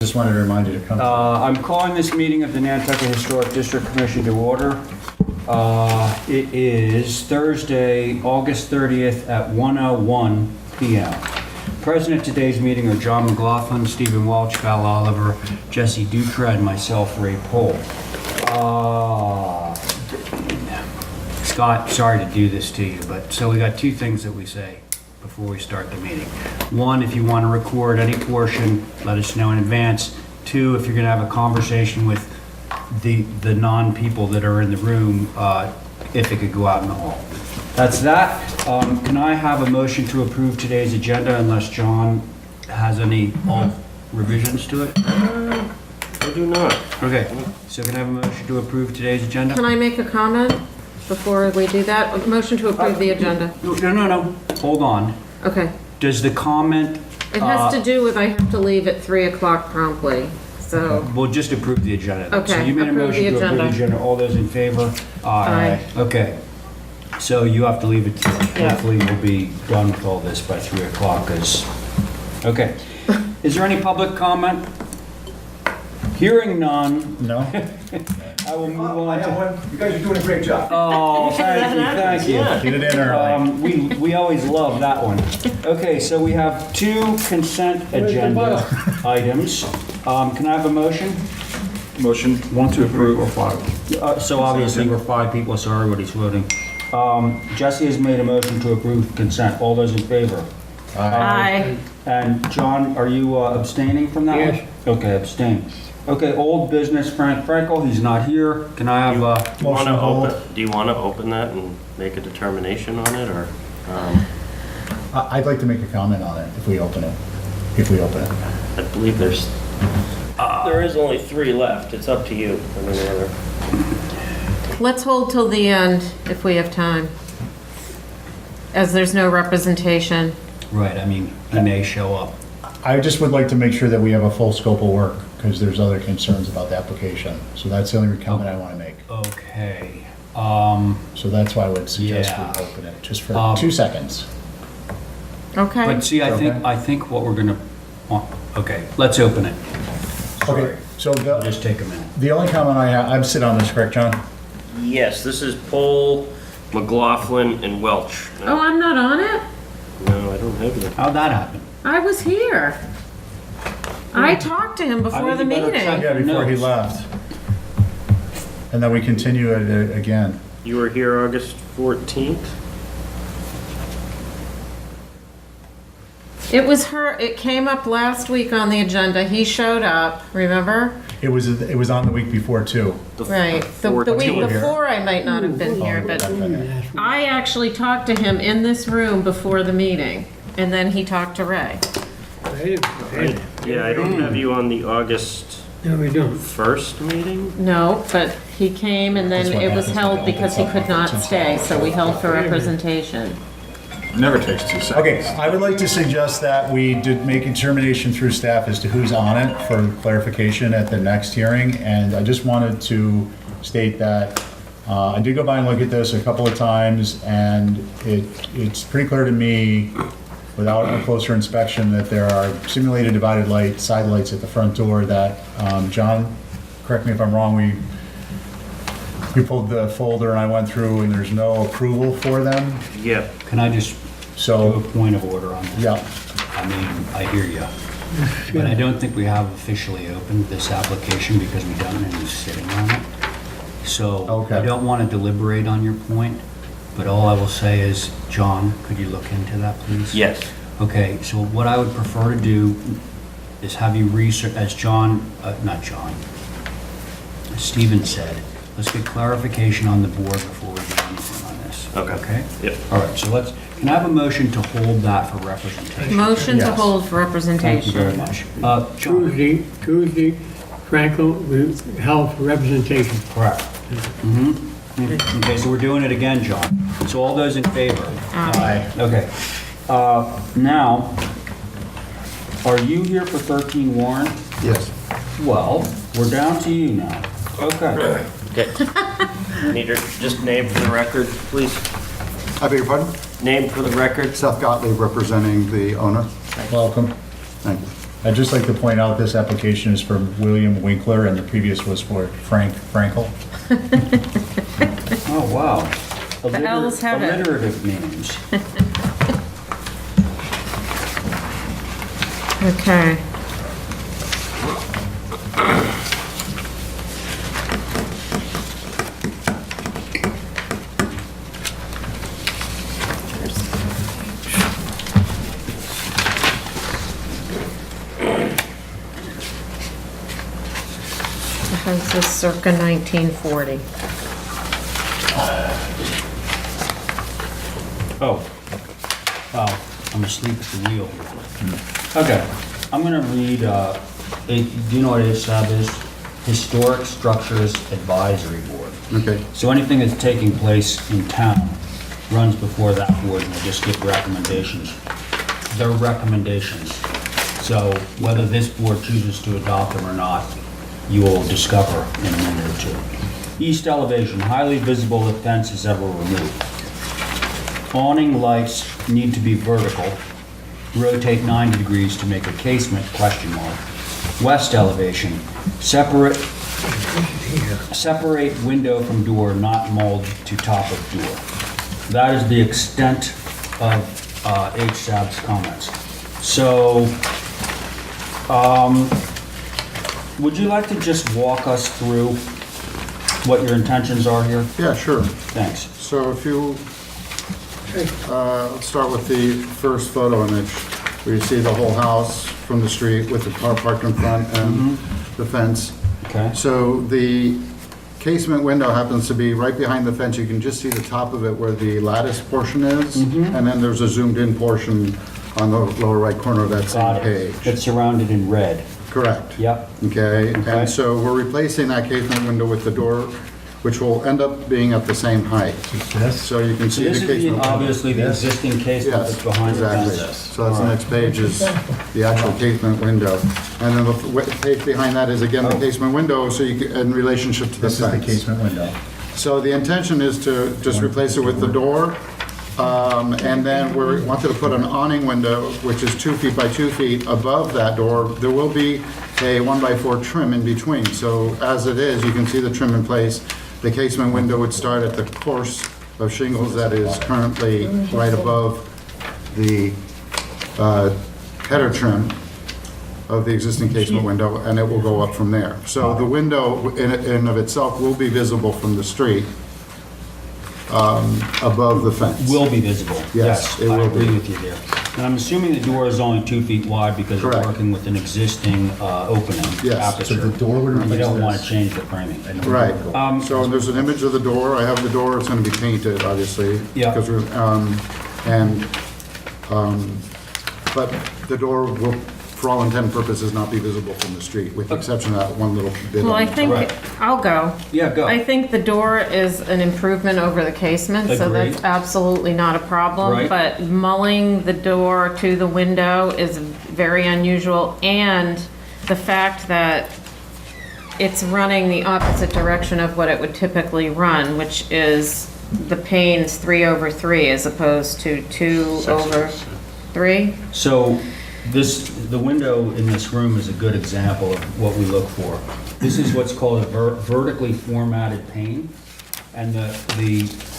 Just wanted to remind you to come. I'm calling this meeting of the Nantucket Historic District Commission to order. It is Thursday, August 30th at 1:01 p.m. Present at today's meeting are John McLaughlin, Stephen Welch, Val Oliver, Jesse Dutra, and myself, Ray Pohl. Scott, sorry to do this to you, but so we got two things that we say before we start the meeting. One, if you want to record any portion, let us know in advance. Two, if you're going to have a conversation with the non-people that are in the room, if it could go out in the hall. That's that. Can I have a motion to approve today's agenda unless John has any revisions to it? I do not. Okay, so can I have a motion to approve today's agenda? Can I make a comment before we do that? A motion to approve the agenda. No. Hold on. Okay. Does the comment... It has to do with I have to leave at 3 o'clock promptly, so. We'll just approve the agenda. then. So Okay, you made a approve motion the to approve the agenda. agenda. All those in favor? Aye. Okay. So you have to leave it, Yeah. hopefully we'll be done with all this by 3 o'clock, okay. Is there any public comment? Hearing none, No? I will move I on have to... one. You guys are doing a great job. Oh, thank you. Get it in early. We always love that one. Okay, so we have two consent agenda items. Can I have a motion? Motion, 1 to approve or 5. So obviously, we're 5 people, so everybody's voting. Jesse has made a motion to approve consent. All those in favor? Aye. And John, are you abstaining from that one? Yes. Okay, abstain. Okay, old business, Frank Frankel, he's not here. Can I have a... Motion to hold. Do you want to open that and make a determination on it, or? I'd like to make a comment on it if we open it. I believe there is only 3 left. It's up to you. I mean, whether. Let's hold till the end if we have time, as there's no representation. Right, I mean, he may show up. I just would like to make sure that we have a full scope of work, because there's other concerns about the application. So that's the only comment I want to make. Okay. So that's why I would suggest Yeah. we open it, just for 2 seconds. Okay. But see, Okay. I think what we're gonna... Okay, let's open it. Okay, so It'll just take a minute. the only comment I have, I've sit on this, correct, John? Yes, this is Pohl, McLaughlin, and Welch. Oh, I'm not on it? No, I don't have it. How'd that happen? I was here. I talked to him before the think you better meeting. check. Yeah, before he Notes. left. And then we continue it again. You were here August 14th? It was her, it came up last week on the agenda. He showed up, remember? It was on the week before too. Right. The week 14th. before I might not have been here, but I actually talked to him in this room before the meeting, and then he talked to Ray. Yeah, I don't have you on the August No, we don't. 1st meeting? No, but he came and then That's what it was happens held when it because he opens could up not for stay, so we held for representation. Never takes 2 seconds. Okay, I would like to suggest that we did make a determination through staff as to who's on it for clarification at the next hearing. And I just wanted to state that I did go by and look at this a couple of times, and it's pretty clear to me, without a closer inspection, that there are simulated divided light side lights at the front door that, John, correct me if I'm wrong, we pulled the folder and I went through and there's no approval for them. Yeah. Can I just do a So, point of order on this? yeah, I mean, I hear you. But I don't think we have officially opened this application because we don't know who's sitting on it. So Okay. I don't want to deliberate on your point, but all I will say is, John, could you look into that, please? Yes. Okay, so what I would prefer to do is have you research, as Stephen said, let's get clarification on the board before we do anything on this. Okay. Okay? Yep. All right, so can I have a motion to hold that for representation? Motion to Yes. hold for Thank you very representation. much. John? Tuesday, Frankel, we held for representation. Correct. Okay, so we're doing it again, John. So all those in favor? aye. Okay. Now, are you here for 13 Warren? Yes. Well, we're down to you now. Okay. Okay. Need your, just name for the record, please. I beg your pardon? Name for the record. Seth Gottlieb representing the owner. Welcome. Thank you. I'd just like to point out this application is for William Winkler and the previous was for Frank Frankel. Oh, wow. The L's have it. Alliterative names. Okay. This is circa 1940. Oh. Wow, I'm asleep at the wheel. Okay, I'm gonna read, do you know what HSAB is? Historic Structures Advisory Board. Okay. So anything that's taking place in town runs before that board, and they just give recommendations. They're recommendations. So whether this board chooses to adopt them or not, you will discover in a minute or two. East elevation, highly visible if fence is ever removed. Awning lights need to be vertical. Rotate 90 degrees to make a casement, question mark. West elevation, separate window from door, not mold to top of door. That is the extent of HSAB's comments. So, would you like to just walk us through what your intentions are here? Yeah, sure. Thanks. So if you, let's start with the first photo image, where you see the whole house from the street with the car parked in front and the fence. Okay. So the casement window happens to be right behind the fence. You can just see the top of it where the lattice portion is. And then there's a zoomed in portion on the lower right corner of that same Got it. page. It's surrounded in red. Correct. Yep. Okay, Okay. and so we're replacing that casement window with the door, which will end up being at the same height. This? So you can So see this the is casement window. obviously the Yes. existing casement Yes, that's behind the exactly. fence. So that's the next page is the actual casement window. And then the page behind that is again the casement window, so you can, in relationship to the This is the fence. casement window. So the intention is to just replace it with the door. And then we wanted to put an awning window, which is 2 feet by 2 feet above that door. There will be a 1x4 trim in between. So as it is, you can see the trim in place. The casement window would start at the course of shingles that is currently right above the header trim of the existing casement window, and it will go up from there. So the window in and of itself will be visible from the street above the fence. Will be visible. Yes, it I will agree be. with you there. And I'm assuming the door is only 2 feet wide because you're Correct. working with an existing opening Yes. aperture. So the door would And you replace don't want to this. change the framing. Right. So there's an image of the door. I have the door. It's going to be painted, obviously. Yeah. Because but the door will, for all intent and purposes, not be visible from the street, with the exception of that one little bit. Well, on I the think, Right. I'll go. Yeah, go. I think the door is an improvement over the casement, so Agreed. that's absolutely not a problem. Right. But mulling the door to the window is very unusual, and the fact that it's running the opposite direction of what it would typically run, which is the panes 3/3 as opposed to 2/3. So the window in this room is a good example of what we look for. This is what's called a vertically formatted pane. And the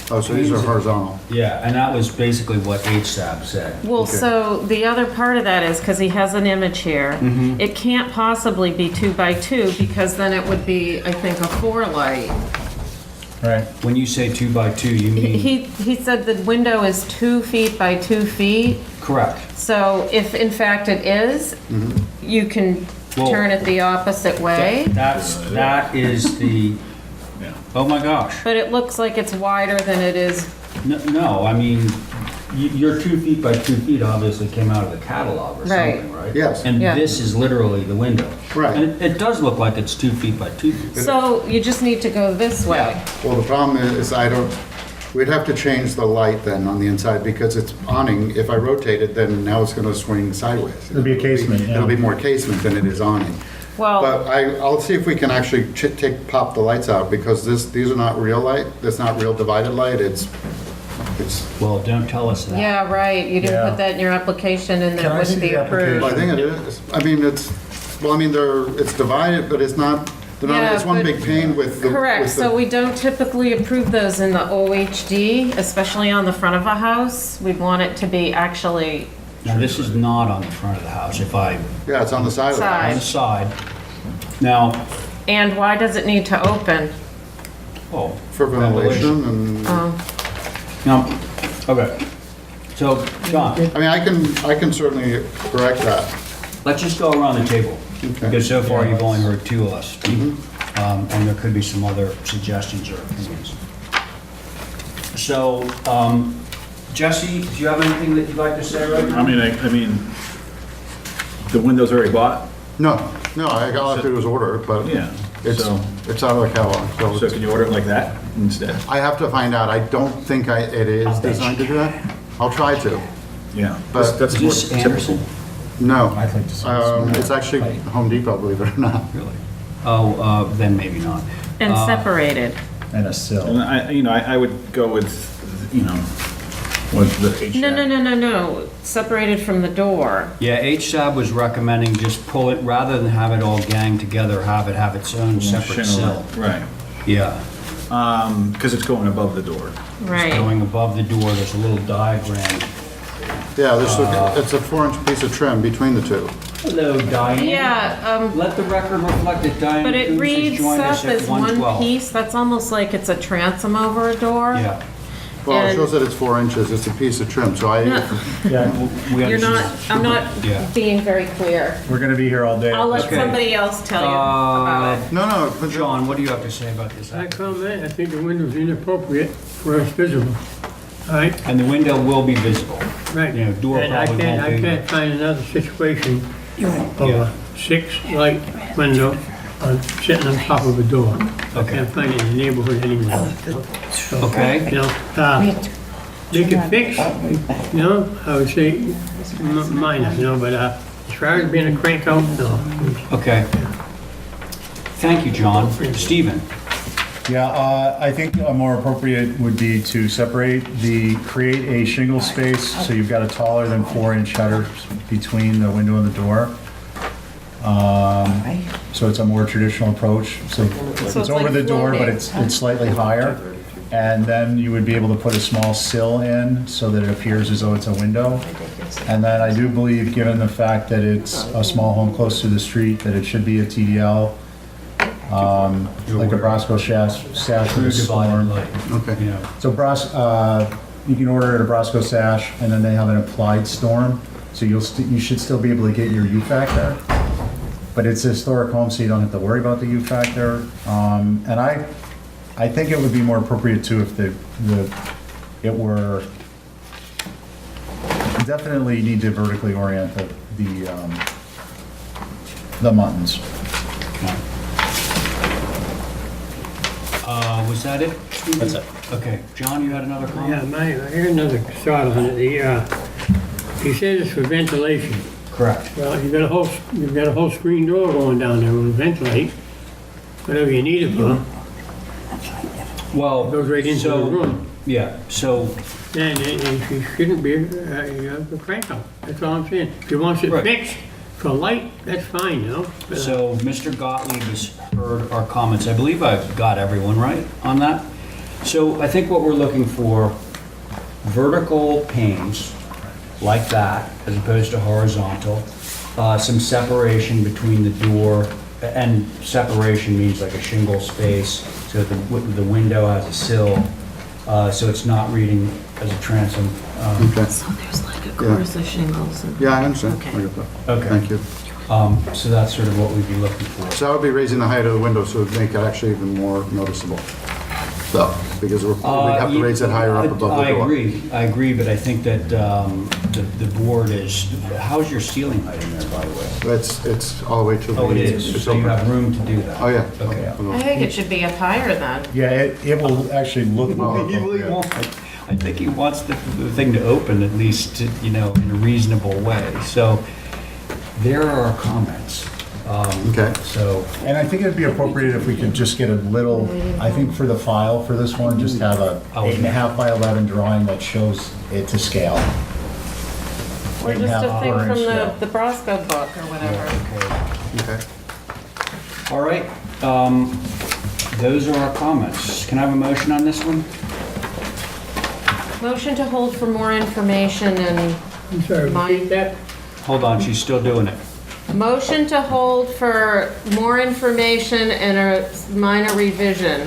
Oh, so these are horizontal. Yeah, and that was basically what HSAB said. Well, Okay. so the other part of that is, because he has an image here, it can't possibly be 2 by 2 because then it would be, I think, a 4 light. Right. When you say 2 by 2, you mean? He said the window is 2 feet by 2 feet. Correct. So if in fact it is, you can Well, turn it the opposite way. That is the, oh my gosh. But it looks like it's wider than it is. No, I mean, your 2 feet by 2 feet obviously came out of the catalog or Right. something, right? Yes. And Yeah. this is literally the window. Right. And it does look like it's 2 feet by 2 feet. So you just need to go this way. Well, the problem is we'd have to change the light then on the inside because it's awning. If I rotate it, then now it's going to swing sideways. It'll be a casement, yeah. It'll be more casement than it is awning. Well, But I'll see if we can actually pop the lights out because these are not real light. That's not real divided light. It's It's, Well, don't tell us that. Yeah, right, you didn't Yeah. put that in your application and Can it I wouldn't see be the approved. I think it is. I mean, it's divided, but it's not, Yeah, it's one but- big pane with the. Correct, with the- so we don't typically approve those in the OHD, especially on the front of a house. We'd want it to be actually, Now, this is not on the front of the house, if I, Yeah, it's on the side of the Side. on the house. side. Now, and why does it need to open? oh. For ventilation and, Oh, Now, okay. So, John, I mean, I can certainly correct that. let's just go around the table. Okay. Because so far you've only heard two of us speak. Mm-hmm. And there could be some other suggestions or opinions. So, Jesse, do you have anything that you'd like to say right now? I mean, the window's already bought? No, all I have to do is order it, but Yeah. it's So, out of the catalog, so so can you order it like that instead? I have to find out. I don't think it is designed to do that. I'll try to, Yeah. But- That's Is more this typical. Anderson? no. I'd like to see this. It's actually Home Depot, believe it or not. Really? Oh, then maybe not. and separated. And a And sill. I would go with, with the HVAC. No, separated from the door. Yeah, HSAB was recommending just pull it, rather than have it all gang together, have its own separate cell. Right. Yeah, Because it's going above the door. Right. going above the door, there's a little diagram. Yeah, it's a 4-inch piece of trim between the two. Hello, Diane. Yeah, Let the record reflect that Diane but it Coombs has reads joined us up at as one 112. piece. That's almost like it's a transom over a door. Yeah. Well, it And- shows that it's 4 inches. It's a piece of trim, so No, Yeah, We You're not, understand. I'm not Yeah. being very clear. we're gonna be here all day. I'll let Okay. somebody else tell you about it. no, but John, what do you have to say about this? I comment, I think the window's inappropriate where it's visible. All right, And the window will be visible. right. You know, door And I probably can't, won't I be. can't find another situation of Yeah. a 6-light window sitting on top of a door. I Okay. can't find it in the neighborhood anywhere. So, Okay. You know, they could fix, I would say minor, but as far as being a crank out, no. Okay. Thank you, John. Stephen? Yeah, I think a more appropriate would be to create a shingle space, so you've got a taller than 4-inch shutter between the window and the door. So it's a more traditional approach, so it's it's over like the door, but floating. it's slightly higher. And then you would be able to put a small sill in, so that it appears as though it's a window. And then I do believe, given the fact that it's a small home close to the street, that it should be a TDL, like a Brosco sash with True a divided storm. light. Okay. You know, So you can order it at a Brosco sash, and then they have an applied storm, so you should still be able to get your U factor. But it's a historic home, so you don't have to worry about the U factor. And I think it would be more appropriate too if it were, definitely need to vertically orient the muttons. was that it? Stephen? That's it. Okay. John, you had another Yeah, comment? here's another thought on it. He says it's for ventilation. Correct. Well, you've got a whole screen door going down there, will ventilate, whatever you need it for, Well, goes right into the so, room. yeah, so, And it shouldn't be a crank out, that's all I'm saying. If he wants it Right. fixed for light, that's fine, But, so Mr. Gottlieb has heard our comments. I believe I've got everyone right on that. So I think what we're looking for, vertical panes like that, as opposed to horizontal, some separation between the door, and separation means like a shingle space, so the window has a sill, so it's not reading as a transom. Okay. So there's like a course of shingles. And Yeah, I understand. Okay. I get that. Okay. Thank you. So that's sort of what we'd be looking for. So I would be raising the height of the window so it would make it actually even more noticeable. So, because we'd have to raise it higher up above the door. I agree, but I think that the board is, how's your ceiling height in there, by the way? It's all the way to the... Oh, it is, it's so you open. have room to do that? Oh, yeah. Okay. I think it should be up higher then. Yeah, it will actually look more He really appropriate. won't. I think he wants the thing to open at least, in a reasonable way. So there are our comments. Okay. So, And I think it'd be appropriate if we could just get a little, I think for the file for this one, just have a 8.5 by 11 drawing that shows it to scale. Or just a 8.5 thing inch from scale. the Brosco book or whatever. okay. Okay. All right, those are our comments. Can I have a motion on this one? Motion to hold for more information and I'm sorry, repeat that? Hold on, she's still doing it. motion to hold for more information and a minor revision.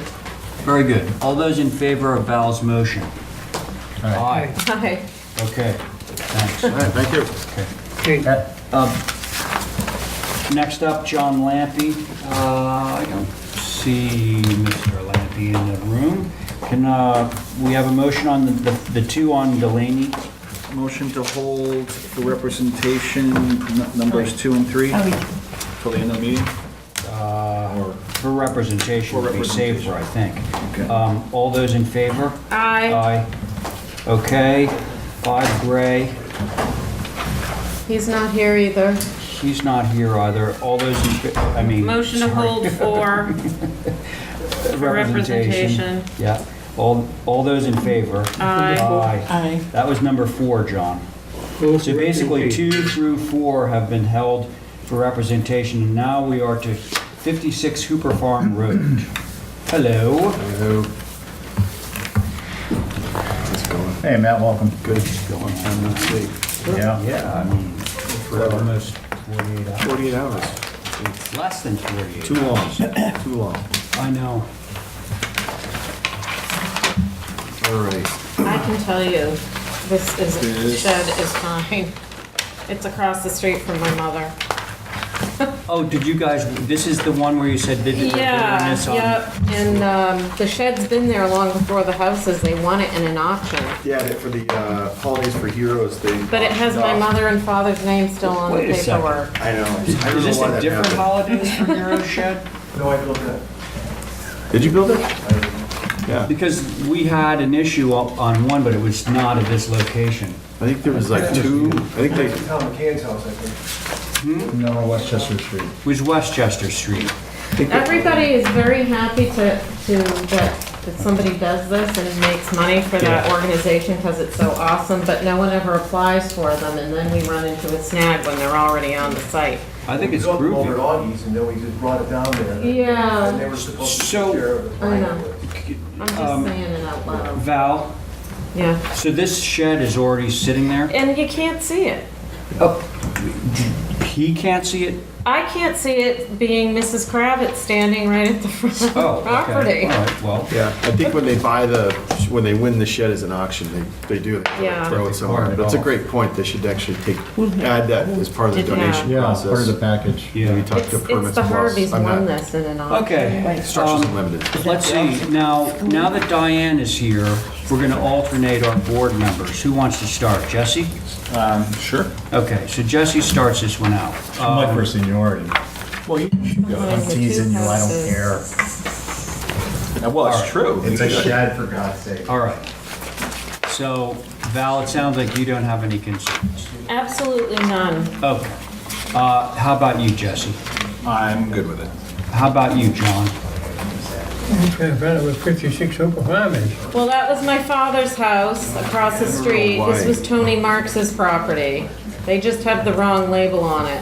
Very good. All those in favor of Val's motion? Aye. Hi. Okay, thanks. All right, thank you. Okay, Next up, John Lampy. I don't see Mr. Lampy in the room. Can we have a motion on the two on Delaney? Motion to hold the representation, numbers 2 and 3, till the end of the meeting? For representation, to be safer, I think. Okay. All those in favor? Aye. Aye. Okay, 5 Gray. He's not here either. He's not here either. All those in, I mean. Motion to sorry. hold for representation. Yeah. All those in favor? Aye. Aye. That was number 4, John. So basically, 2 through 4 have been held for representation, and now we are to 56 Hooper Farm Road. Hello. Hey, Matt, welcome. Good. Going on, let's see. Yeah. Yeah, I mean, for almost 48 hours. 48 hours. Less than 48. Too long. Too long. I know. All right. I can tell you, this shed is fine. It's across the street from my mother. Oh, did you guys, this is the one where you said that they're doing Yeah, this on? yep, and the shed's been there long before the houses, they won it in an auction. Yeah, for the Holidays for Heroes, they. But it has my mother and father's name still on the Wait a second. paperwork. I know. I Is don't know this why a that different happened. Holidays for Hero shed? No, I built that. Did you build it? Yeah. Because we had an issue on one, but it was not at this location. I think there was like 2, I think they, It's Tom McCann's house, I think. No, Westchester Street. It was Westchester Street. Everybody is very happy that somebody does this and makes money for that Yeah. organization because it's so awesome, but no one ever applies for them, and then we run into a snag when they're already on the site. I think it's We built them over at groovy. Augie's, and then we just brought it down there. Yeah. And they were supposed to So- take care of it. I know. I'm just saying it out loud. Val, Yeah. so this shed is already sitting there? And you can't see it. Oh, he can't see it? I can't see it being Mrs. Kravitz standing right at the front of Oh, the okay. property. All right, well, Yeah, I think when they when they win the shed as an auction, they do, they Yeah. throw it somewhere. But it's a great point, they should actually add that as part of the Did not. donation Yeah, part of the process. package. yeah. We talked to It's Permits the Plus. Harveys I'm won not- this in an auction. Okay. Structures Unlimited. Let's see, now that Diane is here, we're gonna alternate our board members. Who wants to start? Jesse? sure. Okay, so Jesse starts this one out. I'm like for seniority. Well, I'm teasing you, I don't care. well, it's true. It's a shed, for God's sake. All right. So Val, it sounds like you don't have any concerns. Absolutely none. Okay. How about you, Jesse? I'm good with it. How about you, John? I'm trying to find out what 56 Hooper Farm is. Well, that was my father's house across the street. This was Tony Marks's property. They just have the wrong label on it.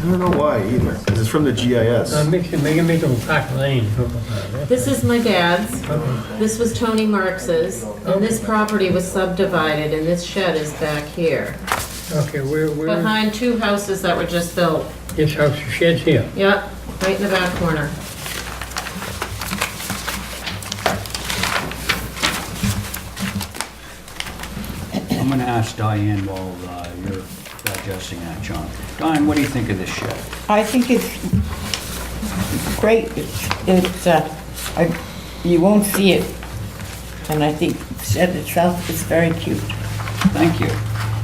I don't know why either, 'cause it's from the GIS. Make it a Park Lane, Hooper Farm. This is my dad's. This was Tony Marks's. And this property was subdivided, and this shed is back here. Okay, where, Behind 2 houses that were just built. this house, shed's here. Yep, right in the back corner. I'm gonna ask Diane while you're digesting that, John. Diane, what do you think of this shed? I think it's great. You won't see it. And I think the shed itself is very cute. Thank you.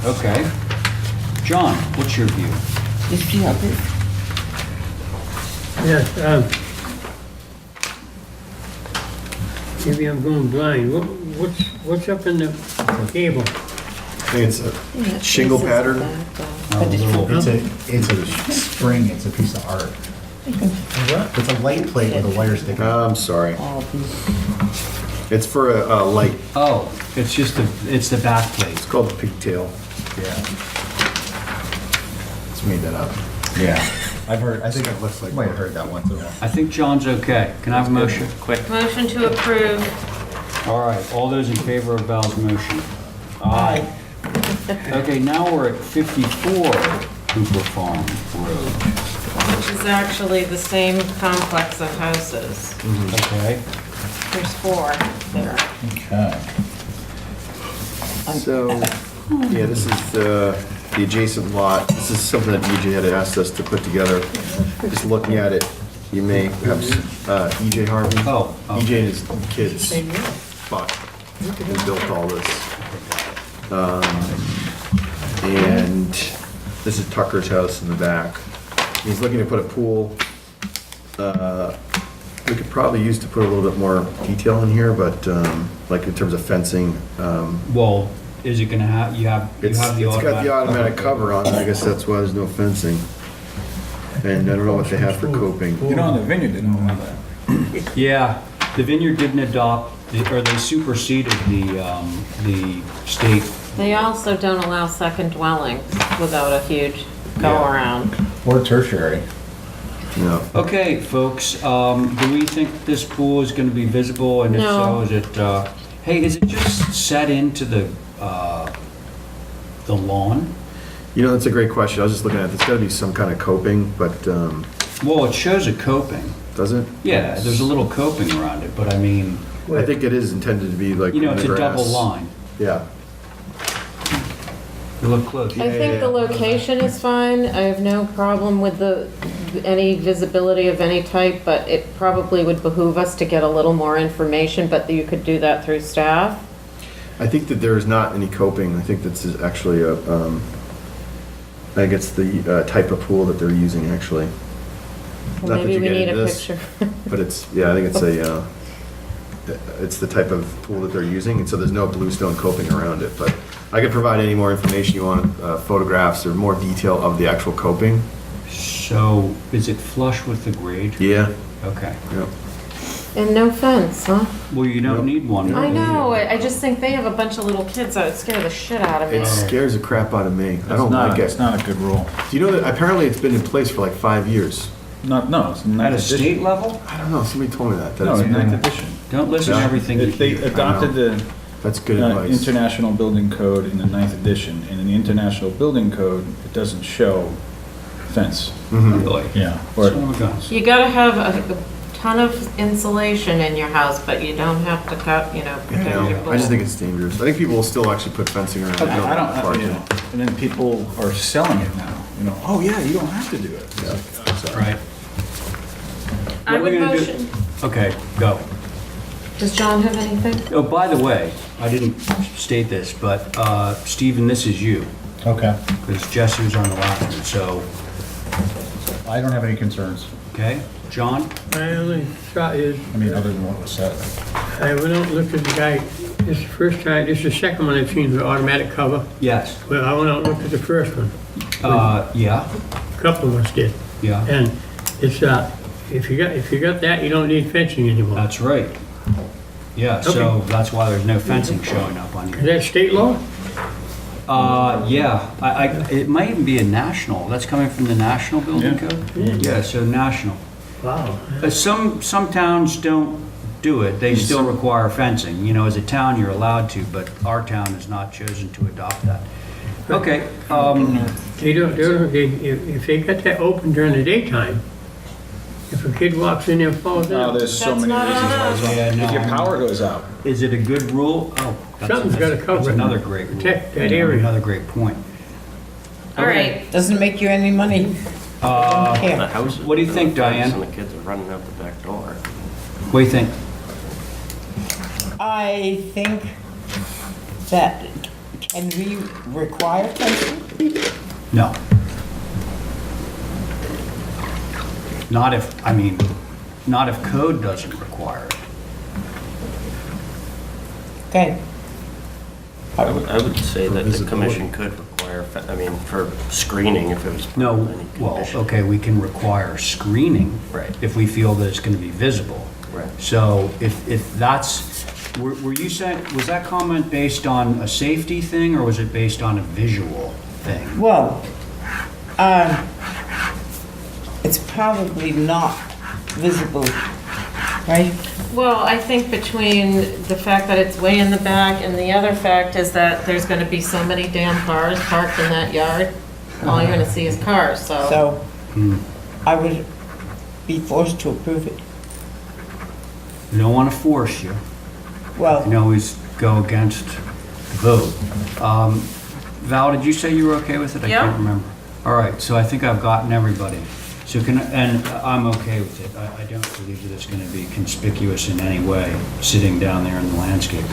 Okay. John, what's your view? You see how this, Yes, maybe I'm going blind. What's up in the cable? think it's a shingle pattern. It's a spring, it's a piece of art. It's a light plate with a wire sticking. I'm sorry. All these. It's for a light. Oh, it's the back plate. It's called a pigtail. Yeah. Just made that up. Yeah. I think It looks like might have heard that one too. I think John's okay. Can I have a motion? Motion to approve. All right, all those in favor of Val's motion? Aye. Okay, now we're at 54 Cooper Farm Road. Which is actually the same complex of houses. Okay, There's 4 there. Okay. So, yeah, this is the adjacent lot. This is something that EJ had asked us to put together. Just looking at it, you may have EJ Harvey. Oh. EJ and his kids bought and built all this. And this is Tucker's house in the back. He's looking to put a pool. We could probably use to put a little bit more detail in here, but like in terms of fencing, well, is it gonna have, you have the it's got the automatic cover on it. I guess that's why there's no fencing. And I don't know what they have for coping. You know, the vineyard didn't have that. Yeah, the vineyard didn't adopt, or they superseded the state. They also don't allow second dwellings without a huge go-around. Or tertiary. No. Okay, folks, do we think this pool is gonna be visible, and if so, No. is it, hey, is it just set into the lawn? You know, that's a great question. I was just looking at it. There's gotta be some kind of coping, but, Well, it shows a coping. does it? Yeah, there's a little coping around it, but I mean, I think it is intended to be like you know, in it's the a double grass. line. Yeah. You look close. I think the location is fine. I have no problem with any visibility of any type, but it probably would behoove us to get a little more information, but you could do that through staff. I think that there is not any coping. I think that's actually a, I think it's the type of pool that they're using actually. Well, Not that maybe you we get need a into this, picture. But it's, yeah, I think it's a, it's the type of pool that they're using, and so there's no bluestone coping around it. But I could provide any more information you want, photographs or more detail of the actual coping. So, is it flush with the grade? Yeah. Okay. Yeah. And no fence, huh? Well, you don't Nope. need one. I know, I just think they have a bunch of little kids that would scare the shit out of me. It scares the crap out of me. I don't like It's it. not a good rule. Do you know that apparently it's been in place for like 5 years? No, it's At ninth a edition. state level? I don't know, somebody told me that. No, it's it's ninth been- edition. Don't listen to Yeah. everything you They hear. adopted the That's good advice. International Building Code in the ninth edition, and in the International Building Code, it doesn't show fence. Mhm. Really? Yeah. Son of a guns. You gotta have a ton of insulation in your house, but you don't have to cut, protect your Yeah, pool. I just think it's dangerous. I think people will still actually put fencing around. it. I don't, Parking. and then people are selling it now, oh yeah, you don't have to do it. It's like, Right. I What are would we gonna do? motion, Okay, go. does John have anything? Oh, by the way, I didn't state this, but Stephen, this is you, Okay. because Jesse was on the last one, so, I don't have any concerns. okay? John? My only thought is, I mean, other than what was said. I went out and looked at the guy, this is the first time, this is the second one I've seen with automatic cover. Yes. Well, I went out and looked at the first one, Yeah, a couple of us did. yeah, And it's, if you got that, you don't need fencing anymore. that's right. Yeah, so Okay. that's why there's no fencing showing up on Is here. that state law? Yeah, it might even be a national, that's coming from the National Building Yeah. Code? Yeah, so national. Wow. Some towns don't do it, they still require fencing. You know, as a town, you're allowed to, but our town has not chosen to adopt that. Okay, If they got that open during the daytime, if a kid walks in there and falls Oh, down, there's so That's many not reasons why it's on wrong. Yeah, no. If your power goes out. is it a good rule? Oh, Something's gotta cover that's it. another great rule. protect that area. Another great point. All right, Doesn't make you any money. Don't The care. house is What do you think, built on fence Diane? And the kids are running out the back door. What do you think? I think that, can we require fencing? No. Not if code doesn't require it. Okay. I would say that the commission could require, I mean, for screening if it was. No, any well, condition. okay, we can require screening. Right. If we feel that it's gonna be visible. Right. So if that's, were you saying, was that comment based on a safety thing, or was it based on a visual thing? Well, it's probably not visible, right? Well, I think between the fact that it's way in the back and the other fact is that there's gonna be so many damn cars parked in that yard, all you're gonna see is cars, so. So I would be forced to approve it. We don't wanna force you. You Well, can always go against the vote. Val, did you say you were okay with it? I Yeah. can't remember. All right, so I think I've gotten everybody. So and I'm okay with it. I don't believe that it's going to be conspicuous in any way, sitting down there in the landscape.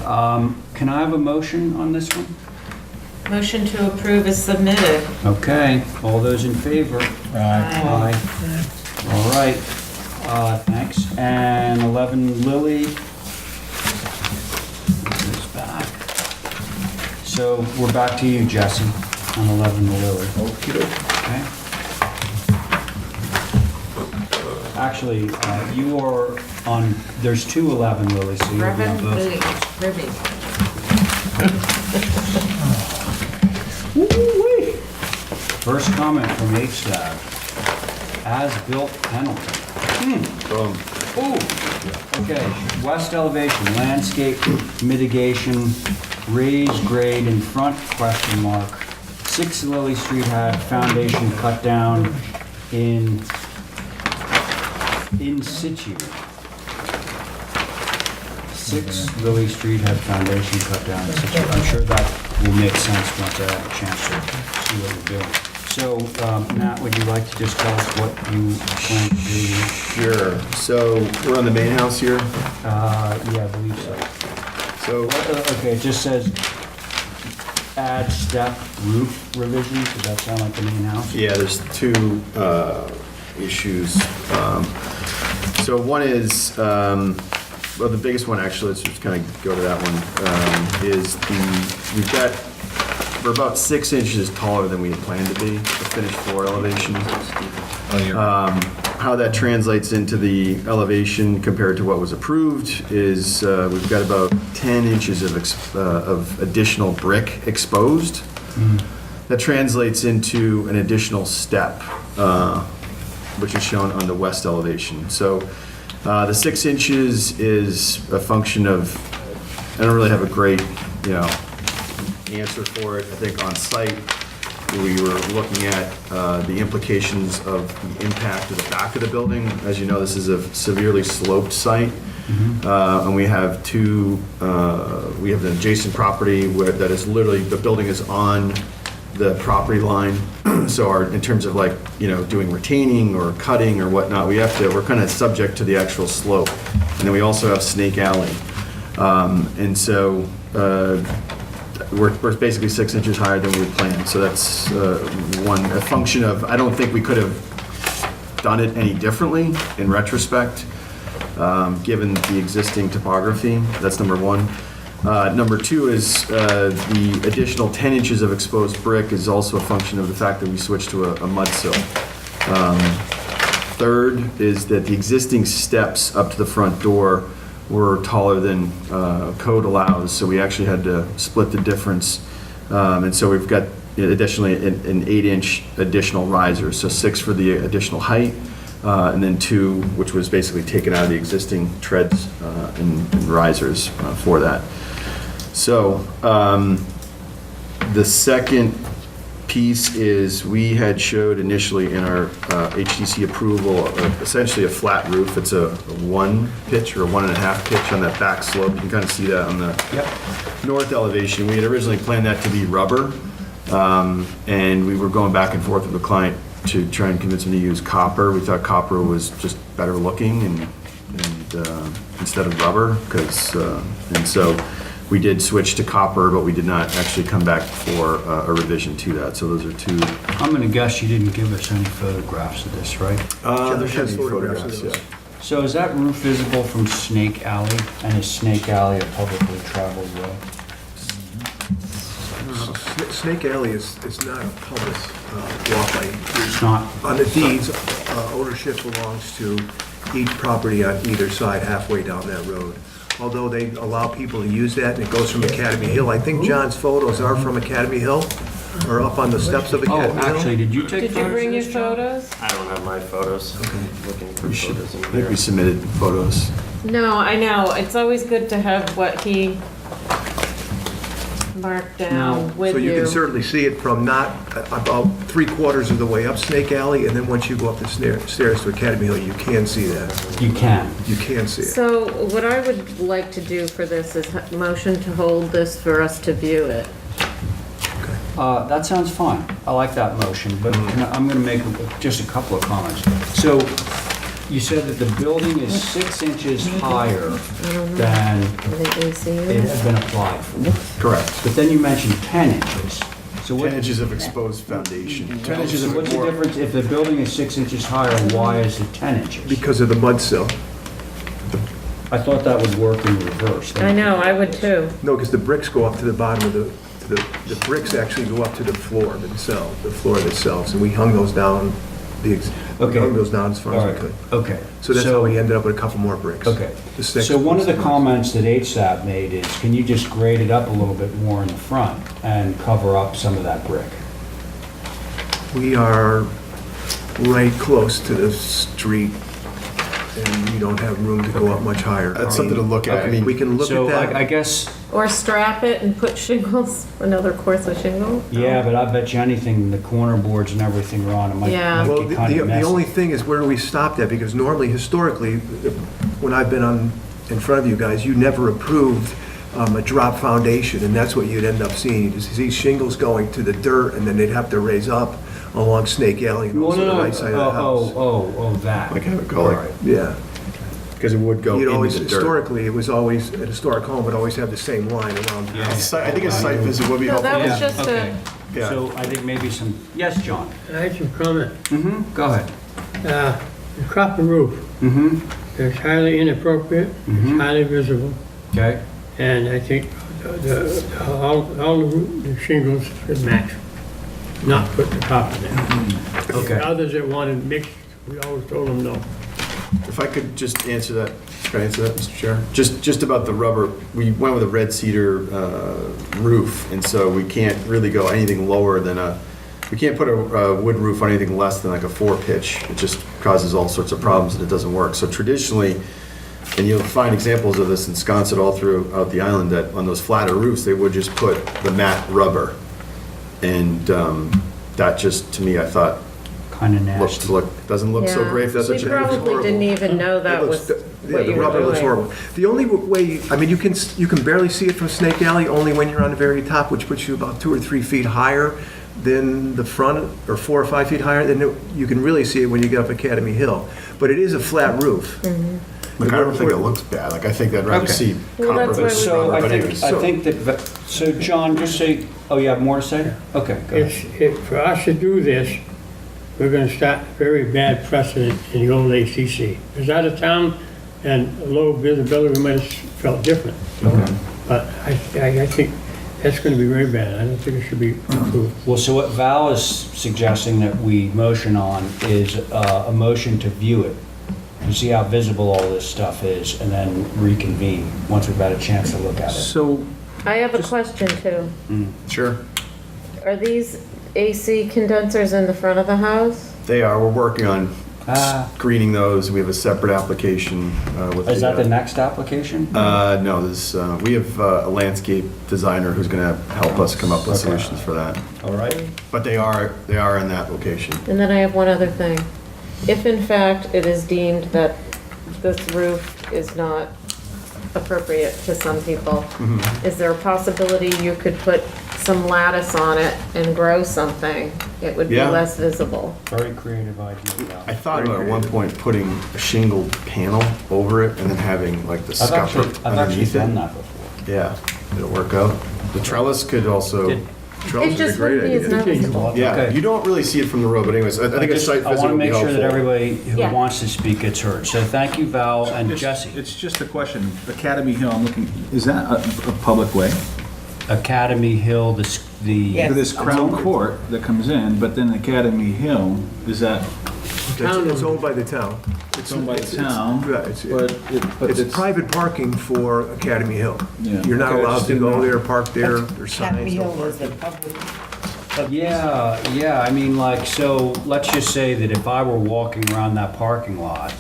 Can I have a motion on this one? Motion to approve is submitted. Okay, all those in favor? Right. Aye. All right, thanks. And 11 Lily. It's back. So we're back to you, Jesse, on 11 Lily. Okay. Actually, you are on, there's two 11 Lily, so you'll be on Reverend both. Lee, Ribby. Woo-wee. First comment from HSAB. As-built penalty. Boom. Ooh, okay, west elevation, landscape mitigation, raised grade in front, question mark. 6 Lily Street had foundation cut down in situ. 6 Lily Street had foundation cut down in situ. I'm sure that will make sense once I have a chance to see what we're doing. So, Matt, would you like to just tell us what you plan to do? Sure. So we're on the main house here. Yeah, I believe so. So Okay, it just says add step roof revision. Does that sound like the main house? yeah, there's two issues. So one is, well, the biggest one actually, let's just kind of go to that one, is we're about 6 inches taller than we had planned to be, the finished floor elevation. How that translates into the elevation compared to what was approved is we've got about 10 inches of additional brick exposed. That translates into an additional step, which is shown on the west elevation. So the 6 inches is a function of, I don't really have a great, answer for it. I think on site, we were looking at the implications of the impact of the back of the building. As you know, this is a severely sloped site. And we have we have an adjacent property that is literally, the building is on the property line. So in terms of doing retaining or cutting or whatnot, we're kind of subject to the actual slope. And then we also have Snake Alley. And so we're basically 6 inches higher than we planned. So that's a function of, I don't think we could have done it any differently in retrospect, given the existing topography. That's number one. Number two is the additional 10 inches of exposed brick is also a function of the fact that we switched to a mud sill. Third is that the existing steps up to the front door were taller than code allows, so we actually had to split the difference. And so we've got additionally an 8-inch additional riser, so 6 for the additional height, and then 2, which was basically taken out of the existing treads and risers for that. So the second piece is we had showed initially in our HTC approval essentially a flat roof. It's a 1 pitch or a 1.5 pitch on that back slope. You can kind of see that on the north elevation. We had originally planned that to be rubber, and we were going back and forth with the client to try and convince him to use copper. We thought copper was just better looking and instead of rubber, and so we did switch to copper, but we did not actually come back for a revision to that. So those are two. I'm gonna guess you didn't give us any photographs of this, right? There should be photographs, yeah. So is that roof visible from Snake Alley? And is Snake Alley a publicly traveled way? Snake Alley is not a public walkway. It's not, On the deeds, ownership belongs to each property on either side halfway down that road. Although they allow people to use that, and it goes from Academy Hill. I think John's photos are from Academy Hill, or up on the steps of oh, Academy Hill. actually, did you take Did photos you bring of your this, John? photos? I don't have my photos. Looking for You should, photos I in think here. we submitted photos. No, I know. It's always good to have what he marked No. down with So you you. can certainly see it from not about 3/4 of the way up Snake Alley, and then once you go up the stairs to Academy Hill, you can see that. You can. You can see it. So what I would like to do for this is motion to hold this for us to view it. That sounds fine. I like that motion, but I'm going to make just a couple of comments. So you said that the building is 6 inches higher than Are they AC it units? had been applied for. Correct. But then you mentioned 10 inches. So 10 inches of exposed foundation. 10 inches of what's the difference, if the building is 6 inches higher, why is it 10 inches? Because of the mud sill. I thought that would work in reverse. I know, I would too. No, because the bricks go up to the bottom of the bricks actually go up to the floor themselves, and we hung those down, we Okay. hung those down as far All as we right, could. okay. So that's how we ended up with a couple more bricks. Okay. The six So one of the plus comments that HSAP made is, can you just grade it up a little bit more in the front and cover up some of that brick? We are right close to the street, and we don't have room to go up much higher. That's something to look at. I mean, We can look So at that. I guess, Or strap it and put shingles, another course of shingle? yeah, but I bet you anything, the corner boards and everything are on, it might Yeah. Well, get kind of the messy. only thing is where we stopped at, because normally, historically, when I've been in front of you guys, you never approved a drop foundation, and that's what you'd end up seeing. You'd see shingles going to the dirt, and then they'd have to raise up along Snake Alley and Well, also the no, right side of the house. that. like have it go like, Yeah. because it would go You'd into always, the dirt. historically, it was always, a historic home would always have the same line around the house. I think a site visit would be No, helpful. that was Yeah, just okay. a, Yeah. So I think maybe some, yes, John? I had some comment. Go ahead. The copper roof is highly inappropriate, it's highly visible, Okay. and I think all the shingles should match, not put the copper there. Okay. Others that wanted mixed, we always told them no. If I could just answer that, can I answer that, Mr. Chair? Just about the rubber, we went with a red cedar roof, and so we can't really go anything lower than we can't put a wood roof on anything less than like a 4-pitch. It just causes all sorts of problems and it doesn't work. So traditionally, and you'll find examples of this in Sconset all throughout the island, that on those flatter roofs, they would just put the matte rubber. And that just, to me, I thought, Kind of nasty. doesn't look so Yeah. great for such we a probably didn't even know that It was looks- Yeah, what the you were rubber looks doing. horrible. The only way, I mean, you can barely see it from Snake Alley, only when you're on the very top, which puts you about 2 or 3 feet higher than the front, or 4 or 5 feet higher. Then you can really see it when you get up Academy Hill. But it is a flat roof. Like, I don't think it looks bad. Like, I think I'd rather Okay. see Well, copper that's than why we- So rubber, I but think, anyways. I think that, so John, just say, oh, you have more to say? Okay, go ahead. For us to do this, we're gonna start a very bad precedent in the old ACC. Because out of town and low visibility, we might have felt different. But I think that's gonna be very bad. I don't think it should be approved. Well, so what Val is suggesting that we motion on is a motion to view it, to see how visible all this stuff is, and then reconvene once we've had a chance to look at it. So, I have a question too. Sure. Are these AC condensers in the front of the house? They are. We're working on Ah. screening those. We have a separate application with Is that the next application? No, this, we have a landscape designer who's going to help us come up with Okay. solutions for that. All right. But they are in that location. And then I have one other thing. If in fact it is deemed that this roof is not appropriate to some people, is there a possibility you could put some lattice on it and grow something? It would be Yeah. less visible. Very creative idea, Val. I thought about at one point putting a shingled panel over it and then having like the I've actually scupper done underneath that it. before. Yeah, it'll work out. The trellis could also, Did- trellis It is a just great wouldn't be as idea. noticeable. Yeah, Okay. you don't really see it from the road, but anyways, I think a site I visit want to would be make sure that helpful. everybody who Yeah. wants to speak gets heard. So thank you, Val and it's- Jesse. It's just a question. Academy Hill, I'm looking, is that a public way? Academy Hill, the Yes. To this Crown Court that comes in, but then Academy Hill, is that It's owned by the town. it's owned by the town? Right, But it's private parking for Academy Hill. Yeah. You're not Okay, I allowed just to didn't go know. there, park there, there's Academy signs. Hill is a public. Yeah, I mean, like, so let's just say that if I were walking around that parking lot,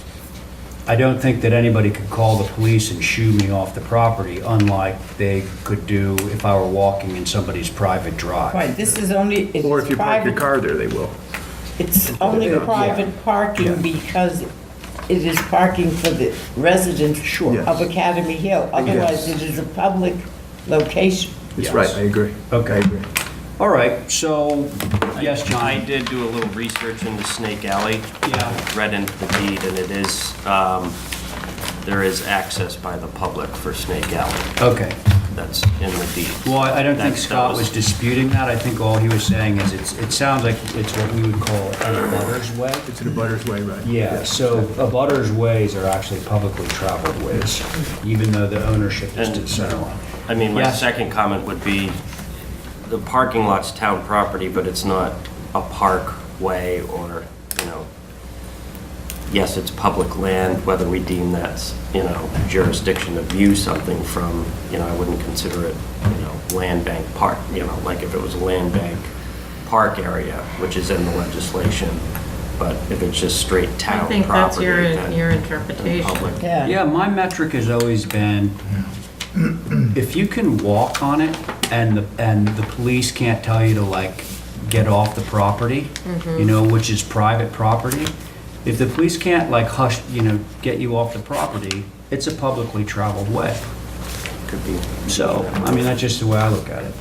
I don't think that anybody could call the police and shoo me off the property, unlike they could do if I were walking in somebody's private drive. Right, this is only, it's Or if you park your private, car there, they will. it's only Yeah. private Yeah. parking because it is parking for the residents Yes. of Academy Hill. Otherwise, it is a public location. It's Yes. right, I agree. Okay. I agree. All right, so, yes, John? I did do a little research into Snake Alley. Yeah. Read into the deed, and it is, there is access by the public for Snake Alley. Okay. That's in the deed. Well, I don't think That Scott was- was disputing that. I think all he was saying is it sounds like it's what we would call an abutter's way. It's in a butter's way, right? Yeah, so abutter's ways are actually publicly traveled ways, even though the ownership is to the center line. I mean, my Yes. second comment would be, the parking lot's town property, but it's not a parkway or, yes, it's public land, whether we deem that's, jurisdiction to view something from, I wouldn't consider it, land bank park, like if it was a land bank park area, which is in the legislation, but if it's just straight I town think that's property, then your then interpretation. public. Yeah, my metric has always been, if you can walk on it and the police can't tell you to like get off the property, which is private property, if the police can't like hush, get you off the property, it's a publicly traveled way. Could be. So, I mean, that's just the way I look at it.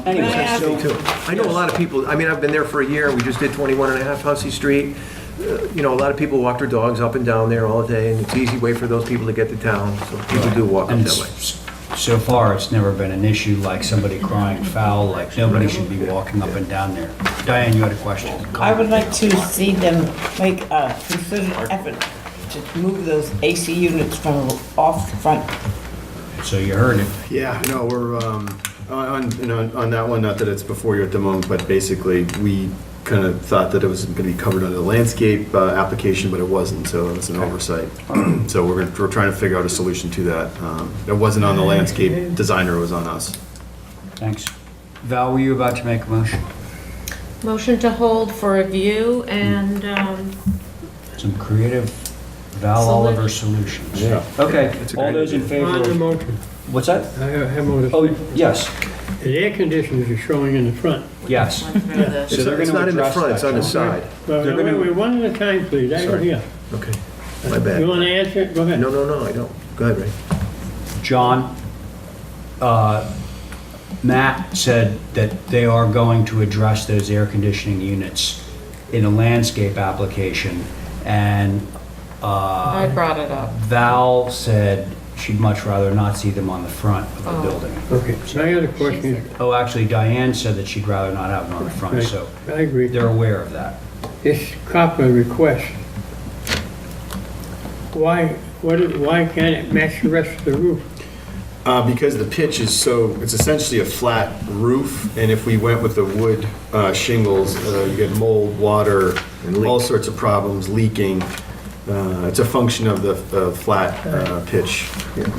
Anyway, so, Me too. I know a lot of people, I mean, I've been there for a year, we just did 21 and a half Hussey Street. A lot of people walk their dogs up and down there all day, and it's an easy way for those people to get to town, so people do walk up and that way. so far, it's never been an issue like somebody crying foul, like nobody should be walking up and down there. Diane, you had a question? I would like to see them make a considered effort to move those AC units from off the front. So you heard it. Yeah, no, we're, on that one, not that it's before you at the moment, but basically, we kind of thought that it was going to be covered under the landscape application, but it wasn't, so it was an oversight. So we're trying to figure out a solution to that. It wasn't on the landscape designer, it was on us. Thanks. Val, were you about to make a motion? Motion to hold for review and, Some creative Val Oliver solutions. Yeah. Okay, That's a all great those in idea. favor On the of... motion, What's that? I have noticed, Oh, yes, the air conditioners are showing in the front. yes. went through this. So they're It's gonna not in the address front, it's that, on the John. side. Well, They're gonna- wait, one at a time, please, I don't Sorry. hear. Okay, my You bad. want to answer it? Go ahead. No, I don't. Go ahead, Ray. John, Matt said that they are going to address those air conditioning units in a landscape application, and I brought it up. Val said she'd much rather not see them on the front of the Oh. building. Okay, my other question is, Oh, actually, Diane said that she'd rather not have them on the front, right, so I agree, they're aware of that. this copper request, why can't it match the rest of the roof? Because the pitch is so, it's essentially a flat roof, and if we went with the wood shingles, you get mold, water, And leak. all sorts of problems, leaking. It's a function of the flat pitch.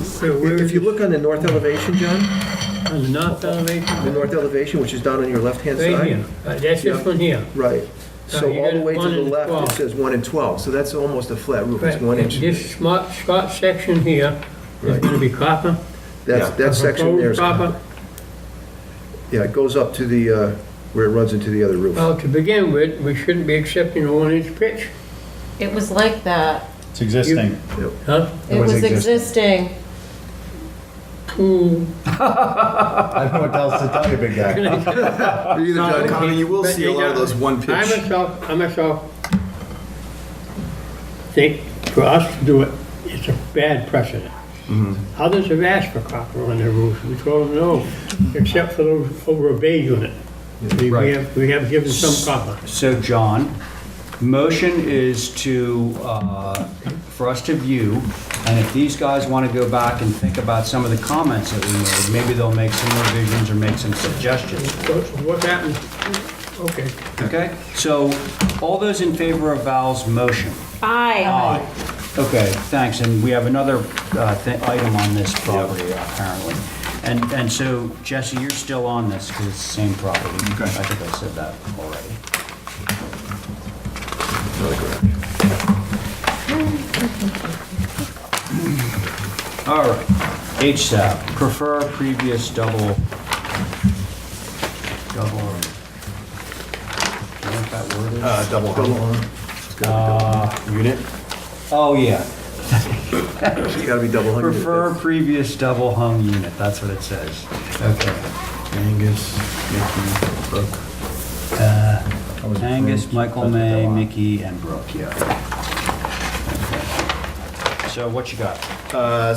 So where If is you it, look on the north elevation, John, on the north elevation? the north elevation, which is down on your left-hand Right side. here, that's this Yeah. one here. Right. So So you all the got way to 1 the and left, 12. it says 1 and 12, so that's almost a flat roof, it's Right, 1 and inch. this Scott section here is Right. gonna be copper? That section there is Proposed copper. Yeah, it goes up to the, where it runs into the other roof. Well, to begin with, we shouldn't be accepting a 1-inch pitch, It was like that. It's existing. huh? It was was existing. Ooh, I don't know what else to tell you, big guy. Either John- Connie, you will But see a you lot of got- those one I pitch. myself think for us to do it, it's a bad precedent. Mm-hmm. Others have asked for copper on their roofs, we told them no, except for those over a bay unit. Right. We have given some copper. So, John, motion is to, for us to view, and if these guys want to go back and think about some of the comments that we made, maybe they'll make some revisions or make some suggestions. So what happened? Okay. Okay? So, all those in favor of Val's motion? Aye. Okay, thanks, and we have another item on this property, apparently. And so, Jesse, you're still on this, because it's the same property. Okay. I think I said that already. All right, HSAP, prefer previous double. You know what that word is? Double hung. Unit? Oh, yeah. It's gotta be double hung. Prefer previous double hung unit, that's what it says. Okay. Angus, Mickey, Brooke. Angus, Michael, May, Mickey, and Brooke, yeah. Okay. So what you got?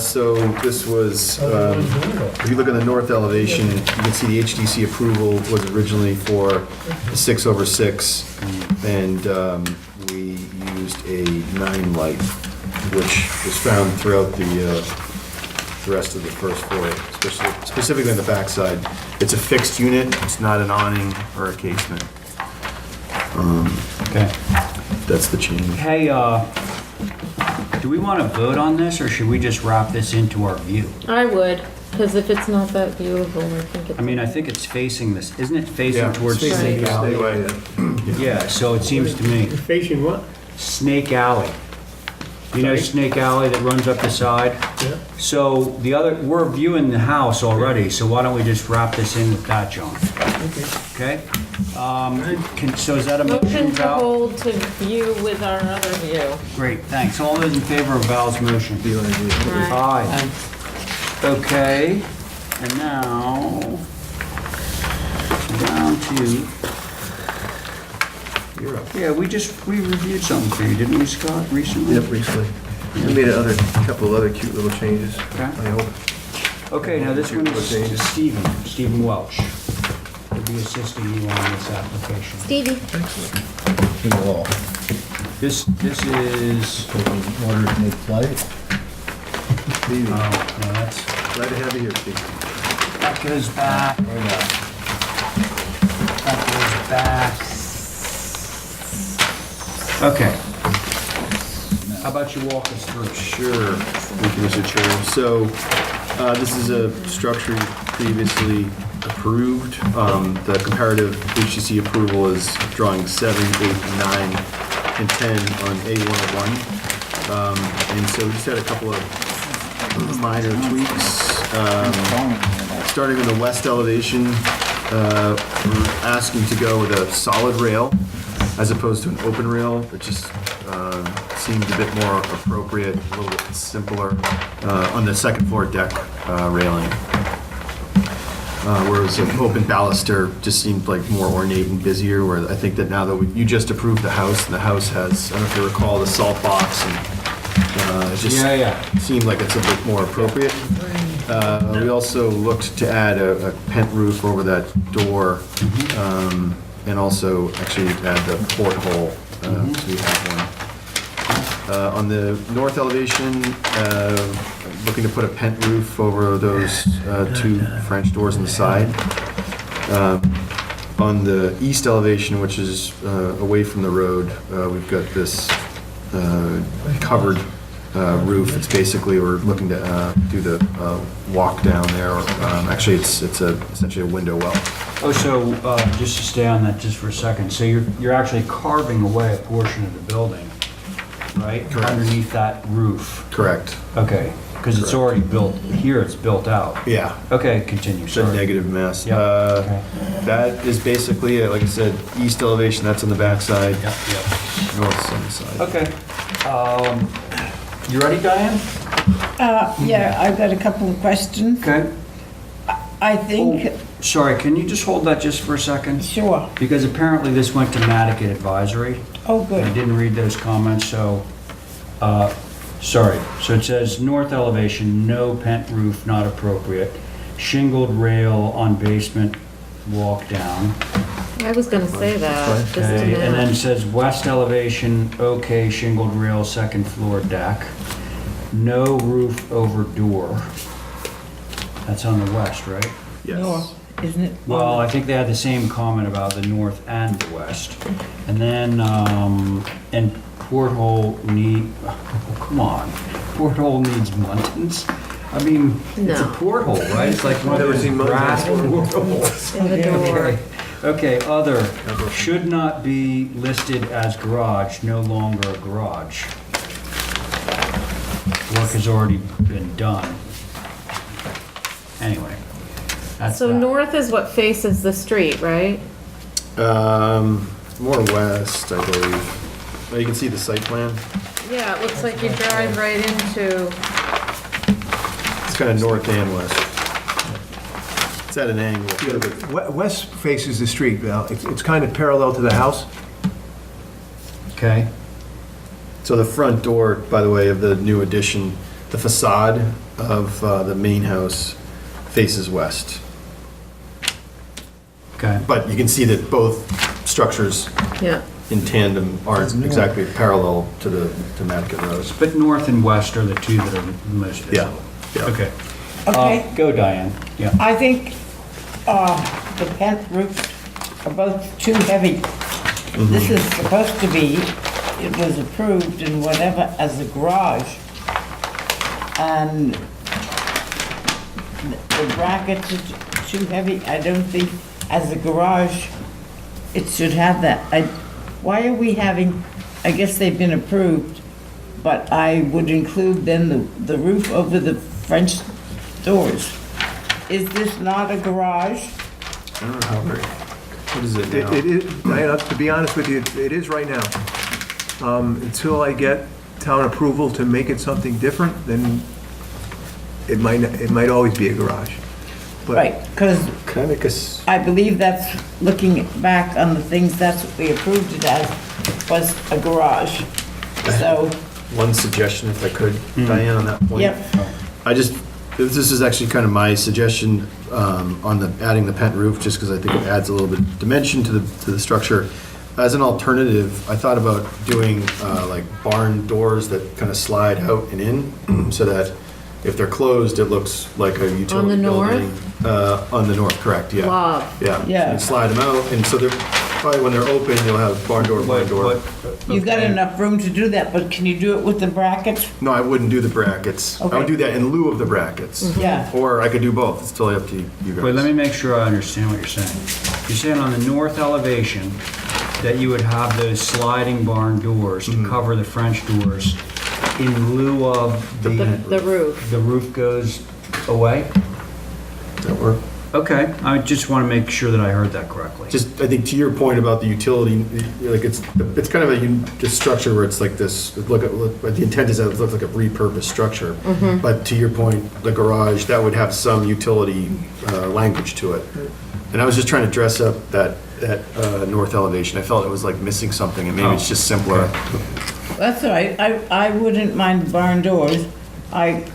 So this was, if you look at the north elevation, you can see the HDC approval was originally for a 6/6, and we used a 9 light, which was found throughout the rest of the first floor, specifically on the backside. It's a fixed unit, it's not an awning or a casement. Okay. That's the change. Hey, do we want to vote on this, or should we just wrap this into our view? I would, because if it's not that viewable, I think it's. I mean, I think it's facing this, isn't it facing Yeah, towards it's Snake facing Alley? Snake Alley. Yeah, so it seems to me, You're facing what? Snake Alley. You know Sorry? Snake Alley that runs up the side? Yeah. So we're viewing the house already, so why don't we just wrap this in with that, John? Okay. Okay? So is that a motion, Motion to Val? hold to view with our other view. Great, thanks. All those in favor of Val's motion? Aye. Okay, and now, down to, You're up. yeah, we reviewed something for you, didn't we, Scott, recently? Yep, recently. We made a couple of other cute little changes, Okay. I hope. Okay, now this one is Stephen Welch. Will be assisting you on this application. Here's a little This is, order to make flight. Stevie, oh, no, that's, glad to have you here, Steve. that goes back. That goes back. Okay. How about you walk us through? Sure, thank you, Mr. Chair. So, this is a structure previously approved. The comparative HGC approval is drawing 7, 8, 9, and 10 on A101. And so we just had a couple of minor tweaks. Starting on the west elevation, we're asking to go with a solid rail as opposed to an open rail. It just seemed a bit more appropriate, a little bit simpler on the second floor deck railing. Whereas an open baluster just seemed like more ornate and busier, where I think that now that you just approved the house, and the house has, I don't know if you recall, the salt box, and it just seemed like it's a bit more appropriate. We also looked to add a pent roof over that door, and also actually add the porthole, so we have one. On the north elevation, looking to put a pent roof over those 2 French doors on the side. On the east elevation, which is away from the road, we've got this covered roof. It's basically, we're looking to do the walk down there. Actually, it's essentially a window well. Oh, so just to stay on that just for a second, so you're actually carving away a portion of the building, right? Correct. Underneath that roof. Correct. Okay, because it's already built, here it's built out. Yeah. Okay, continue, It's a sorry. negative mass. Yep, okay. That is basically, like I said, east elevation, that's on the backside. Yep, yep. North's on the side. Okay. You ready, Diane? Yeah, I've got a couple of questions. Okay. I think, Sorry, can you just hold that just for a second? sure. Because apparently this went to Nantucket Advisory. Oh, I good. didn't read those comments, so, sorry. So it says, north elevation, no pent roof, not appropriate. Shingled rail on basement, walk down. I was gonna say that, just to Okay, and then it match. says west elevation, okay, shingled rail, second floor deck. No roof over door. That's on the west, right? Yes. North, isn't it? Well, I think they had the same comment about the north and the west. And then, and porthole need, oh, come on, porthole needs muntins? I mean, it's a No. porthole, right? It's like one of Never those seen muntins. brass portholes. In the door. Okay, other, should not be listed as garage, no longer a garage. Work has already been done. Anyway, that's So that. north is what faces the street, right? More west, I believe. Oh, you can see the site plan. Yeah, it looks like you drive right into, It's kind of north and west. It's at an angle. West faces the street, Val. It's kind of parallel to the house. Okay, So the front door, by the way, of the new addition, the facade of the main house faces west. okay. But you can see that both structures yeah. in tandem aren't exactly parallel to the Nantucket Road. But north and west are the two that are most Yeah, visible. yeah. Okay. Okay. Go, Diane. Yeah. I think the pent roofs are both too heavy. This is supposed to be, it was approved and whatever as a garage. And the brackets are too heavy. I don't think as a garage, it should have that. Why are we having, I guess they've been approved, but I would include then the roof over the French doors. Is this not a garage? I don't know how, what is it now? It is, Diana, to be honest with you, it is right now. Until I get town approval to make it something different, then it might always be a garage. But Right, because Can I make a, I believe that's, looking back on the things, that's what we approved it as, was a garage. So, one suggestion if I could, Diane, on that point? yep, This is actually kind of my suggestion on the, adding the pent roof, just because I think it adds a little bit of dimension to the structure. As an alternative, I thought about doing like barn doors that kind of slide out and in, so that if they're closed, it looks like a utility north? building. On the north, correct, yeah. Love. Yeah. Yeah. And slide them out, and so they're, probably when they're open, you'll have barn door, barn door. you've got enough room to do that, but can you do it with the brackets? No, I wouldn't do the brackets. I would Okay. do that in lieu of the brackets. Yeah. Or I could do both, it's totally up to you guys. Wait, let me make sure I understand what you're saying. You're saying on the north elevation that you would have those sliding barn doors to cover the French doors in lieu of The roof. the roof goes away? Does that work? Okay, I just want to make sure that I heard that correctly. Just, I think to your point about the utility, like it's kind of a structure where it's like this, the intent is that it looks like a repurposed structure. But to your point, the garage, that would have some utility language to it. And I was just trying to dress up that north elevation. I felt it was like missing something, and maybe it's just simpler. That's all right, I wouldn't mind barn doors. I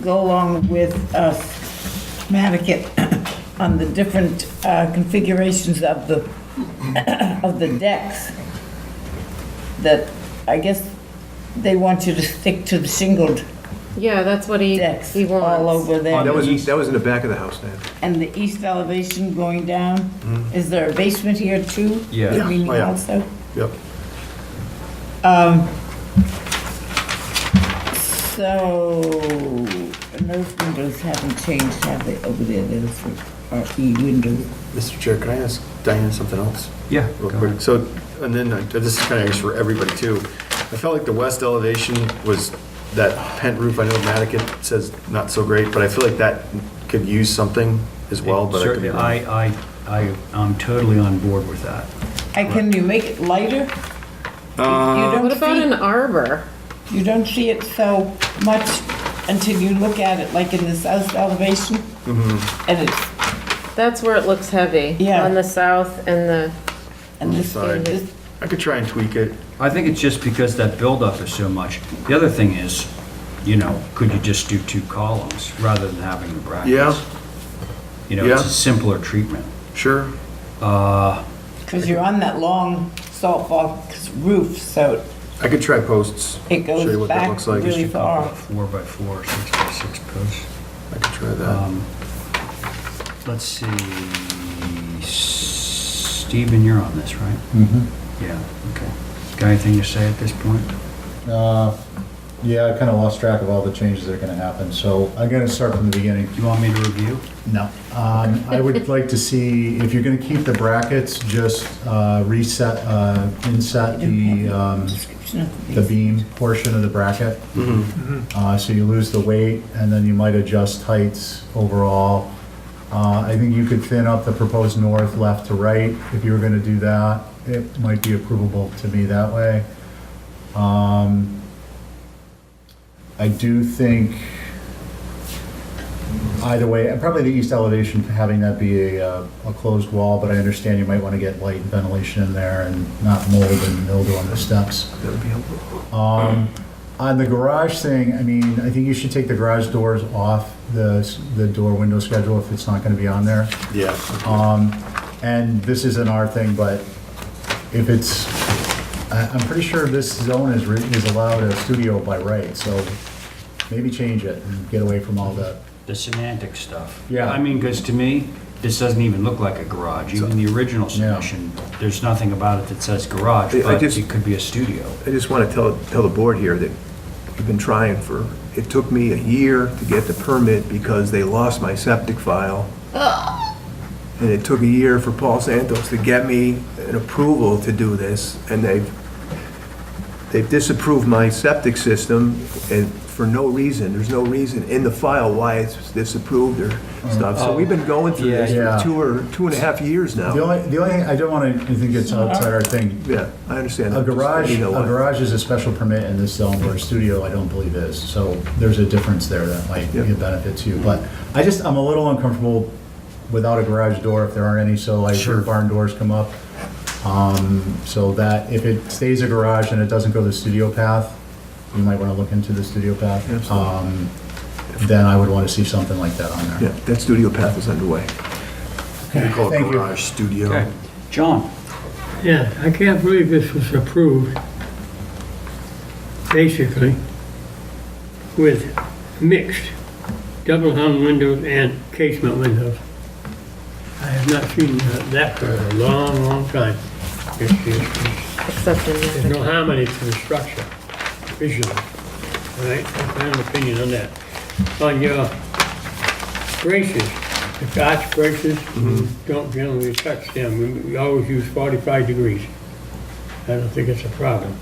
go along with Nantucket on the different configurations of the decks, that I guess they want you to stick to the shingled Yeah, that's what decks he wants. all over there. that was in the back of the house, Dan. And the east elevation going down, is there a basement here too? Yeah. Yeah. Meaning Oh, yeah. also? Yep. So, and those windows haven't changed, have they, over there? Those are E windows. Mr. Chair, can I ask Diane something else? Yeah, Real go quick. ahead. So, and then this is kind of for everybody too. I felt like the west elevation was that pent roof. I know Nantucket says not so great, but I feel like that could use something as well, but I could be Certainly, wrong. I'm totally on board with that. Can you make it lighter? You What don't about see- an arbor? You don't see it so much until you look at it, like in the south elevation. And it's, That's where it looks heavy. Yeah. On the south and the, and this, Side. this, I could try and tweak it. I think it's just because that buildup is so much. The other thing is, could you just do 2 columns rather than having the brackets? Yeah. It's Yeah. a simpler treatment. Sure. Because you're on that long salt box roof, so I could try posts. it Show you goes what that back looks like. really far. 4x4, 6x6 posts. I could try that. Let's see, Stephen, you're on this, right? Mm-hmm. Yeah, okay. Got anything to say at this point? Yeah, I kind of lost track of all the changes that are going to happen, so I'm going to start from the beginning. You want me to review? No. I would like to see, if you're going to keep the brackets, just reset, inset the beam portion of the bracket. So you lose the weight, and then you might adjust heights overall. I think you could thin up the proposed north, left to right. If you were going to do that, it might be approvable to me that way. I do think, either way, probably the east elevation, having that be a closed wall, but I understand you might want to get light and ventilation in there and not mold and mildew on the steps. That would be helpful. On the garage thing, I mean, I think you should take the garage doors off the door window schedule if it's not going to be on there. Yeah. And this isn't our thing, but if it's, I'm pretty sure this zone is allowed a studio by right, so maybe change it and get away from all that. The semantic stuff. Yeah. I mean, because to me, this doesn't even look like a garage. Even the original submission, there's nothing about it that says garage, I but just- it could be a studio. I just want to tell the board here that we've been trying for, it took me a year to get the permit because they lost my septic file. And it took a year for Paul Santos to get me an approval to do this, and they've disapproved my septic system, and for no reason, there's no reason in the file why it's disapproved or stuff. So we've been going through this Yeah. for 2.5 years now. The only thing, I don't want to think it's outside our thing. Yeah, I understand. A that. garage, You know a what? garage is a special permit in this zone, where a studio, I don't believe is. So there's a difference there that might be a Yeah. benefit to you. But I'm a little uncomfortable without a garage door if there aren't any, so like your barn doors come up. So that if it stays a garage and it doesn't go the studio path, you might want to look into the studio path. Absolutely. Then I would want to see something like that on there. Yeah, that studio path is underway. We call it Thank you. garage studio. Okay. John? Yeah, I can't believe this was approved, basically, with mixed double hung windows and casement windows. I have not seen that for a long, long time. Except in There's no harmony to the structure, visually. All right, that's my own opinion on that. On your braces, the arch braces, you don't generally touch them. We always use 45 degrees. I don't think it's a problem.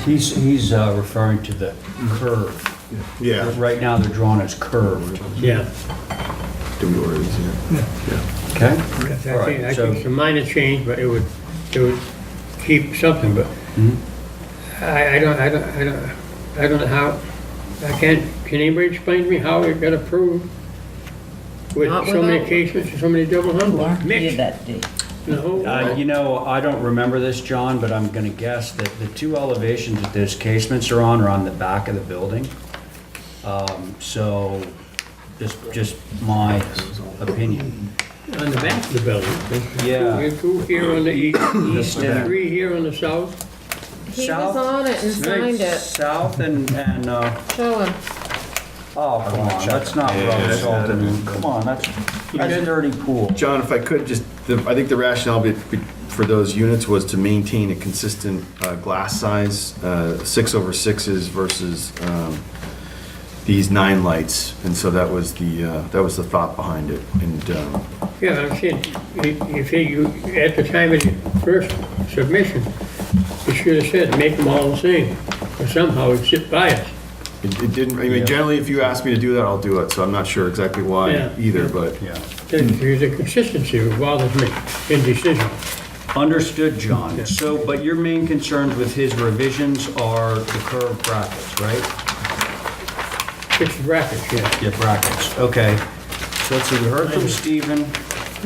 He's referring to the curve. Yeah. Right now, they're drawn as curved. Yeah. Do we order these here? Okay? Because All right, I so- think it's a minor change, but it would keep something, but I don't know how, can anybody explain to me how it got approved? With Not so many without- cases, and so many double You weren't hung, here mixed, that day. the whole. You know, I don't remember this, John, but I'm gonna guess that the two elevations that those casements are on the back of the building. So, just my opinion. On the back of the building. Yeah. There's two here on the east, East and and- 3 here on the south. He South- was on it and signed it. South and, Show him. oh, come on, that's not rub salt in it. Come on, that's a dirty pool. John, if I could, I think the rationale for those units was to maintain a consistent glass size, 6/6s versus these 9 lights, and so that was the thought behind it. And Yeah, I'm saying, if you, at the time of the first submission, you should have said, make them all the same, but somehow it slipped by us. it didn't. I mean, generally, if you ask me to do that, I'll do it. So I'm not sure exactly why Yeah. either, but Yeah. There's a consistency that bothers me in decision. Understood, John. So, but your main concerns with his revisions are the curved brackets, right? Fixed brackets, yeah. Yeah, brackets, okay. So let's see, we heard from Stephen.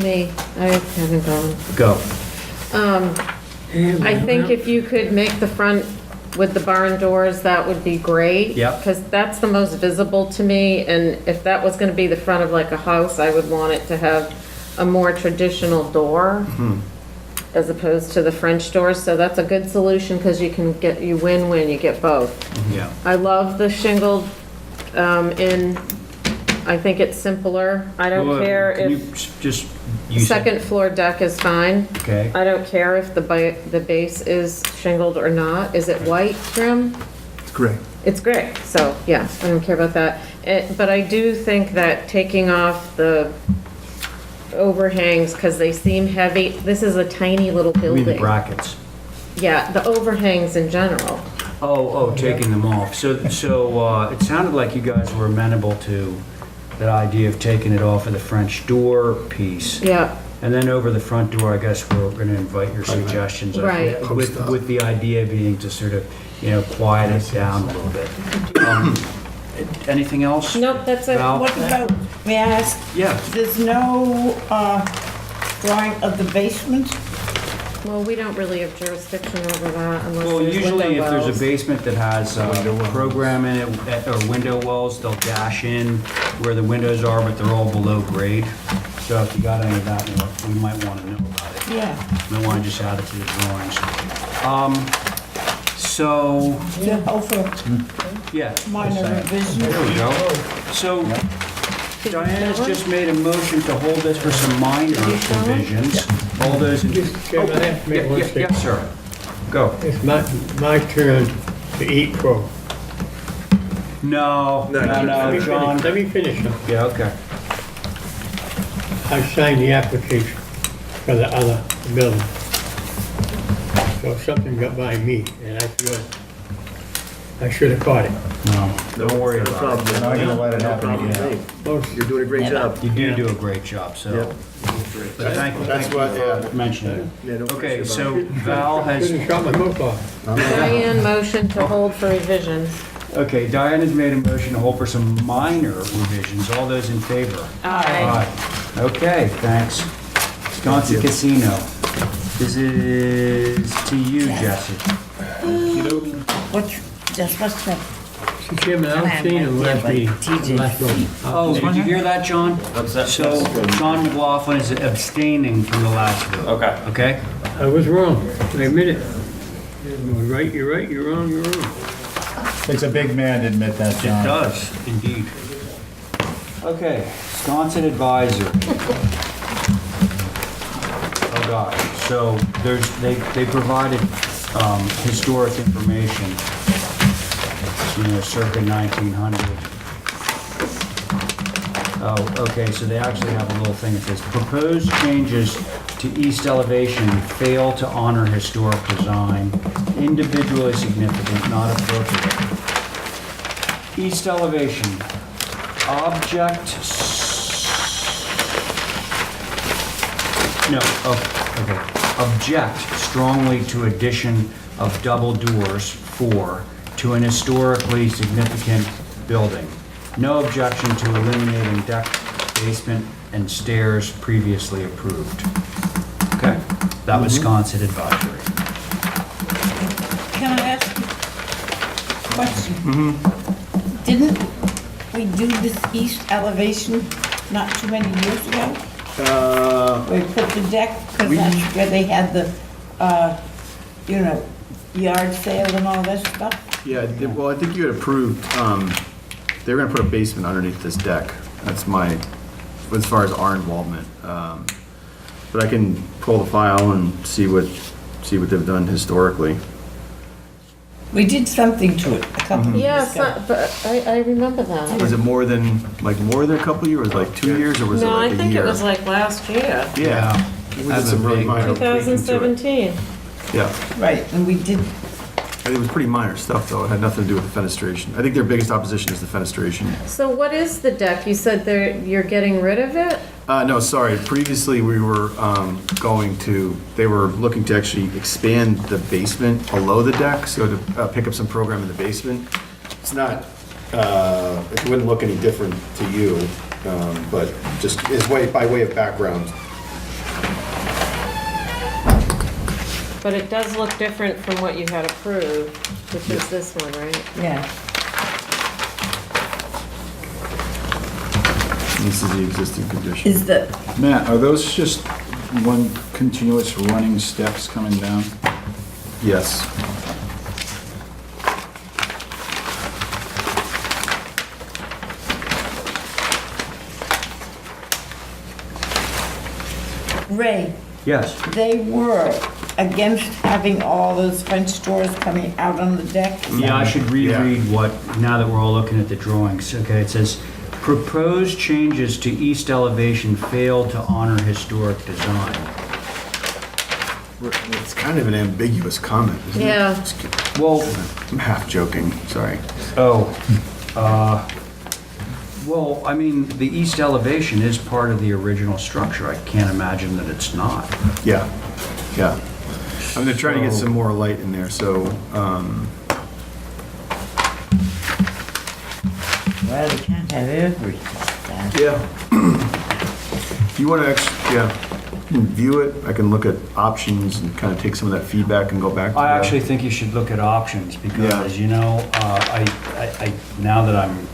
Me, I haven't gone. Go. I think if you could make the front with the barn doors, that would be great. Yep. Because that's the most visible to me, and if that was gonna be the front of like a house, I would want it to have a more traditional door. as opposed to the French doors, so that's a good solution because you win-win, you get both. Yeah. I love the shingled, I think it's simpler. I don't Well, care can you if just, you said- second floor deck is fine. Okay. I don't care if the base is shingled or not. Is it white trim? It's great. It's gray, so, yeah, I don't care about that. But I do think that taking off the overhangs, because they seem heavy, this is a tiny little I mean the building. brackets. Yeah, the overhangs in general. Oh, taking them off. So, it sounded like you guys were amenable to that idea of taking it off of the French door piece. Yeah, And then over the front door, I guess we're gonna invite your suggestions. Right. With the idea being to sort of, quiet it down a little bit. Anything else? nope, that's it. Val? What about, may I ask, Yeah. there's no drawing of the basement? Well, we don't really have jurisdiction over that unless Well, there's usually window if there's wells. a basement that has program in it, or window wells, they'll dash in where the windows are, but they're all below grade. So if you got any of that, we might want to know about it. Yeah. We want to just add it to the drawings. So, To offer yeah. minor revisions. There we go. So Diana's just made a motion to hold this for some minor revisions. All those in... Mr. Chairman, I have to make one statement. Yes, sir. Go. It's my turn to eat crow. No, John. Let me finish. Yeah, okay. I signed the application for the other building. So something got by me, and I feel I should have caught it. No, don't worry about it. We're not gonna let it happen again. You're doing a great job. You do a great job, so. But thank you for mentioning Yeah, no it. Okay, question about so Val has, Couldn't shut my mouth off. Diane motion to hold for revisions. okay, Diane has made a motion to hold for some minor revisions. All those in favor? Aye. Okay, thanks. Wisconsin Casino. This is to you, Jesse. What's that? Mr. Chairman, I was seeing him last meeting, last vote. Oh, did you hear that, John? What's that? So John McLaughlin is abstaining from the last vote. Okay. Okay? I was wrong. I admit it. You're right, you're right, you're wrong, you're wrong. Takes a big man to admit that, It John. does, indeed. Okay, Wisconsin Advisory. Oh gosh, so they provided historic information, circa 1900. Oh, okay, so they actually have a little thing that says, proposed changes to east elevation fail to honor historic design, individually significant, not appropriate. East elevation, object strongly to addition of double doors, 4, to an historically significant building. No objection to eliminating deck, basement, and stairs previously approved. Okay? That was Wisconsin Advisory. Can I ask a question? Didn't we do this east elevation not too many years ago? We put the deck, because that's where they had the, yard sale and all that stuff? Yeah, well, I think you had approved, they were gonna put a basement underneath this deck. That's as far as our involvement. But I can pull the file and see what they've done historically. We did something to it a couple of years Yes, ago. but I remember that. Was it more than a couple years, like 2 years, or was it No, like I a think it year? was like last year, Yeah. We did some really minor tweaking to it. 2017. Yeah. Right, and we did, I think it was pretty minor stuff, though. It had nothing to do with the fenestration. I think their biggest opposition is the fenestration. So what is the deck? You said you're getting rid of it? No, sorry. Previously, we were they were looking to actually expand the basement below the deck, so to pick up some program in the basement. It's not, it wouldn't look any different to you, but just by way of background. But it does look different from what you had approved, which is this one, right? yeah. This is the existing condition. Is the, Matt, are those just one continuous running steps coming down. Yes. Ray, Yes. they were against having all those French doors coming out on the deck. Yeah, I should reread what, now that we're all looking at the drawings. Okay, it says, proposed changes to east elevation fail to honor historic design. It's kind of an ambiguous comment, isn't it? Yeah. Well, I'm half joking, sorry. Well, I mean, the east elevation is part of the original structure. I can't imagine that it's not. Yeah, yeah. I mean, they're trying to get some more light in there, so, Well, we can't have everything. yeah. You want to you can view it, I can look at options and kind of take some of that feedback and go back to I that. actually think you should look at options because, you know, now that I'm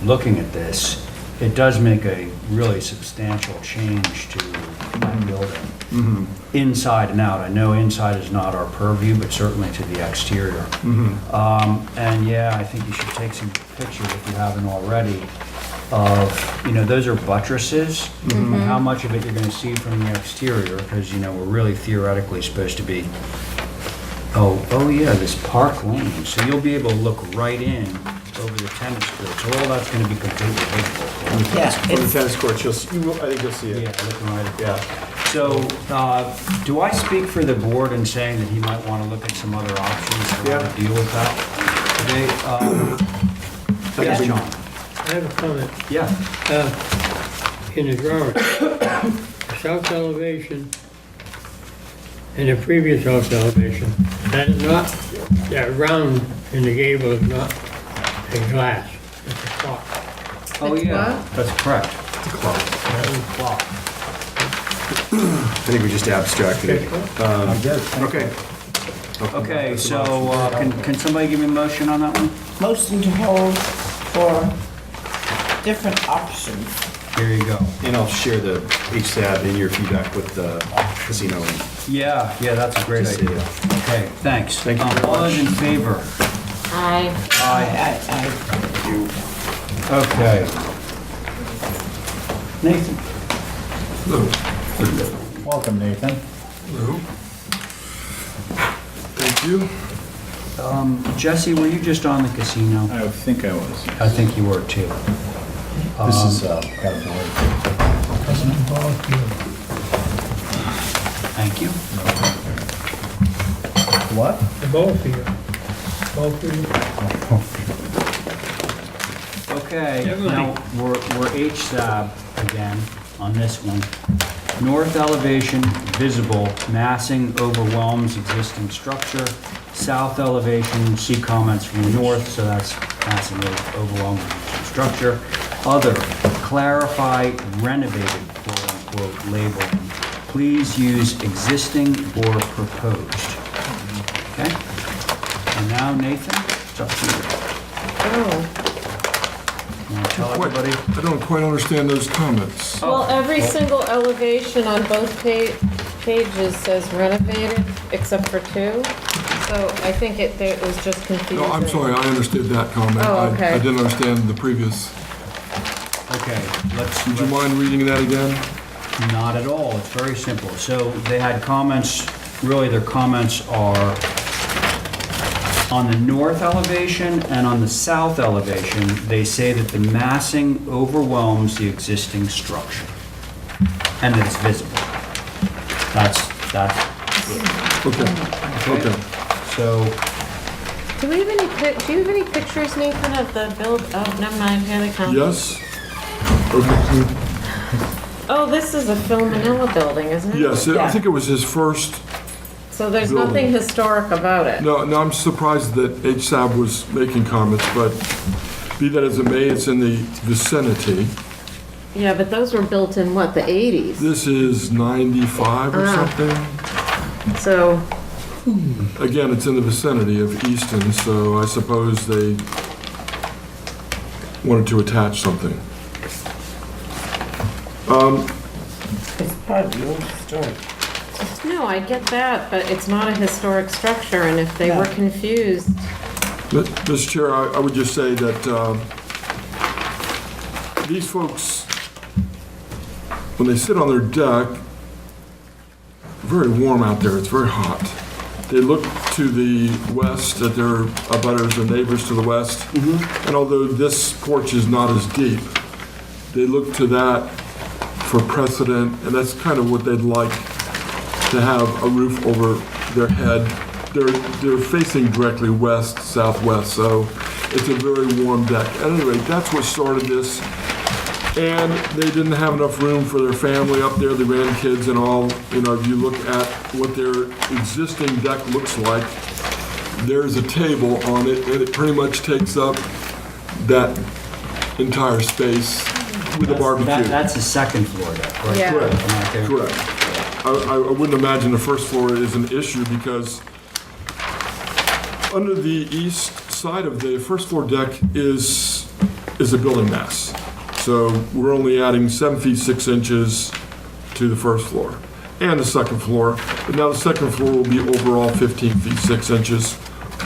looking at this, it does make a really substantial change to that building, inside and out. I know inside is not our purview, but certainly to the exterior. And yeah, I think you should take some pictures if you haven't already of, you know, those are buttresses, and how much of it you're going to see from the exterior, because, you know, we're really theoretically supposed to be, oh yeah, this Park Lane. So you'll be able to look right in over the tennis court. So all that's going to be completely visible. Yeah, From the it's- tennis courts, I think you'll see it. Yeah, looking right at that. So, do I speak for the board in saying that he might want to look at some other options for how to deal with that today? Yes, John? I have a comment. Yeah. In the drawing, the south elevation and the previous south elevation, that is not, that round in the gable is not a glass, it's a clock. Oh, It's yeah, what? that's correct. Clock. I think we just abstracted it. I'm good. Okay. Okay, so, can somebody give me a motion on that one? Motion to hold for different options. Here you go. And I'll share the HSAB in your feedback with the casino. Yeah, that's a great idea. Okay, thanks. Thank you very All those in much. favor? I, Aye. Okay. Nathan? Welcome, Nathan. Thank you. Jesse, were you just on the casino? I think I was. I think you were too. This is, got a board. Thank you. What? The ball field. Ball field. Okay, Never now mind. we're HSAB again on this one. North elevation visible, massing overwhelms existing structure. South elevation, see comments from the north, so that's massing overwhelms existing structure. Other, clarify renovated, quote-unquote, labeling. Please use existing or proposed. Okay? And now Nathan, it's up to you. oh. You want to tell everybody? I don't quite understand those comments. Well, every single elevation on both pages says renovated, except for 2. So I think it was just confusing. No, I'm sorry, I understood that comment. Oh, okay. I didn't understand the previous. Okay, Would you mind reading that again? Not at all, it's very simple. So they had comments, really their comments are on the north elevation and on the south elevation, they say that the massing overwhelms the existing structure. And that it's visible. That's Okay, okay. So, Do you have any pictures, Nathan, of the build? Oh, never mind, here they come. Yes? Okay. Oh, this is a Phil Manila building, isn't it? Yes, I think it was his first. So there's building. nothing historic about it? No, I'm surprised that HSAB was making comments, but be that as it may, it's in the vicinity. Yeah, but those were built in what, the 80s? This is 95 or something. So, Again, it's in the vicinity of Easton, so I suppose they wanted to attach something. It's part of the old story. No, I get that, but it's not a historic structure, and if they were confused, Mr. Chair, I would just say that these folks, when they sit on their deck, very warm out there, it's very hot. They look to the west at their abutters, their neighbors to the west, and although this porch is not as deep, they look to that for precedent, and that's kind of what they'd like, to have a roof over their head. They're facing directly west, southwest, so it's a very warm deck. At any rate, that's what started this. And they didn't have enough room for their family up there, the grandkids and all. You know, if you look at what their existing deck looks like, there's a table on it, and it pretty much takes up that entire space with a barbecue. That's the second floor deck, right? Yeah. Correct, Am I there? correct. I wouldn't imagine the first floor is an issue because under the east side of the first floor deck is a building mass. So we're only adding 7 feet 6 inches to the first floor and the second floor. But now the second floor will be overall 15 feet 6 inches,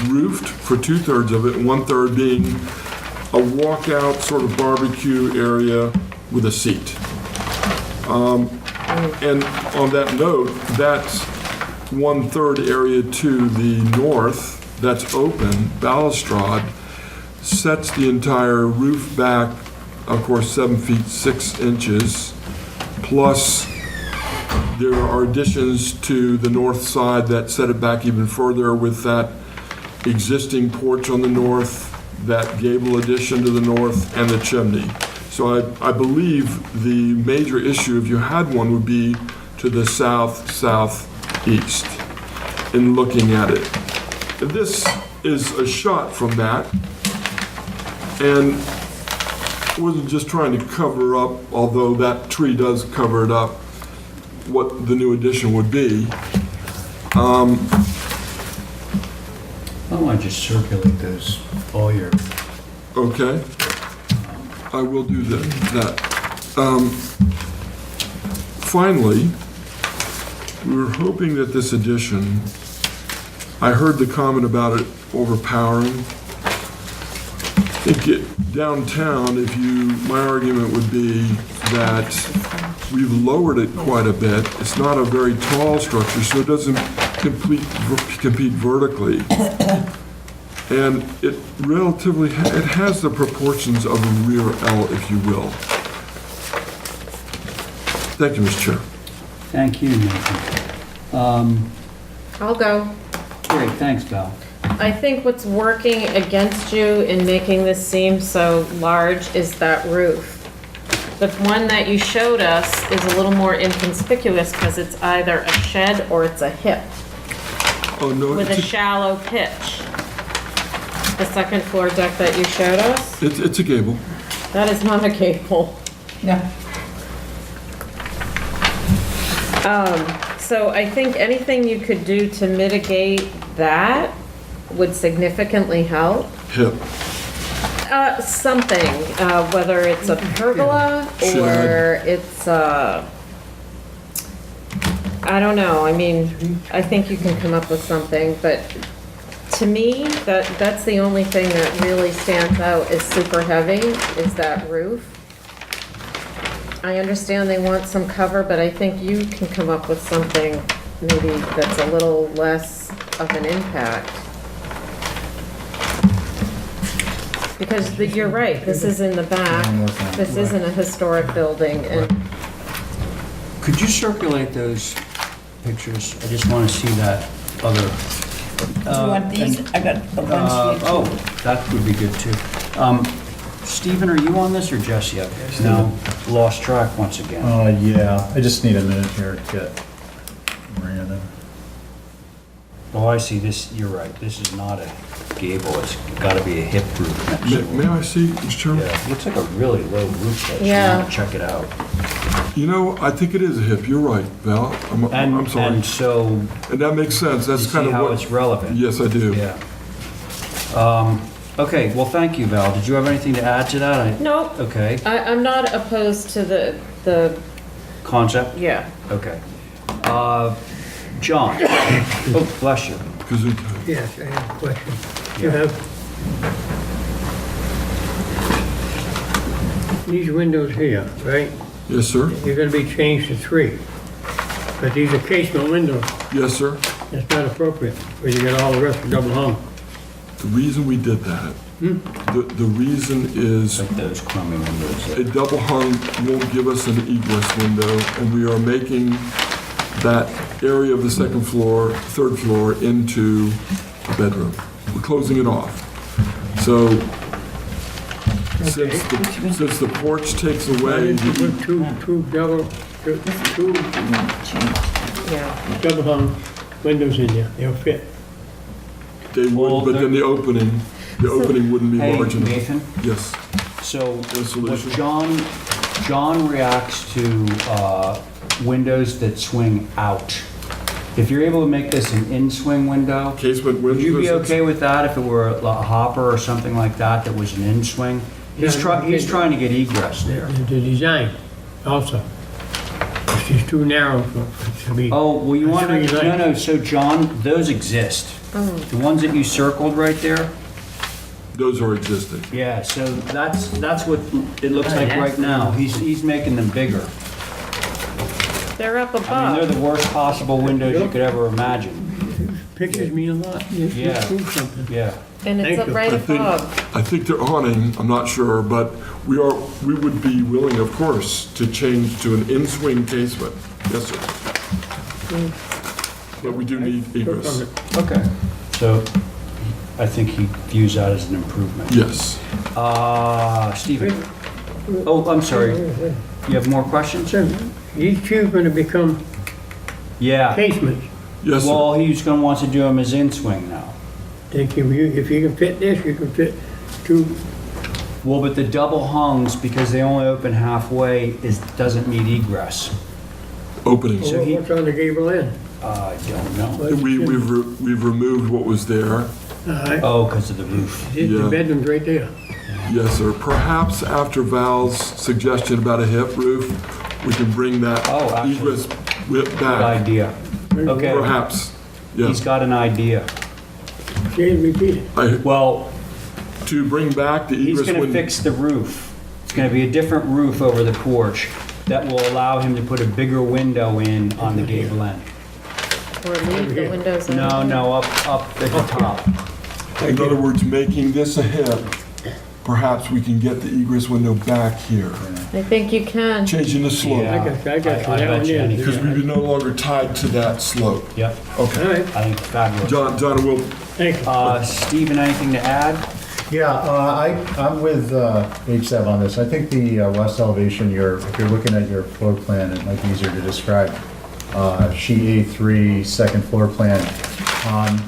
roofed for 2/3 of it, and 1/3 being a walkout sort of barbecue area with a seat. And on that note, that 1/3 area to the north that's open, balustrade, sets the entire roof back, of course, 7 feet 6 inches, plus there are additions to the north side that set it back even further with that existing porch on the north, that gable addition to the north, and the chimney. So I believe the major issue, if you had one, would be to the southeast in looking at it. This is a shot from that, and wasn't just trying to cover up, although that tree does cover it up, what the new addition would be. I want to just circulate those, all your, Okay, I will do that. Finally, we were hoping that this addition, I heard the comment about it overpowering. I think downtown, my argument would be that we've lowered it quite a bit. It's not a very tall structure, so it doesn't compete vertically. And it has the proportions of a rear L, if you will. Thank you, Mr. Chair. thank you, Nathan. I'll go. Great, thanks, Val. I think what's working against you in making this seem so large is that roof. The one that you showed us is a little more inconspicuous because it's either a shed or it's a hip Oh, no, with a shallow pitch. The second floor deck that you showed us, it's a gable. that is not a gable. No. So I think anything you could do to mitigate that would significantly help. Hip. Something, whether it's a pergola or it's I don't know. I mean, I think you can come up with something, but to me, that's the only thing that really stands out is super heavy, is that roof. I understand they want some cover, but I think you can come up with something maybe that's a little less of an impact. Because you're right, this is in the back, this isn't a historic building, and Could you circulate those pictures? I just want to see that other. Do you want these? I got a bunch here. Oh, that would be good too. Stephen, are you on this or Jesse? I've now lost track once again. Yeah, I just need a minute here to get Miranda. Oh, I see this, you're right, this is not a gable, it's gotta be a hip roof next to May it. I see, Mr. Chairman? Yeah, it looks like a really low roof pitch. Yeah. You wanna check it out. You know, I think it is a hip. You're right, Val. I'm sorry. And so, And that makes sense. you That's see kind of how what. it's relevant? Yes, I do. Yeah. Okay, well, thank you, Val. Did you have anything to add to that? nope. Okay, I'm not opposed to the concept? Yeah. Okay. John? Oh, bless you. Because it, Yes, I have a question. You have these windows here, right? yes, sir. You're gonna be changed to 3. But these are casement windows. Yes, sir. That's not appropriate, where you get all the rest of double hung. The reason we did that, the reason is Like those crummy windows. a double hung won't give us an egress window, and we are making that area of the second floor, third floor into a bedroom. We're closing it off. So, since the porch takes Why away, didn't you put two Yeah. double hung windows in there? They'll fit. they Well, would, but then the opening wouldn't be Hey, large enough. Nathan? Yes, So The what solution? John reacts to windows that swing out. If you're able to make this an in-swing window, casement would you be windows. okay with that if it were a hopper or something like that that was an in-swing? He's trying to get egress there. The design also. It's just too narrow to be. Oh, well, you want That's to, what you like. no, so John, those exist. The ones that you circled right there, Those are existing. yeah, so that's what it looks like right now. He's making them bigger. They're up I mean, they're above. the worst possible windows you could ever imagine. Pictures mean a lot. You Yeah. prove something. Yeah. And it's Thank up you. right I think, above. I think they're awning, I'm not sure, but we would be willing, of course, to change to an in-swing casement. Yes, sir. But we do need egress. Okay. So I think he views that as an improvement. Yes. Stephen? Oh, I'm sorry. You have more questions? So, these two are gonna become Yeah. casements. Yes, sir. Well, he's gonna want to do them as in-swing now. If you can fit this, you can fit 2. Well, but the double hungs, because they only open halfway, doesn't need egress. Openings. So he- What's on the gable end? I don't know. We've removed what was there. Alright, Oh, because of the roof. the Yeah. bedroom's right there. Yes, sir. Perhaps after Val's suggestion about a hip roof, we can bring that Oh, actually. egress Good back. idea. Okay. Perhaps. He's Yes. got an idea. Say it, repeat it. Well, To bring back the he's egress gonna window. fix the roof. It's gonna be a different roof over the porch that will allow him to put a bigger window in on the gable end. Or leave the windows No, open. no, up at the top. In other words, making this a hip, perhaps we can get the egress window back here. I think you can. Changing the slope. Yeah. I got you, I that bet one you is. anything. Because we'd be no longer tied to that slope. Yep, Okay. Alright, I think it's fabulous. John, will, thank you. Stephen, anything to add? Yeah, I'm with H7 on this. I think the west elevation, if you're looking at your floor plan, it might be easier to describe. Sheet A3, second floor plan.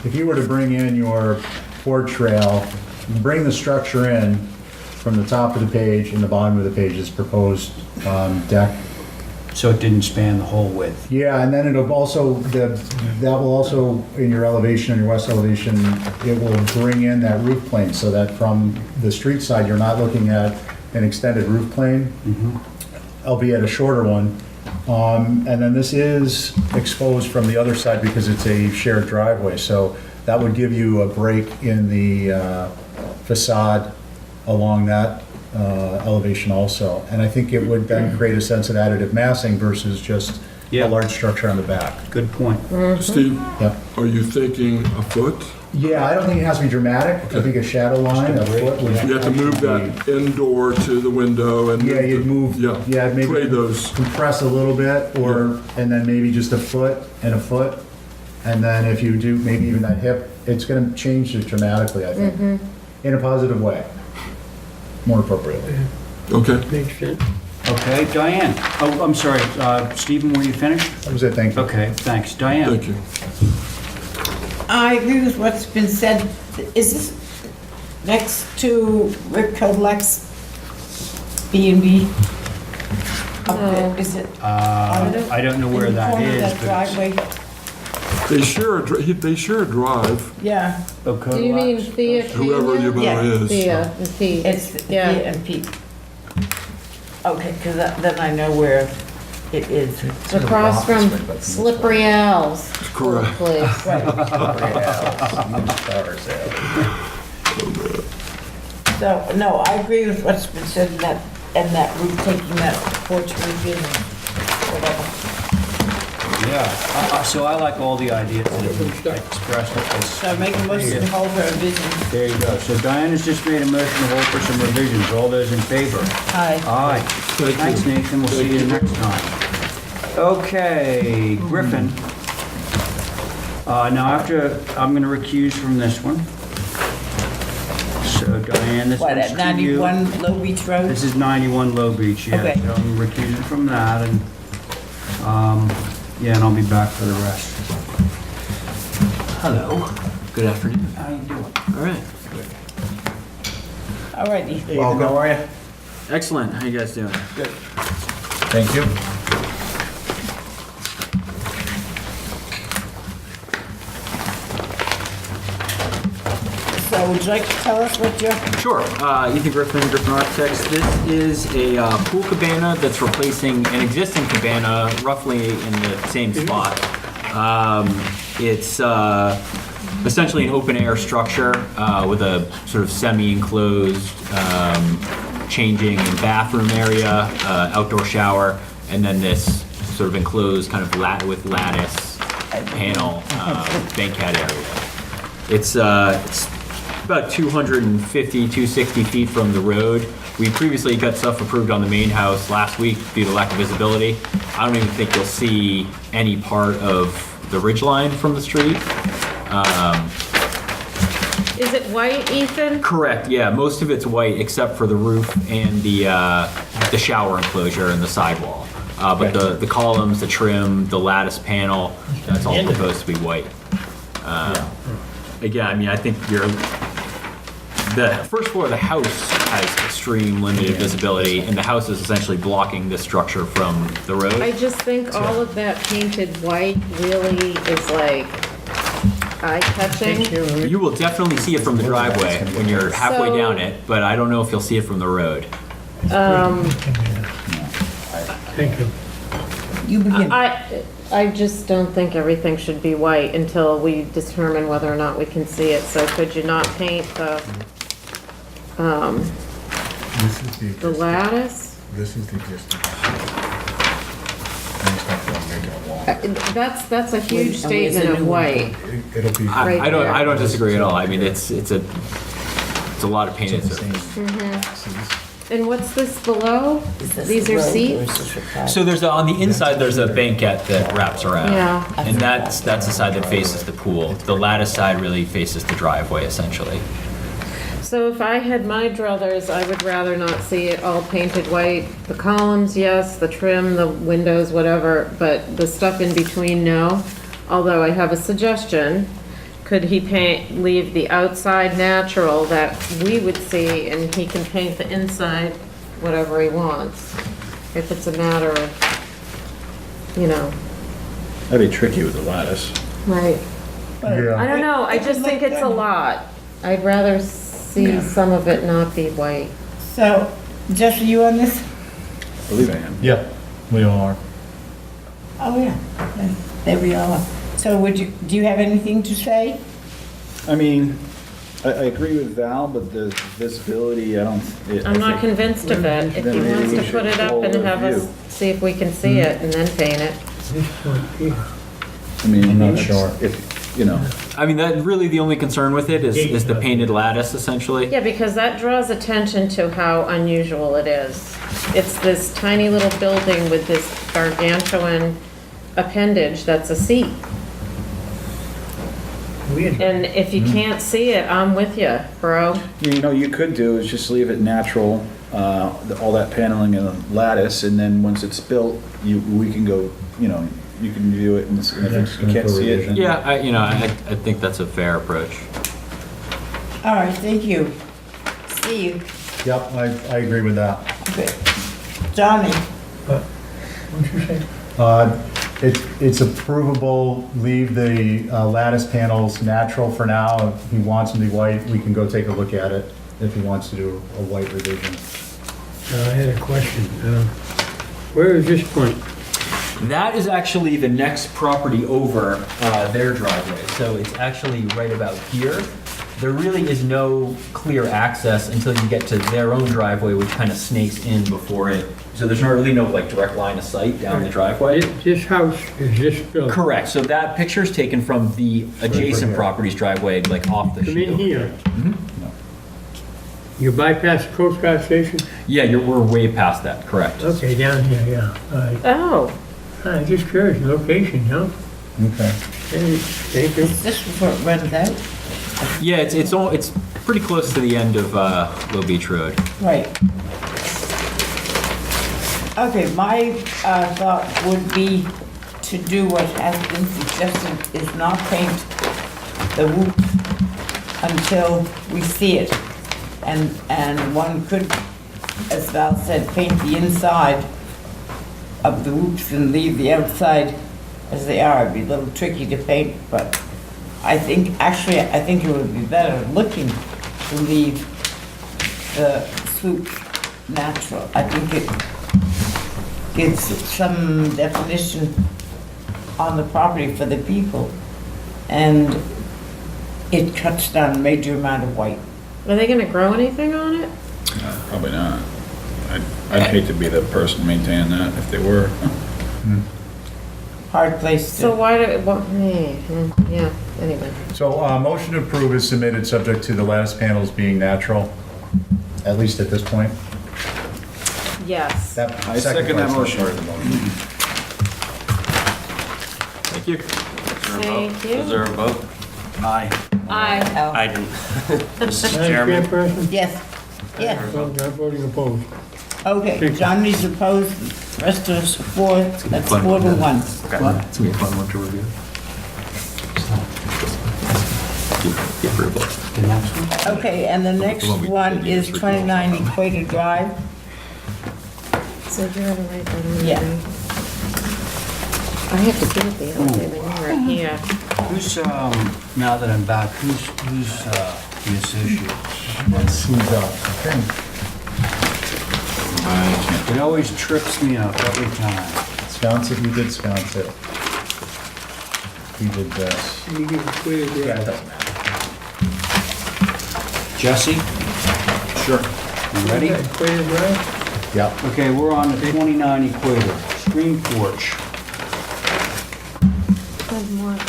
If you were to bring in your porch rail, bring the structure in from the top of the page and the bottom of the page is proposed deck. So it didn't span the whole width. Yeah, and then it'll also, that will also, in your elevation, in your west elevation, it will bring in that roof plane so that from the street side, you're not looking at an extended roof plane, albeit a shorter one. And then this is exposed from the other side because it's a shared driveway. So that would give you a break in the facade along that elevation also. And I think it would then create a sense of additive massing versus just Yeah. a large structure on the back. Good point. Steve, Yep. are you thinking a foot? Yeah, I don't think it has to be dramatic. I think a shadow line, a foot would. You have to move that indoor to the window and. Yeah, you'd move, yeah, maybe. Trade those. Compress a little bit, and then maybe just a foot and a foot. And then if you do maybe even that hip, it's gonna change it dramatically, I think, in a positive way, more appropriately. Okay. Makes sense. Okay, Diane. Oh, I'm sorry, Stephen, were you finished? That was it, thank you. Okay, thanks. Diane? Thank you. I agree with what's been said. Is this next to Rick Codleck's B&B? No. Is it I don't know where in the that corner of is, that but it's... driveway? They share a drive, Yeah, Oh, Do you mean Codillacs? Thea whoever the Pena? owner is. Thea, the T. it's Yeah. and Pete. Okay, because then I know where It is. Across from Slippery Al's. Correct. Place. So, no, I agree with what's been said in that roof, taking that porch roof in, whatever. Yeah, so I like all the ideas that have been expressed at this. So make a motion to hold for revision. There you go. So Diana's just made a motion to hold for some revisions. All those in favor? Aye. Aye. Thanks, Nathan. We'll see you next time. Okay, Griffin. Now after, I'm gonna recuse from this one. So Diane, this What, one's at to you. 91 Low Beach Road? This is 91 Low Beach, yeah. Okay. So I'm recusing from that and, yeah, and I'll be back for the rest. Hello. Good afternoon. How you doing? All right. All righty. Welcome. How are you? Excellent. How you guys doing? Thank you. So would you like to tell us what you're... Sure. Ethan Griffin, Griffin Architects. This is a pool cabana that's replacing an existing cabana roughly in the same spot. It's essentially an open-air structure with a sort of semi-enclosed changing and bathroom area, outdoor shower, and then this sort of enclosed kind of with lattice panel banquette area. It's about 250, 260 feet from the road. We previously got stuff approved on the main house last week due to lack of visibility. I don't even think you'll see any part of the ridge line from the street. Is it white, Ethan? Correct, yeah. Most of it's white except for the roof and the shower enclosure and the sidewall. But the columns, the trim, the lattice panel, that's all proposed to be white. Again, I mean, I think the first floor of the house has extreme limited visibility, and the house is essentially blocking this structure from the road. I just think all of that painted white really is like eye-catching. You will definitely see it from the driveway when you're halfway So- down it, but I don't know if you'll see it from the road. Thank you. You begin. I just don't think everything should be white until we determine whether or not we can see it. So could you not paint the lattice? This is the existing. That's a huge statement of white. It'll be. Right I there. don't disagree at all. I mean, it's a lot of painted surface. And what's this below? These are seats? So there's on the inside there's a banquette that wraps around. Yeah. And that's the side that faces the pool. The lattice side really faces the driveway essentially. So if I had my druthers, I would rather not see it all painted white. The columns, yes, the trim, the windows, whatever, but the stuff in between, no. Although I have a suggestion. Could he leave the outside natural that we would see, and he can paint the inside whatever he wants? If it's a matter of, That'd be tricky with the lattice. Right. I Yeah. don't know, I just think it's a lot. I'd rather see some of it not be white. So, Jeff, are you on this? I believe I am. Yeah, we all are. Oh, yeah. There we are. So do you have anything to say? I mean, I agree with Val, but the visibility, I'm not convinced of it. If he wants to put it up and have us see if we can see it and then paint it. This one here. I mean, I'm not sure. If, you know, I mean, that really the only concern with it is the painted lattice essentially. Yeah, because that draws attention to how unusual it is. It's this tiny little building with this gargantuan appendage that's a seat. Weird. And if you can't see it, I'm with you, bro. you know, you could do is just leave it natural, all that paneling and lattice, and then once it's built, we can go, you can view it, and if you can't see it, then. Yeah, I think that's a fair approach. All right, thank you. Steve? Yep, I agree with that. Good. Johnny? What'd you say? It's approvable, leave the lattice panels natural for now. If he wants them to be white, we can go take a look at it if he wants to do a white revision. I had a question. Where is this point? That is actually the next property over their driveway. So it's actually right about here. There really is no clear access until you get to their own driveway, which kind of snakes in before it. So there's not really no like direct line of sight down the driveway. This house is this built. Correct. So that picture is taken from the adjacent property's driveway, like off the Come in shield. here. You bypass the Coast Guard station? Yeah, we're way past that. Correct. Okay, down here, yeah. All right. Oh, I'm just curious, location, huh? Okay. Hey, thank you. Is this before it runs out? Yeah, it's pretty close to the end of Low Beach Road. Right. Okay, my thought would be to do what has been suggested, is not paint the roof until we see it. And one could, as Val said, paint the inside of the roofs and leave the outside as they are. It'd be a little tricky to paint, but I think it would be better looking to leave the slope natural. I think it gives some definition on the property for the people, and it cuts down a major amount of white. are they gonna grow anything on it? Probably not. I'd hate to be the person maintaining that if they were. Hard place So to, why yeah, anyway. So, motion to approve is submitted subject to the lattice panels being natural, at least at this point. Yes. I second that part's not motion. part of the motion. Thank you. Thank you. Is there a vote? Aye. Aye. I didn't. Mr. Madam Chairman, Chairperson? yes, yes. Well, I'm voting opposed. Okay, John is opposed, rest of us four, that's 4 to 1. It's gonna be a fun one to review. The approval. The next one? Okay, and the next one we one did is is original. 29 Equator Drive. So you're gonna write that in? Yeah. I have to give it the other day when you were here. Who's, now that I'm back, who's the associate? Let's see, okay. It always trips me up every time. Sconset, you did Sconset. He did this. You give it clear, Yeah, it yeah. doesn't matter. Jesse, Sure. you ready? Equator Drive? Yeah. Okay, we're on the 29 Equator, screen porch.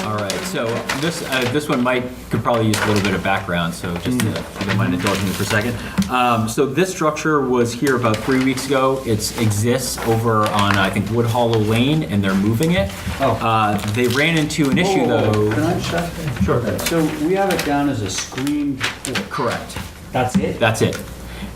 All right, so this one could probably use a little bit of background, so just if you don't mind indulging me for a second. So this structure was here about 3 weeks ago. It exists over on, I think, Wood Hollow Lane, and they're moving it. Oh. They ran into an issue, though. Can I just ask? Sure. So we have it down as a screen porch. Correct. That's it? That's it.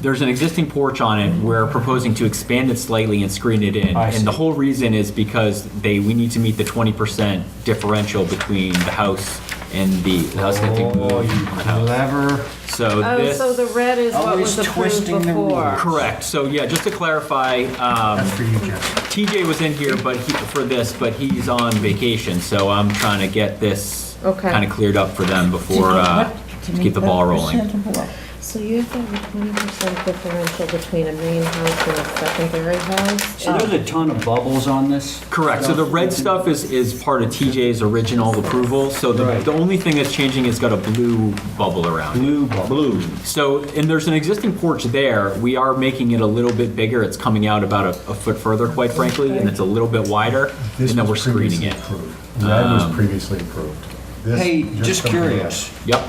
There's an existing porch on it. We're proposing to expand it slightly and screen it in. I see. And the whole reason is because we need to meet the 20% differential between the house and the house that they Oh, moved you on the house. clever. So Oh, this. so the red is what Always was approved twisting the before. rules. Correct. So yeah, just to clarify, That's for you, Jesse. TJ was in here, but he's on vacation. So I'm trying to get this Okay. kind of cleared up for them before to keep the ball rolling. So you have to have a 20% differential between a main house and a secondary house? So there's a ton of bubbles on this. Correct. So the red stuff is part of TJ's original approval. So Right. the only thing that's changing is got a blue bubble around it. Blue bubble. So, and there's an existing porch there. We are making it a little bit bigger. It's coming out about a foot further, quite frankly, and it's a little bit wider. This And then we're was screening previously it. approved. Red was previously approved. This Hey, just comes out. curious, Yep.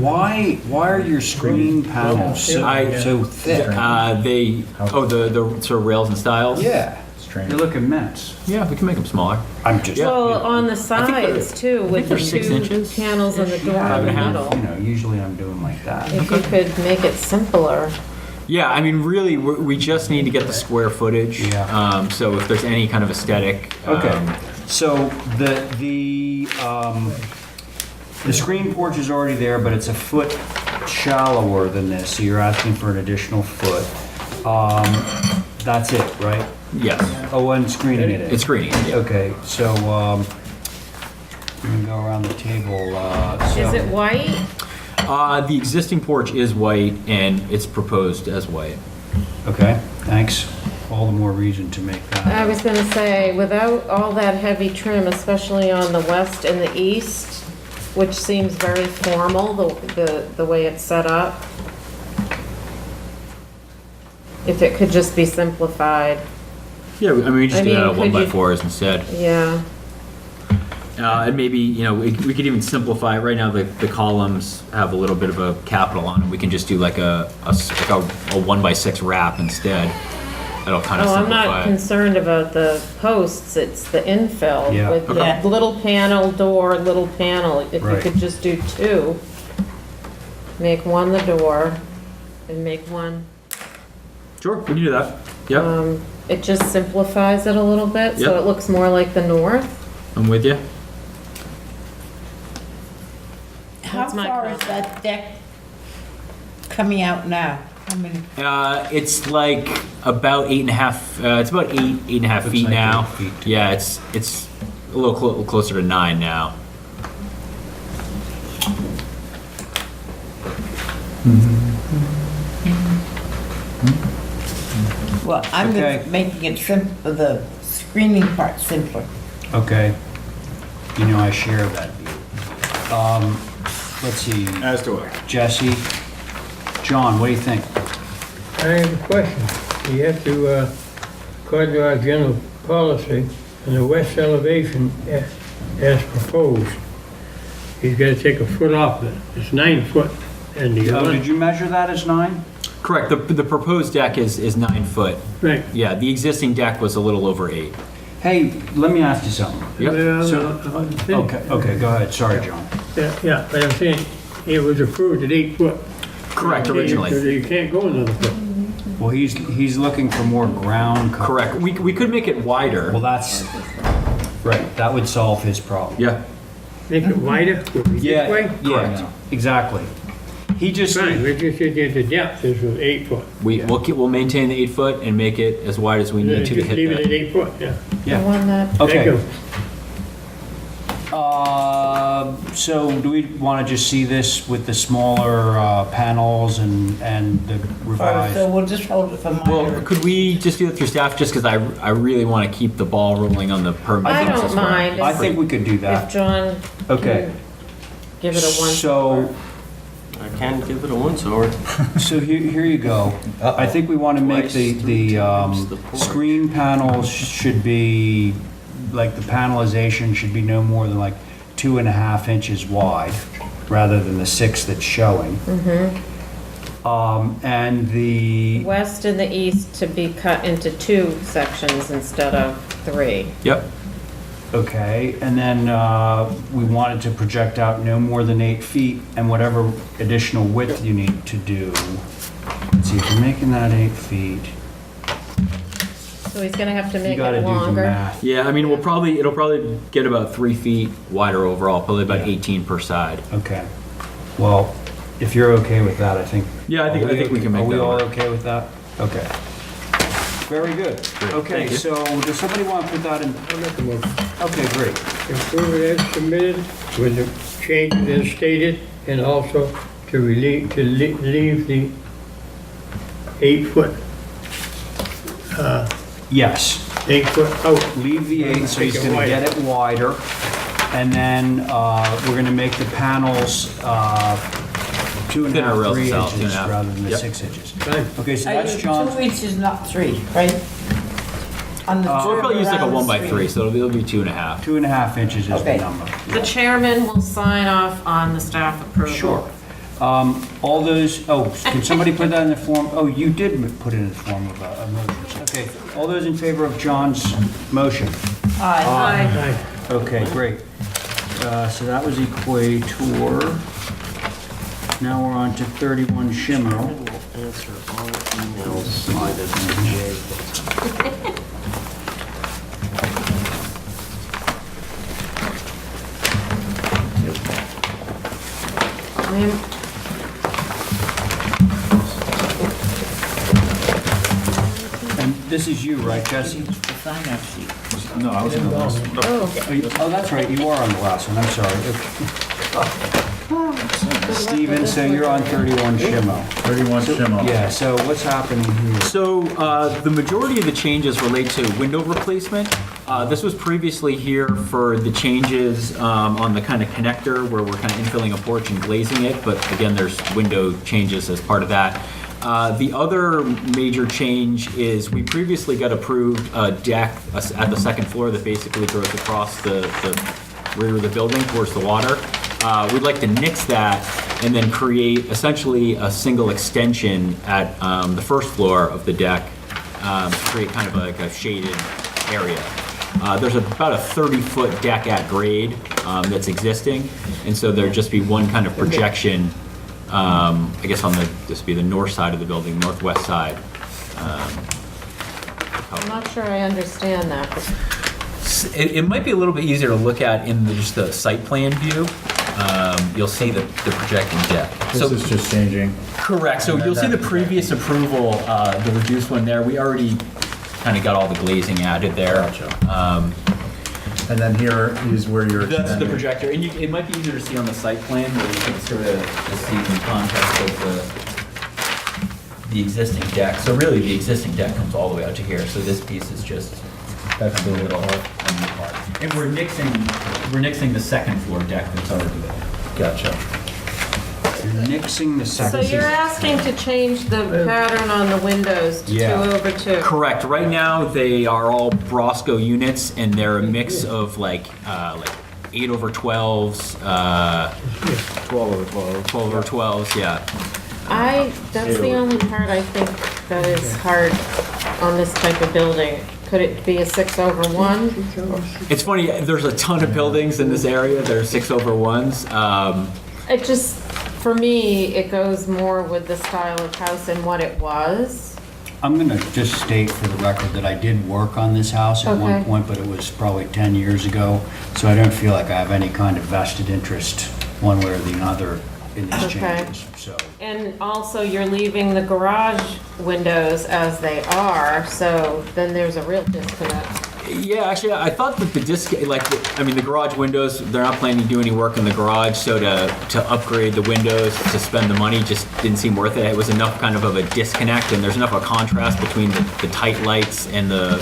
why are your screen panels so thick? The sort of rails and stiles. Yeah, Strange. they look immense. Yeah, we can make them smaller. I'm just, Yeah. Well, on the think they're- sides too, with the they're 6 two inches. panels and the door in the 5.5. middle. you know, usually I'm doing like that. If you could make it simpler. Yeah, I mean, really, we just need to get the square footage. Yeah. So if there's any kind of aesthetic. Okay, so the screen porch is already there, but it's a foot shallower than this, so you're asking for an additional foot. That's it, right? Yes, Oh, and screening it in. it's screening. Yeah. Okay, so, I'm gonna go around the table, Is it white? The existing porch is white and it's proposed as white. Okay, thanks. all the more reason to make I that. was gonna say, without all that heavy trim, especially on the west and the east, which seems very formal, the way it's set up. If it could just be simplified, Yeah, I mean, we just I do that mean, at one could by you- fours instead. yeah. And maybe, you know, we could even simplify, right now the columns have a little bit of a capital on them. We can just do like a 1x6 wrap instead. That'll kind of Oh, I'm simplify not it. concerned about the posts, it's the infill Yeah. with Okay. the little panel, door, little panel. If you Right. could just do two, make one the door and make one, Sure, we can do that. Yep, it just simplifies it a little bit, so Yep. it looks more like the north. I'm with you. How That's my far is that deck coming out now? How many? It's like about 8.5, it's about 8.5 Looks feet like now. 8 feet. Yeah, it's a little closer to 9 now. Well, I'm Okay. just making it simple, the screening part simpler. Okay. You know, I share that view. Let's see, As to what? Jesse, John, what do you think? I have a question. You have to, according to our general policy, in the west elevation as proposed, he's got to take a foot off it. It's 9 foot. And the Oh, other, did you measure that as 9? Correct, the proposed deck is 9 foot. right. Yeah, the existing deck was a little over 8. Hey, let me ask you something. Yep. Yeah, So- I'm saying- Okay, go ahead, sorry, John. Yeah, but I'm saying, it was approved at 8 foot. Correct, So originally. you can't go another foot. Well, he's looking for more ground cover. Correct. We could make it wider. Well, that's, right, that would solve his problem. Yeah. Make it wider, would be this way? Yeah, exactly. He just, Fine, we just said the depth is 8 foot. We'll maintain the 8 foot and make it as wide as we need to Just hit leave it at that. 8 foot, yeah. The yeah. one that, Thank Okay. you. So do we want to just see this with the smaller panels and the So revised? we'll just hold it for Well, minor. could we just do it through staff, just because I really want to keep the ball rolling on the permit I process. don't mind I think we could do if that. John Okay. can give it a one. So, I can give it a once-over. so here you go. I think we want to make Twice, the three times the porch. screen panels should be, like, the panelization should be no more than like 2.5 inches wide, rather than the 6 that's showing. And the, West and the east to be cut into 2 sections instead of 3. Yep. okay, and then we wanted to project out no more than 8 feet, and whatever additional width you need to do. Let's see, if you're making that 8 feet, So he's gonna have to you make gotta it do the longer. math. Yeah, I mean, it'll probably get about 3 feet wider overall, probably about 18 per side. Okay, well, if you're okay with that, I think. Yeah, I think we can make Are we that all work. okay with that? Okay. Very good. Okay, thank you. so does somebody want to put that in? I'll make a motion. Okay, great. Approve it as submitted with the changes as stated, and also to leave the 8 foot, Yes. 8 foot out. Leave the 8, so he's Make it gonna wider. get it wider. And then we're gonna make the panels 2.5, Thinner rails 3 itself, inches 2.5. rather than the Yep. 6 inches. Fine. Okay, so I that's use John's. 2 inches, not 3, right? On the We'll curve probably use like a around the 1x3, screen. so it'll be 2.5. 2.5 inches is the Okay. number. The chairman will sign off on the staff approval. Sure. All those, can somebody put that in the form? Oh, you did put it in the form of a motion. Okay, all those in favor of John's motion? Aye. Aye. Okay, great. So that was Equator. Now we're on to 31 Shimmo. I will answer all emails submitted to Jay. Ma'am, And this is you, right, Jesse? The sign-off sheet. No, I was in the last. Oh, that's right, you are on the last one, I'm sorry. Steven, so you're on 31 Shimo. 31 Shimo. Yeah, so what's happening here? So the majority of the changes relate to window replacement. This was previously here for the changes on the kind of connector where we're kind of infilling a porch and glazing it, but again, there's window changes as part of that. The other major change is we previously got approved a deck at the second floor that basically goes across the rear of the building towards the water. We'd like to nix that and then create essentially a single extension at the first floor of the deck to create kind of like a shaded area. There's about a 30-foot deck at grade that's existing, and so there'd just be one kind of projection, I guess this would be the north side of the building, northwest side. I'm not sure I understand that. It might be a little bit easier to look at in just the site plan view. You'll see the projecting deck. This is just changing. Correct. So you'll see the previous approval, the reduced one there. We already kind of got all the glazing added there. Gotcha. And then here is where you're That's the extending. projector, and it might be easier to see on the site plan where you can sort of just see the context of the existing deck. So really, the existing deck comes all the way out to here. So this piece is just That's the little part. And we're nixing the second floor deck that's already there. Gotcha. You're nixing the So second. you're asking to change the pattern on the windows to Yeah. 2/2. Correct. Right now, they are all Brosco units, and they're a mix of like 8/12s, 12/12s, yeah. That's the only part I think that is hard on this type of building. Could it be a 6/1? It's funny, there's a ton of buildings in this area that are 6/1s. It just, for me, it goes more with the style of house and what it was. I'm gonna just state for the record that I did work on this house at one Okay. point, but it was probably 10 years ago, so I don't feel like I have any kind of vested interest one way or the other in these Okay. changes, so. And also, you're leaving the garage windows as they are, so then there's a real disconnect. Yeah, actually, I thought that the garage windows, they're not planning to do any work in the garage, so to upgrade the windows, to spend the money, just didn't seem worth it. It was enough kind of a disconnect, and there's enough of a contrast between the tight lights and the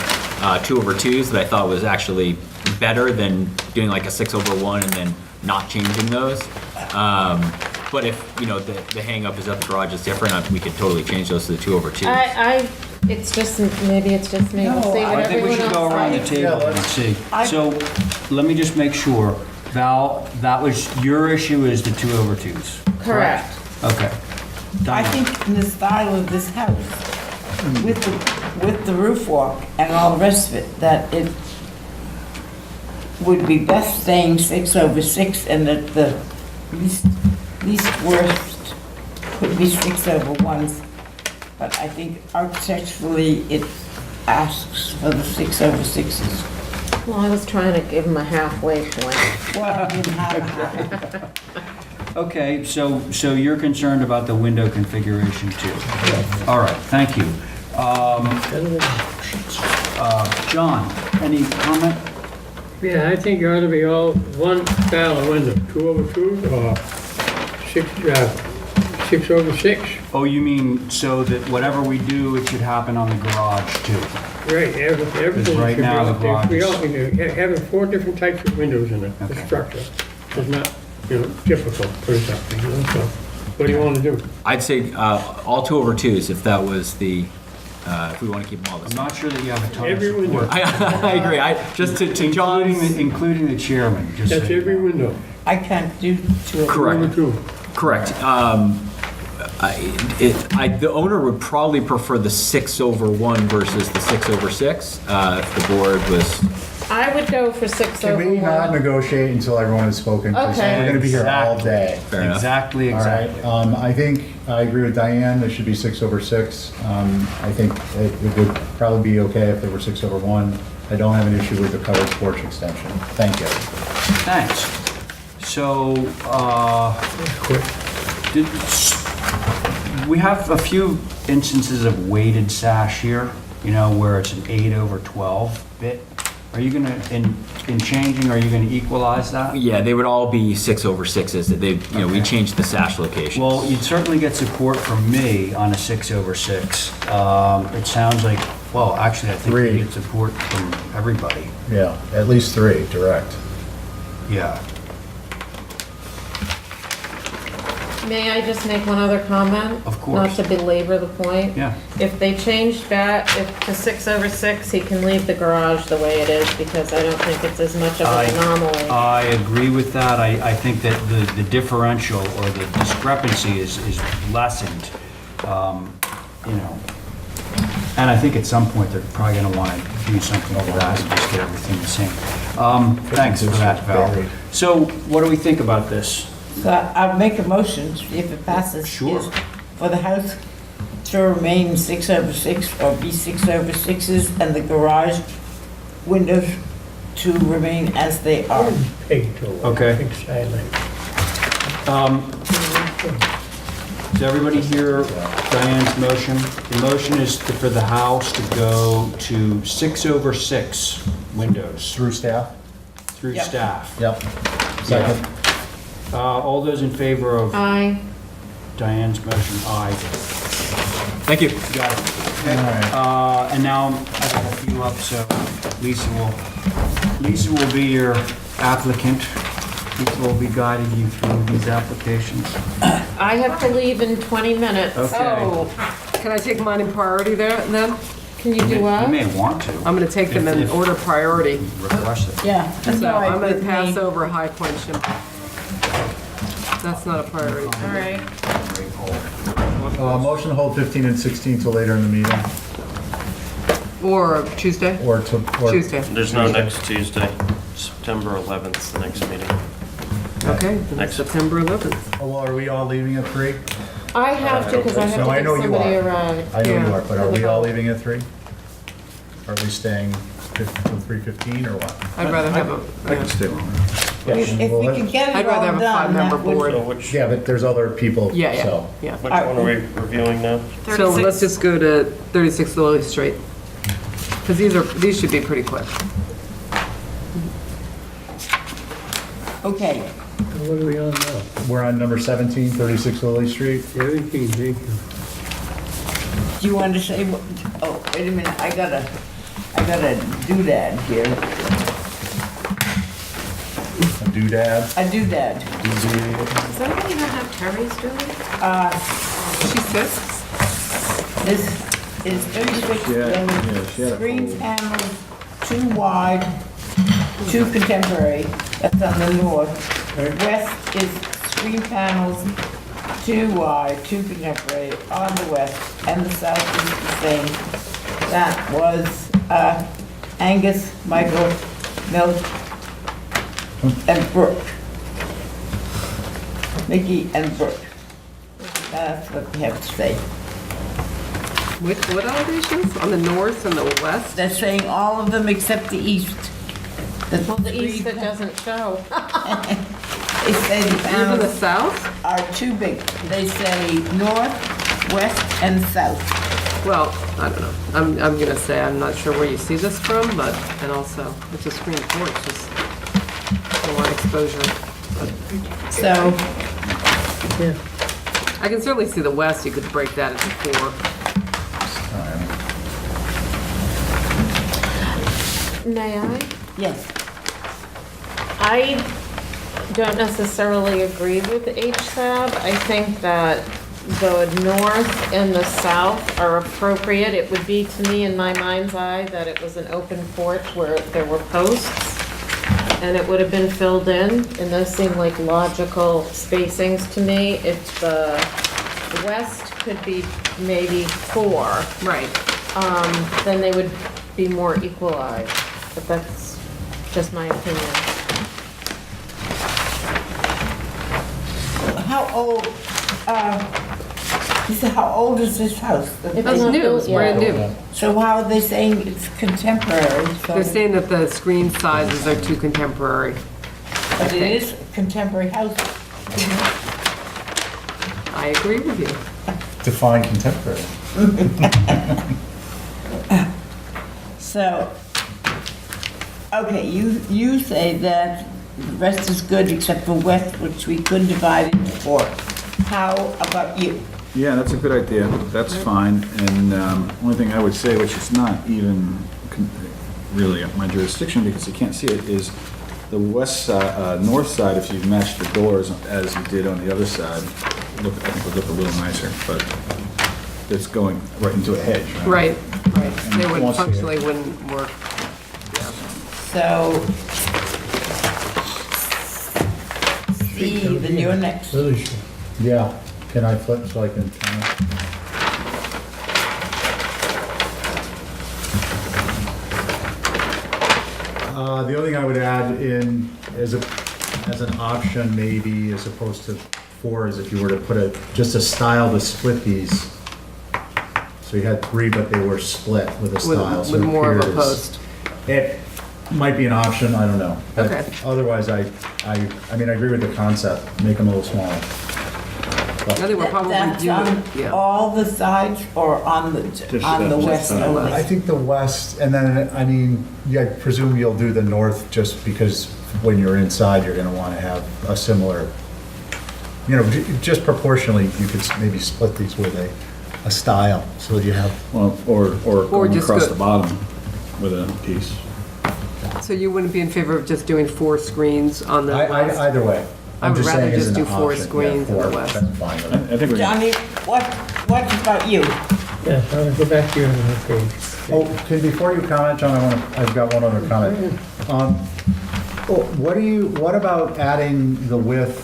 2/2s that I thought was actually better than doing like a 6/1 and then not changing those. But if, the hang-up is that the garage is different, we could totally change those to the 2/2. Maybe it's just me. We'll see what I think we everyone should go else around the thinks. table and see. So, let me just make sure, Val, that was, your issue is the 2/2s? Correct. Okay. I Diana? think in the style of this house, with the roof walk and all the rest of it, that it would be best staying 6/6, and that the least worst could be 6/1s. But I think architecturally, it asks for the 6/6s. Well, I was trying to give him a halfway point. Well, I didn't have a high. Okay, so you're concerned about the window configuration too? Yes. All right, thank you. John, any comment? Yeah, I think it ought to be all one style of window, 2/2 or 6/6. Oh, you mean so that whatever we do, it should happen on the garage too? Right, everything right should be now the out there. garage We is- all, having 4 different types of windows in the Okay. structure is not, difficult, put it that way, so what do you want to do? I'd say all 2/2s if that was the, if we want to keep them all the I'm same. not sure that you have a ton of Every window. support. I agree. Just to John's. Including the chairman, just That's so you every know. window. I can't do 2/2. Correct. 2/2. Correct. The owner would probably prefer the 6/1 versus the 6/6, if the board was. I would go for 6/1. Can we not negotiate until everyone has spoken? 'Cause Okay. we're gonna be here all day. Fair enough. Exactly. All right, I think, I agree with Diane, there should be 6/6. I think it would probably be okay if there were 6/1. I don't have an issue with the covered porch extension. Thank you. Thanks. So, we have a few instances of weighted sash here, where it's an 8/12 bit. Are you gonna, in changing, are you gonna equalize that? Yeah, they would all be 6/6s. They, we changed the sash locations. Well, you'd certainly get support from me on a 6/6. It sounds like, well, actually, I think Three. you get support from everybody. Yeah, at least 3, direct. Yeah. May I just make one other comment? Of course. Not to belabor the point. Yeah. If they changed back, if to 6/6, he can leave the garage the way it is, because I don't think it's as much of an anomaly. I agree with that. I think that the differential or the discrepancy is lessened, And I think at some point, they're probably gonna wanna do something to that and just get everything the same. Thanks for that, Val. So what do we think about this? So I'll make a motion, if it passes. Sure. is For the house to remain 6/6 or be 6/6s, and the garage windows to remain as they are. Pig to it. Okay. Pig silent. Does everybody hear Diane's motion? The motion is for the house to go to 6/6 windows Through staff? through Yep. staff. Yep. Second. All those in favor of Aye. Diane's motion, aye. Thank you. Got it. All right. And now I got a few up, so Lisa will be your applicant. Lisa will be guiding you through these applications. I have to leave in 20 minutes. Okay. Can I take mine in priority there, then? Can you do You what? may want to. I'm gonna take them in If- order priority. Request it. Yeah. that's So all right I'm gonna with pass me. over High Point Shim. That's not a priority. All right. Motion to hold 15 and 16 till later in the meeting, Or Tuesday? or to, or... Tuesday. There's no next Tuesday, September 11th, the next meeting. Okay, then Next. September 11th. Oh, well, are we all leaving at 3? I have to, because I have No, I to know get you somebody are. around. I know you Yeah. are, but are we all leaving at 3? Are we staying till 3:15 or what? I'd rather have I can a, stay longer. If we could get I'd it rather all have a done, five-member that would. board. So which Yeah, but there's other people, yeah, yeah, so... yeah. one are we reviewing now? So let's just go to 36 Lily Street. Because these should be pretty quick. Okay, What are we on now? We're on number 17, 36 Lily Street. Everything, thank you. do you want to say what, oh, wait a minute, I gotta doodad here. A doodad. A doodad. Does anybody not have Terry's doing? She sits? This is 36 Yeah, Lily. she had a Screen whole- panels, 2 wide, 2 contemporary, that's on the north. West is screen panels, 2 wide, 2 contemporary on the west, and the south is the same. That was Angus, Michael, Milt, and Brooke. Mickey and Brooke. That's what we have to say. What elevations? On the north and the west? They're saying all of them except the east. Well, the east that doesn't show. They say the Even the panels south? are too big. They say north, west, and south. Well, I don't know. I'm gonna say I'm not sure where you see this from, but, and also, it's a screen porch, just a lot of exposure. So, I can certainly see the west, you could break that into 4. May I? yes, I don't necessarily agree with HSAB. I think that the north and the south are appropriate. It would be, to me, in my mind's eye, that it was an open porch where there were posts, and it would have been filled in, and those seem like logical spacings to me. If the west could be maybe 4, Right. then they would be more equalized, but that's just my opinion. how old, you said, how old is this house? It's That's not new, built it's brand yet. new. So how are they saying it's contemporary? So- They're saying that the screen sizes are too contemporary. But it is a contemporary house. I agree with you. Define contemporary. So, Okay, you say that the rest is good except for west, which we could divide into 4. How about you? Yeah, that's a good idea. That's fine. And only thing I would say, which is not even really my jurisdiction because you can't see it, is the west side, north side, if you match the doors as you did on the other side, I think would look a little nicer, but it's going right into a hedge, right? Right. They would Won't see it. functionally wouldn't work. So, Steve, and you're next. Really sure. Yeah, can I flip so I can count? The only thing I would add in as an option maybe as opposed to 4 is if you were to put just a style to split these. So you had 3, but they were split with a style. so With it more of a appears- post. It might be an option, I don't know. But Okay. otherwise, I mean, I agree with the concept, make them a little smaller. I think we're probably That's doing, on yeah. all the sides or on the west I only? think the west, and then, I mean, yeah, I presume you'll do the north just because when you're inside, you're gonna wanna have a similar, just proportionally, you could maybe split these with a style, so that you have, Well, or going just across go- the bottom with a piece. So you wouldn't be in favor of just doing 4 screens on the west? either way. I I'm would just rather saying as just an do 4 option. screens in the 4, west. That's fine with me. I think we Johnny, what about you? Yes, I'm gonna go back to your page. Oh, before you comment, John, I've got one other comment. What about adding the width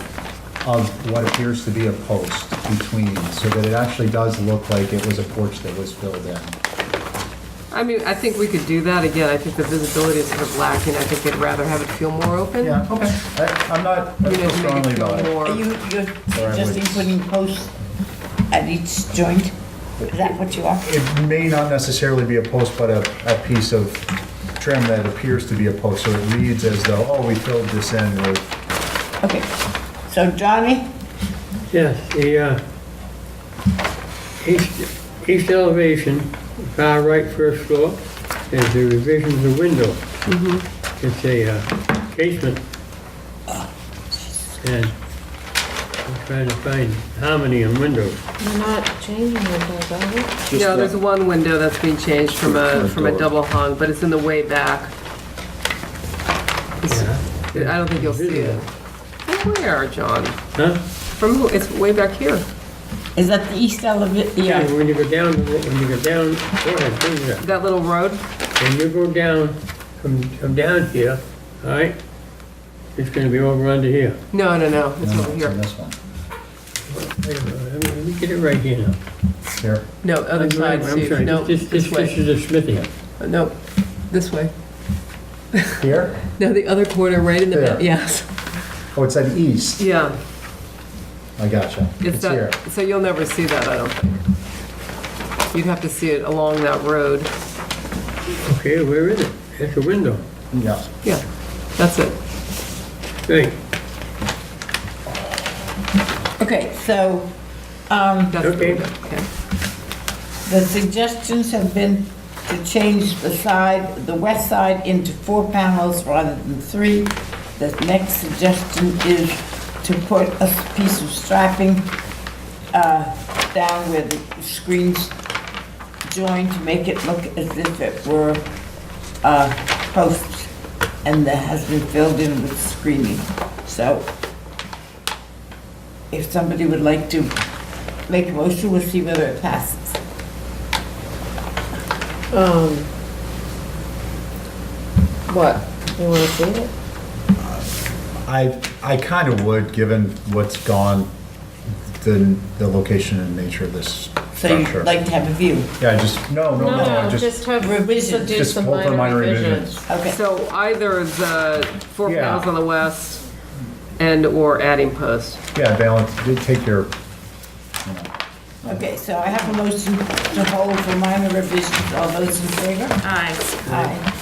of what appears to be a post between, so that it actually does look like it was a porch that was filled in? I mean, I think we could do that. Again, I think the visibility is sort of lacking. I think they'd rather have it feel more open. Yeah, okay. I'm not You know, so to make strongly it feel about it. more. You're Or I would- suggesting putting posts at each joint? Is that what you are? It may not necessarily be a post, but a piece of trim that appears to be a post, so it reads as though, oh, we filled this in with, Okay, so Johnny, Yes, the east elevation, far right first floor, is the revision of the window. It's a casement. And I'm trying to find harmony in windows. We're not changing windows, are we? Just No, the- there's one window that's being changed from a Front door. double hung, but it's in the way back. Yeah. I don't think you'll see it. From where, John? Huh? From who? It's way back here. is that the east elevation? Yeah, Yeah. when you go down, go ahead, do that. That little road? When you go down, from down here, all right? It's gonna be over under here. No, it's no, over it's here. in this one. Wait a minute, let me get it right here now. Here. No, other I'm side, sorry, Steve. No, this this way. is a smithy. No, this way. Here? No, the other corner, right in the There. back. Yes. Oh, it's at east. Yeah. I gotcha. It's here. that. So you'll never see that, I don't think. You'd have to see it along that road. Okay, where is it? It's a window. Yeah. Yeah, that's it. Right, Okay, so, That's the Okay. window. Okay. the suggestions have been to change the west side into 4 panels rather than 3. The next suggestion is to put a piece of strapping down where the screens join to make it look as if it were posts and that has been filled in with screening. So if somebody would like to make a motion, we'll see whether it passes. What? You wanna see it? I kind of would, given what's gone, the location and nature of this So structure. you'd like to have a view? Yeah, I just, no, I Just have, Revisions. do Just some pull for minor revisions. Okay, So either the 4 Yeah. panels on the west and/or adding posts. Yeah, balance, take your, you know. okay, so I have a motion to hold for minor revisions. All those in favor? Aye. Aye.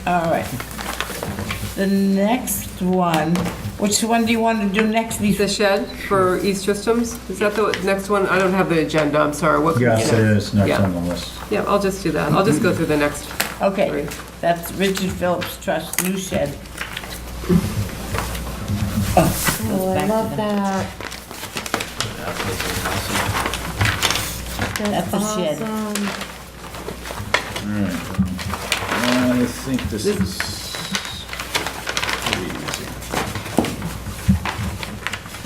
All right. The next one Which one do you want to do next? The shed for East Tristram's, is that the next one? I don't have the agenda, I'm sorry. What? Yes, it is next Yeah. on the list. Yeah, I'll just do that. I'll just go through the next. Okay, Three. that's Richard Phillips Trust, new shed. Oh, I love that. That's a shed. Awesome. All right. I think this is pretty easy.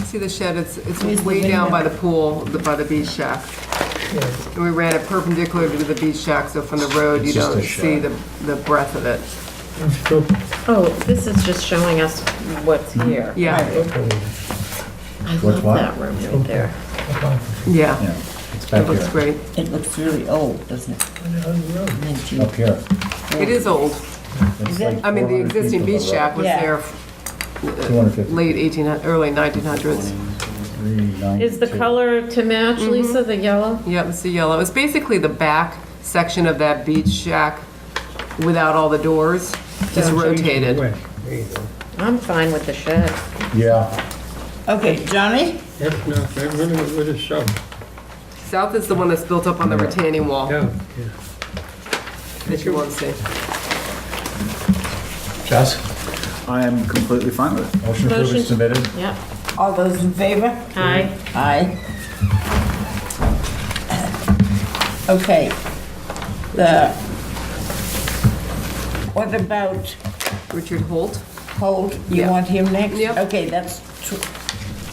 See the shed, it's Where's the way down window? by the pool, by the beach shack. And we ran it perpendicular to the beach shack, so from the road, you It's just don't a see shed. the breadth of it. Oh, this is just showing us what's here. Yeah, I What's love what? that room right there. yeah, Yeah, it's it back looks here, great. It looks really old, doesn't it? 19. up here. It is old. It's it? like I mean, the 400 feet existing from the beach shack road. was Yeah. there 250. late 1800, early 1900s. 392. Is the color to match, Lisa, the yellow? Yeah, it's the yellow. It's basically the back section of that beach shack without all the doors, just rotated. There you go. I'm fine with the shed. Yeah, Okay, Johnny? That's not, I'm gonna go with the south. South is the one that's built up on the retaining wall Yeah, yeah. that you want to see. Jess, I am completely fine with it. motion approved Motion. is submitted. Yep. All those in favor? Aye. Aye. Okay. What about Richard Holt. Holt? You Yeah. want him next? Yep. Okay, that's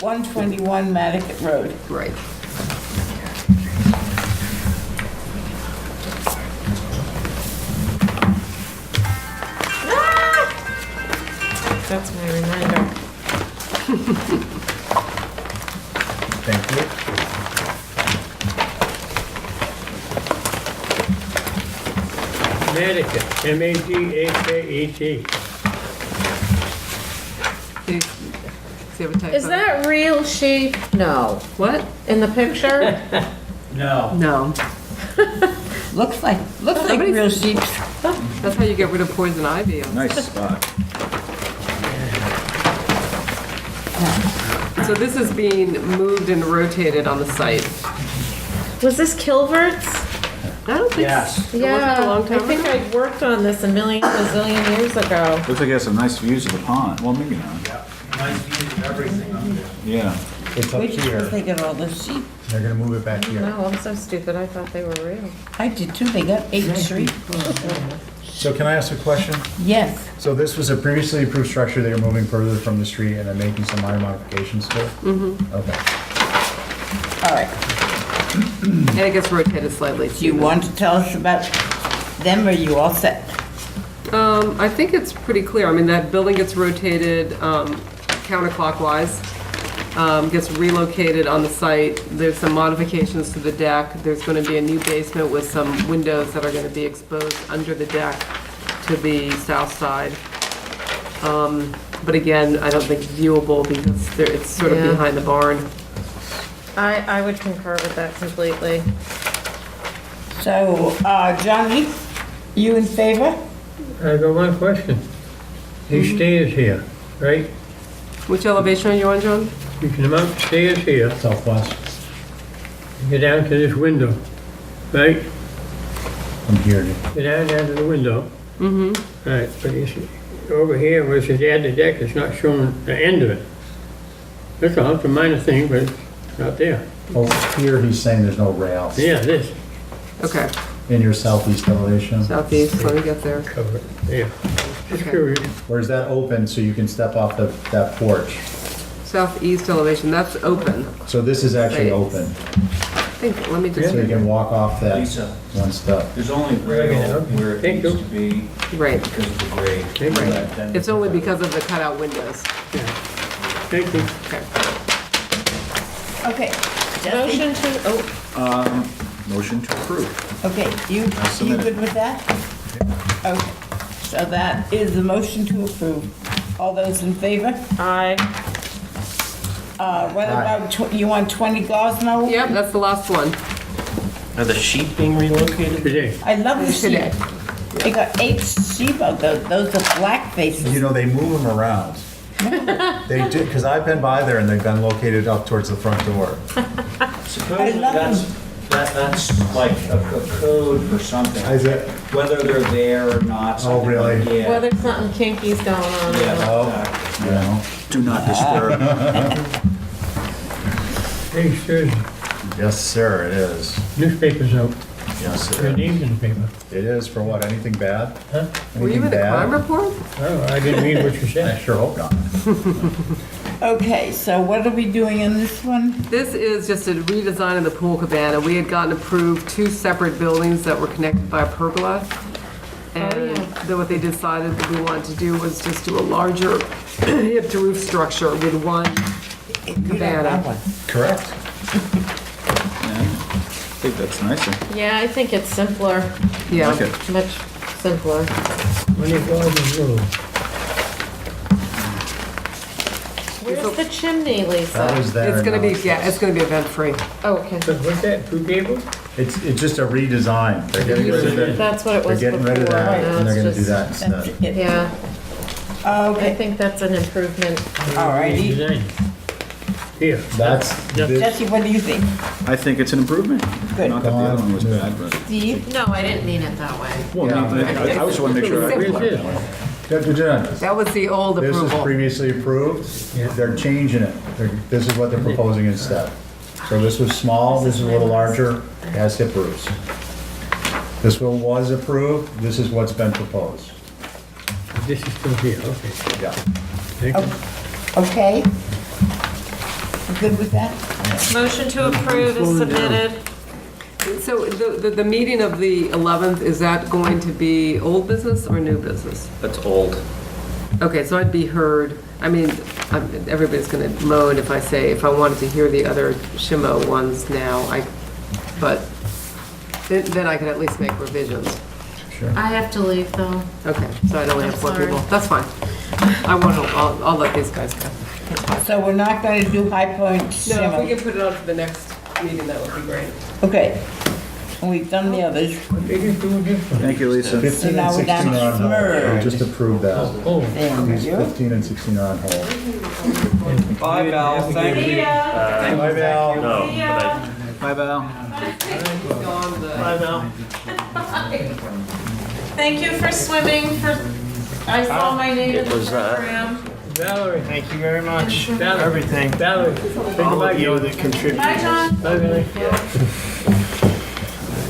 121 Mattocket Road. Right. That's my reminder. Thank you. Nantucket, M-A-T-A-K-E-T. See if you have a typo. Is that real sheep? No. What? In the picture? No. No. Looks like Somebody's- real sheep. That's how you get rid of poison ivy. Nice spot. So this is being moved and rotated on the site. Was this Kilvert's? I don't think. Yes. It wasn't a long I time think ago? I worked on this a zillion years ago. Looks like it has some nice views of the pond. Well, maybe not. Nice view of everything up there. Yeah. It's up Wait till here. they get all the sheep. They're gonna move it back here. No, I'm so stupid. I thought they were real. I did too, they got 8th Street. So can I ask a question? Yes. So this was a previously approved structure that you're moving further from the street and then making some minor modifications to it? Mm-hmm. Okay. All right. And it gets rotated slightly. Do you want to tell us about them, or are you all set? I think it's pretty clear. I mean, that building gets rotated counterclockwise, gets relocated on the site. There's some modifications to the deck. There's going to be a new basement with some windows that are going to be exposed under the deck to the south side. But again, I don't think viewable because it's sort of Yeah. behind the barn. I would concur with that completely. So, Johnny, you in favor? I got one question. These stairs here, right? Which elevation are you on, John? You can mount stairs here, Southwest, and get down to this window, right? from here to, Get down to the window. Mm-hmm. Right, but you see, over here, where it says add the deck, it's not showing the end of it. That's all, it's a minor thing, but it's not there. oh, here he's saying there's no rails. Yeah, this, Okay, In your southeast elevation. southeast, let me get there. cover it, yeah. Just Okay. curious. Or is that open so you can step off that porch? Southeast elevation, that's open. So this is actually Right. open, I think, let me so just, you can walk off that Lisa. one step. There's only rail where it Thank needs you. to be right. because of the grade. Thank you. Right, then- It's only because of the cutout windows. Thank you. Okay. Okay. Jesse? Motion to, oh, Motion to approve. Okay, you submit it. good with that? Okay, so that is the motion to approve. All those in favor? aye. What about, you want 20 Gosno? Yep, that's the last one. Are the sheep being relocated? Today. I love the sheep. Today. They got 8 sheep out there, those are black faces. You know, they move them around. No, They did, because I've been by there and they've been located up towards the front door. Supposedly that's like a code for something. Is it? Whether they're there or not. Oh, really? Yeah. Well, there's something kinky's going on. Yeah. Oh, you know. Do not disturb. Hey, Thursday, Yes, sir, it is. newspaper's out. Yes, Your sir. name's in the paper. It is for what? Anything bad? Huh? Were you Anything in the bad? crime report? Oh, I didn't read what you I said. sure hope not. Okay, so what are we doing in this one? This is just a redesign of the pool cabana. We had gotten approved 2 separate buildings that were connected by a pergola. And then what they decided that we wanted to do was just do a larger hip to roof structure with one cabana. Correct. I think that's nicer. Yeah, I think it's simpler, Yeah. Okay. much simpler. When you go to the room, Where's the chimney, That Lisa? was there. It's gonna be, now yeah, it's gonna be event free. Oh, okay. so what's that, 2 tables? It's just a redesign. They're getting rid of it. That's what it They're was getting rid of before. that Now and they're it's gonna do just- that instead. Yeah, I Okay, think that's an improvement. all righty. Design. Here. That's, this- Jesse, what do you think? I think it's an improvement. Good. Not that the other one was bad, but. Steve? No, I didn't mean it that way. Well, I just want to make sure I read Where's that. this? That was the old this is approval. previously approved. They're changing it. This is what they're proposing instead. So this was small, this is a little larger, it has hip roofs. This one was approved, this is what's been proposed. This is still here, okay. Yeah. Thank you. Okay. You good with that? Motion to approve is submitted. So the meeting of the 11th, is that going to be old business or new business? That's old. Okay, so I'd be heard, I mean, everybody's gonna moan if I say, if I wanted to hear the other Shimo ones now, but then I could at least make revisions. I have to leave though. Okay, so I'd only have 4 Sorry. people. That's fine. I'll let these guys go. So we're not going to do High Point No, if we Cinema? can put it on for the next meeting, that would be great. Okay. And we've done the others. What they just doing this for? Thank you, Lisa. 15 and now we're down 16 to are on hold. Smurf. We just approved that. Oh, Thank you. 15 and 16 are on hold. Bye, Val, thank you. Bye, Val. No, but I Bye, Val. Bye, Val. Thank you for swimming for, I saw my name in It the was, program. Valerie. Thank you very much for Valerie. everything. Valerie, say All goodbye, of you Joe. that contributed. Bye, John. Bye, Valerie.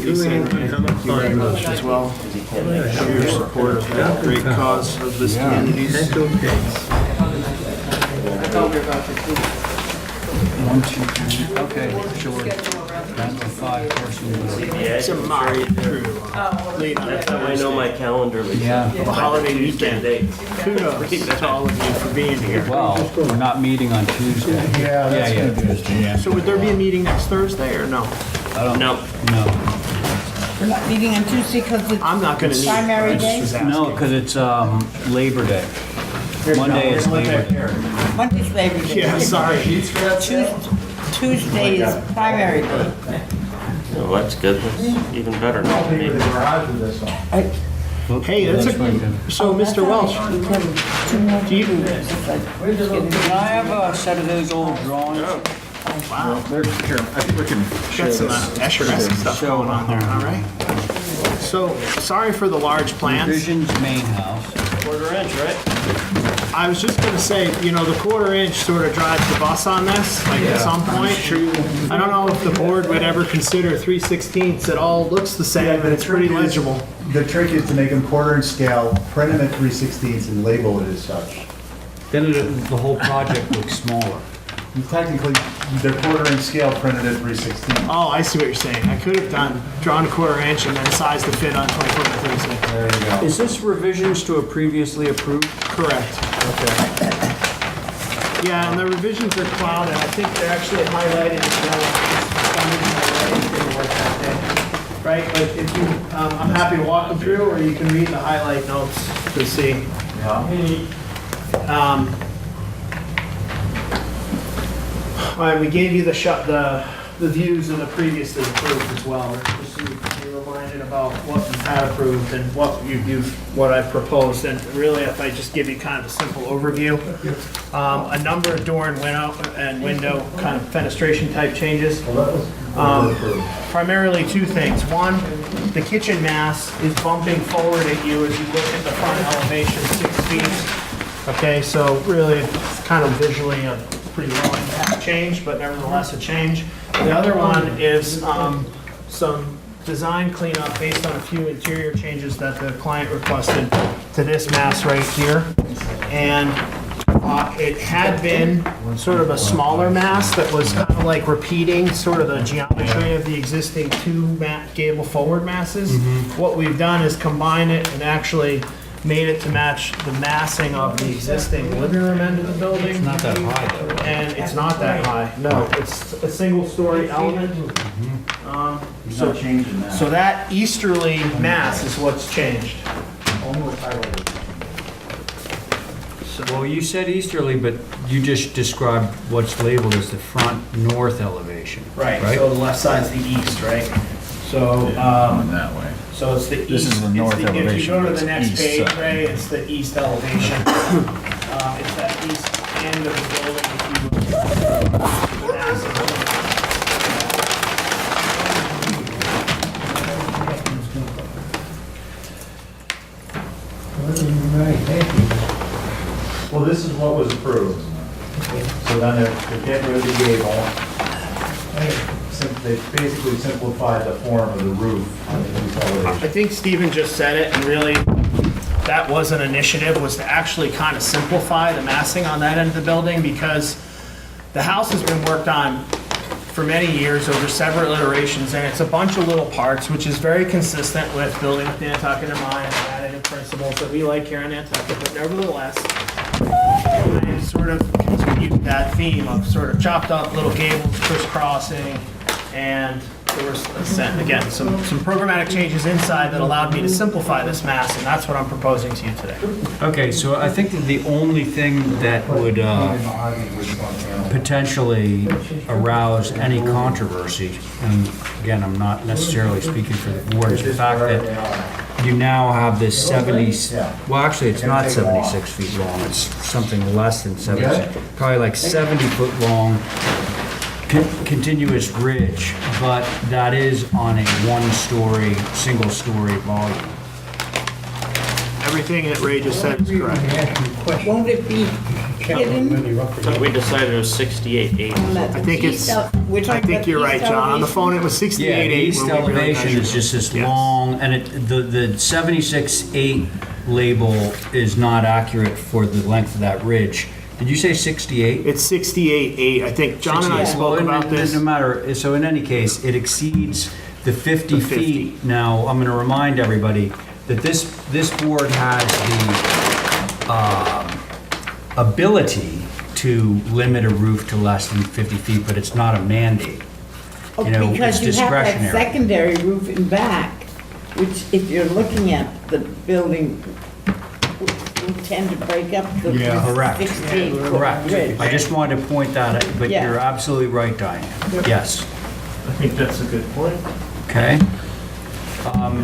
Very much as well for your support of that great cause of this community. That's okay. Okay, sure. Some very true. That's how I know my calendar, Lisa. Yeah. The holiday Tuesday weekend. dates. Kudos to all of you for being here. Well, we're not meeting on Tuesday. Yeah, that's Yeah, gonna be interesting, yeah. So would there be a meeting next Thursday or no? No, No, We're not meeting on Tuesday because it's I'm not gonna need. primary I just day? was no, asking. because it's Labor Day. Monday is Labor Day. Monday's Labor Day. Yeah, sorry. Tuesday is primary day. no, that's good. That's even better. I'll be with the garage with this one. Hey, that's a, so Mr. Welsh, do you, Can I have a set of those old drawings? wow, Here, I think we can share got some this. Escher stuff going on there, all right? So, sorry for the large plans. Vision's main house. Quarter inch, right? I was just gonna say, you know, the quarter inch sort of drives the bus on this, like at some point. I don't know if the board would ever consider 3/16. It all looks the same and it's pretty legible. The trick is to make them quarter inch scale, print them at 3/16 and label it as such. Then the whole project looks smaller. And technically, they're quarter inch scale printed at 3/16. Oh, I see what you're saying. I could have drawn a quarter inch and then sized the fit on 24 by 36. There you go. Is this revisions to a previously approved? Correct. Yeah, and the revisions are clouded. I think they're actually highlighted as well. For some reason, my writing didn't work that day. Right, but if you, I'm happy to walk them through, or you can read the highlight notes to see. All right, we gave you the the views of the previously approved as well, just so you can be reminded about what you've had approved and what I proposed. And really, if I just give you kind of a simple overview, a number of door and window kind of fenestration type changes. Primarily two things. One, the kitchen mass is bumping forward at you as you look at the front elevation 6 feet. Okay, so really, it's kind of visually a pretty low impact change, but nevertheless a change. The other one is some design cleanup based on a few interior changes that the client requested to this mass right here. And it had been sort of a smaller mass that was kind of like repeating sort of the geometry of the existing two gable forward masses. What we've done is combine it and actually made it to match the massing of the existing living room end of the building. It's not that high though. And it's not that high, no. It's a single story element. So that easterly mass is what's changed. Well, you said easterly, but you just described what's labeled as the front north elevation. Right, so the left side's the east, right? So, that way. so it's the east. This is the north If you elevation, go to it's the next east page, side. Ray, it's the east elevation. It's that east end of the building, if you look at the massive. Well, this is what was approved. So then they're getting rid of the gable. They basically simplified the form of the roof on the east elevation. I think Stephen just said it, and really, that was an initiative, was to actually kind of simplify the massing on that end of the building, because the house has been worked on for many years, over several iterations, and it's a bunch of little parts, which is very consistent with building with Nantucket in mind, and additive principles that we like here in Nantucket, but nevertheless, I sort of continued that theme of sort of chopped up little gables crisscrossing, and there was, again, some programmatic changes inside that allowed me to simplify this mass, and that's what I'm proposing to you today. Okay, so I think that the only thing that would potentially arouse any controversy, and again, I'm not necessarily speaking for the board, is the fact that you now have this 70, well, actually, it's not 76 feet long, it's something less than 70, probably like 70-foot long continuous ridge, but that is on a one-story, single-story volume. Everything that Ray just said is correct. Won't it be hidden? We decided it was 68.8. I think it's, I think you're right, John. On the phone, it was 68.8. Yeah, the east when we really elevation measured is just this it. Yes. long, and the 76.8 label is not accurate for the length of that ridge. Did you say 68? It's 68.8. I think John and I spoke about this. No matter, so in any case, it exceeds the 50 feet. Now, I'm going to remind everybody that this board has the ability to limit a roof to less than 50 feet, but it's not a mandate. Oh, You know, because it's you have that discretionary. secondary roof in back, which if you're looking at the building, will tend to break up the Correct. 16-foot Correct. ridge. I just wanted to point that out, but Yeah. you're absolutely right, Diane. Yes. I think that's a good point. Okay.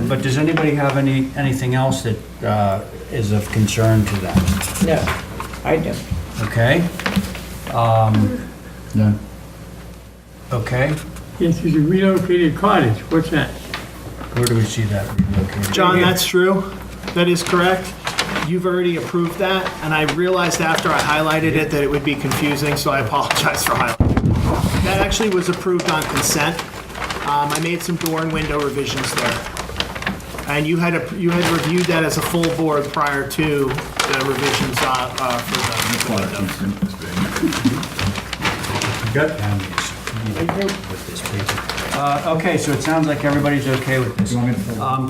But does anybody have anything else that is of concern to them? No, I don't. Okay? No. Okay? Yes, there's a relocated cottage, what's that? Where do we see that relocated? John, that's true. That is correct. You've already approved that, and I realized after I highlighted it that it would be confusing, so I apologize for highlighting. That actually was approved on consent. I made some door and window revisions there. And you had reviewed that as a full board prior to the revisions for the windows. Good. With this paper. Okay, so it sounds like everybody's okay with this. Can I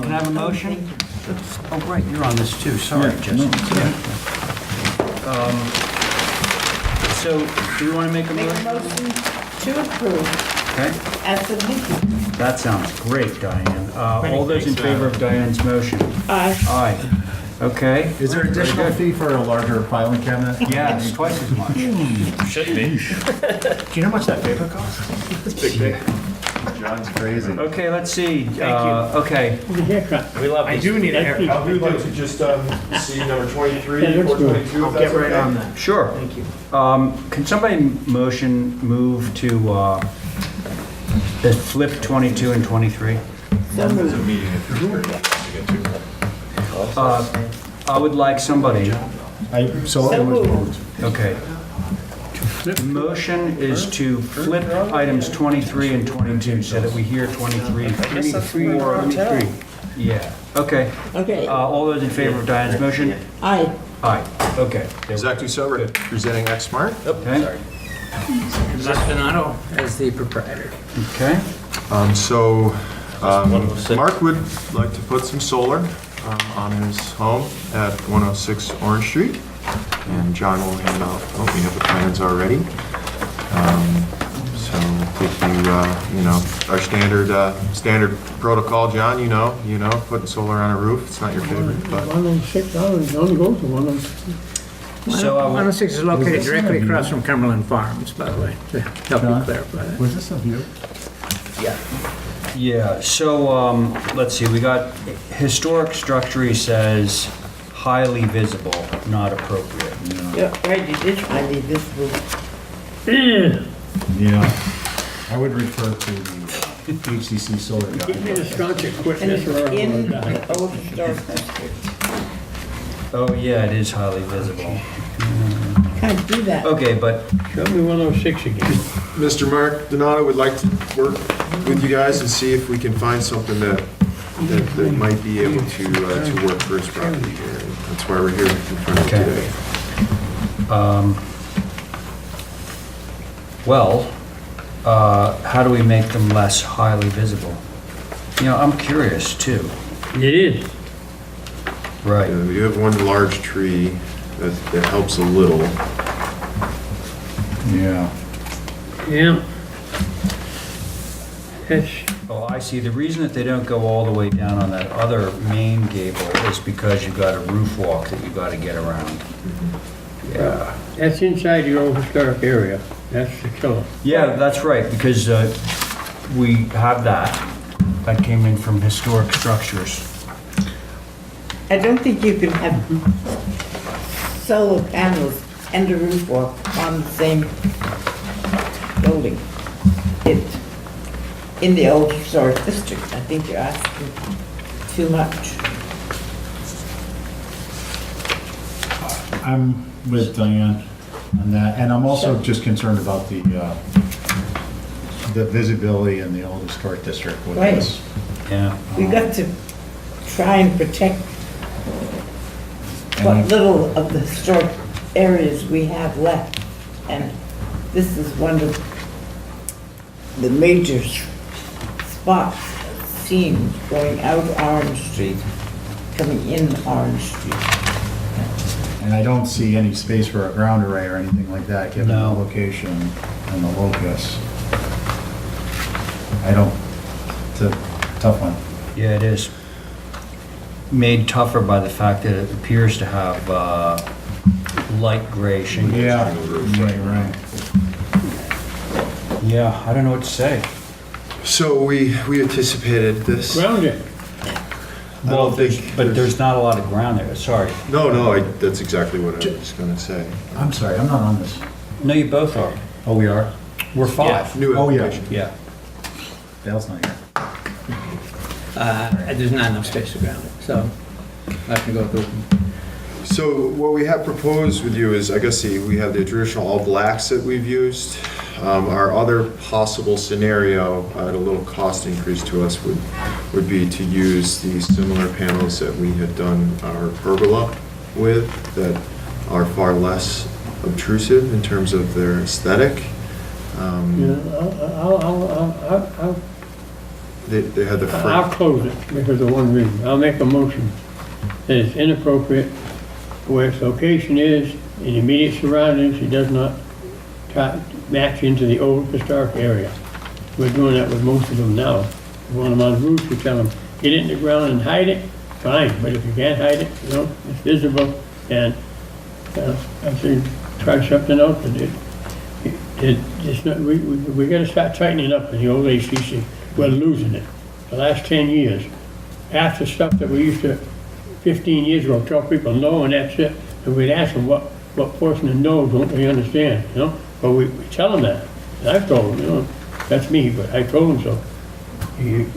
have a motion? Oh, right, you're on this too, sorry, Jesse. So, do you want to make a Make a motion? motion to approve Okay, as submitted. that sounds great, Diane. All those in favor of Diane's motion? Aye. Aye. Okay. Is there additional fee for a larger filing cabinet? Yeah, it's twice as much. Should be. Do you know how much that paper costs? It's big. John's crazy. Okay, let's see. Thank you. Okay. The haircut. We love I do need a haircut. We'd like to just see number 23 Yeah, looks or good. 22, I'll if get that's right okay. on that. Sure. Thank you. Can somebody move to flip 22 and 23? So moved. I would like somebody, So it was moved. okay. The motion is to flip items 23 and 22 so that we hear 23. 23. Yeah, okay. Okay, All those in favor of Diane's motion? aye. Aye, okay. Zach Dussault, representing X-Smart. Okay, Les Donato as the proprietor. okay. Mark would like to put some solar on his home at 106 Orange Street, and John will hand out, we have the plans already. So take our standard protocol, John, putting solar on a roof, it's not your favorite, but 106, I only go to 106. So, 106 is located this directly on a across view? from Cumberland Farms, by the way, to help you clarify that. Was this a view? yeah, so, let's see, we got historic structure, he says, highly visible, not appropriate. Yeah, right, it is highly visible. Yeah. I would refer to the HCC solar Give me guide. the Nantucket And quickness it's or in I'll the old historic district. Oh, yeah, it is highly visible. Can't do that. Okay, but Show me 106 again. Mr. Mark Donato would like to work with you guys and see if we can find something that might be able to work for his property here. And that's why we're here in front of you Okay. today. Well, how do we make them less highly visible? I'm curious too. It is. Right. We do have one large tree that helps a little. Yeah. Yeah. That's, Oh, I see. The reason that they don't go all the way down on that other main gable is because you've got a roof walk that you got to get around. Yeah. that's inside your old historic area. That's the killer. Yeah, that's right, because we have that. That came in from historic structures. I don't think you can have solar panels and a roof walk on the same building. In the old historic district, I think you're asking too much. I'm with Diane on that, and I'm also just concerned about the visibility in the old historic district with Right. this. Yeah. We got to try and protect And what I- little of the historic areas we have left. And this is one of the major spots seen going out Orange Street, coming in Orange Street. And I don't see any space for a ground array or anything like that, given the No. location and the locus. It's a tough one. Yeah, it is. Made tougher by the fact that it appears to have light gray shingles. Yeah, right. Yeah, I don't know what to say. So we anticipated this. Ground it. I Well, don't think but there's not a lot of ground there, sorry. No, that's exactly what I was gonna say. I'm sorry, I'm not on this. No, you both are. Oh, we are? We're five. New Oh, yeah. application. Yeah. Dale's not here. There's not enough space to ground it, so I can go through. So what we have proposed with you is, I guess, we have the traditional all blacks that we've used. Our other possible scenario, at a little cost increase to us, would be to use the similar panels that we had done our pergola with, that are far less obtrusive in terms of their aesthetic. They had the I'll front. close it because of one reason. I'll make a motion that it's inappropriate where its location is, in immediate surroundings, it does not match into the old historic area. We're doing that with most of them now. You want them on roofs, we tell them, get it in the ground and hide it, fine, but if you can't hide it, it's visible, and I say, try something else, but it's not, we gotta start tightening up in the old ACC. we're losing it. The last 10 years. Half the stuff that we used to, 15 years ago, tell people no, and that's it. And we'd ask them what portion of no don't they understand, you know? But we tell them that. And I've told them, you know, that's me, but I told them so. You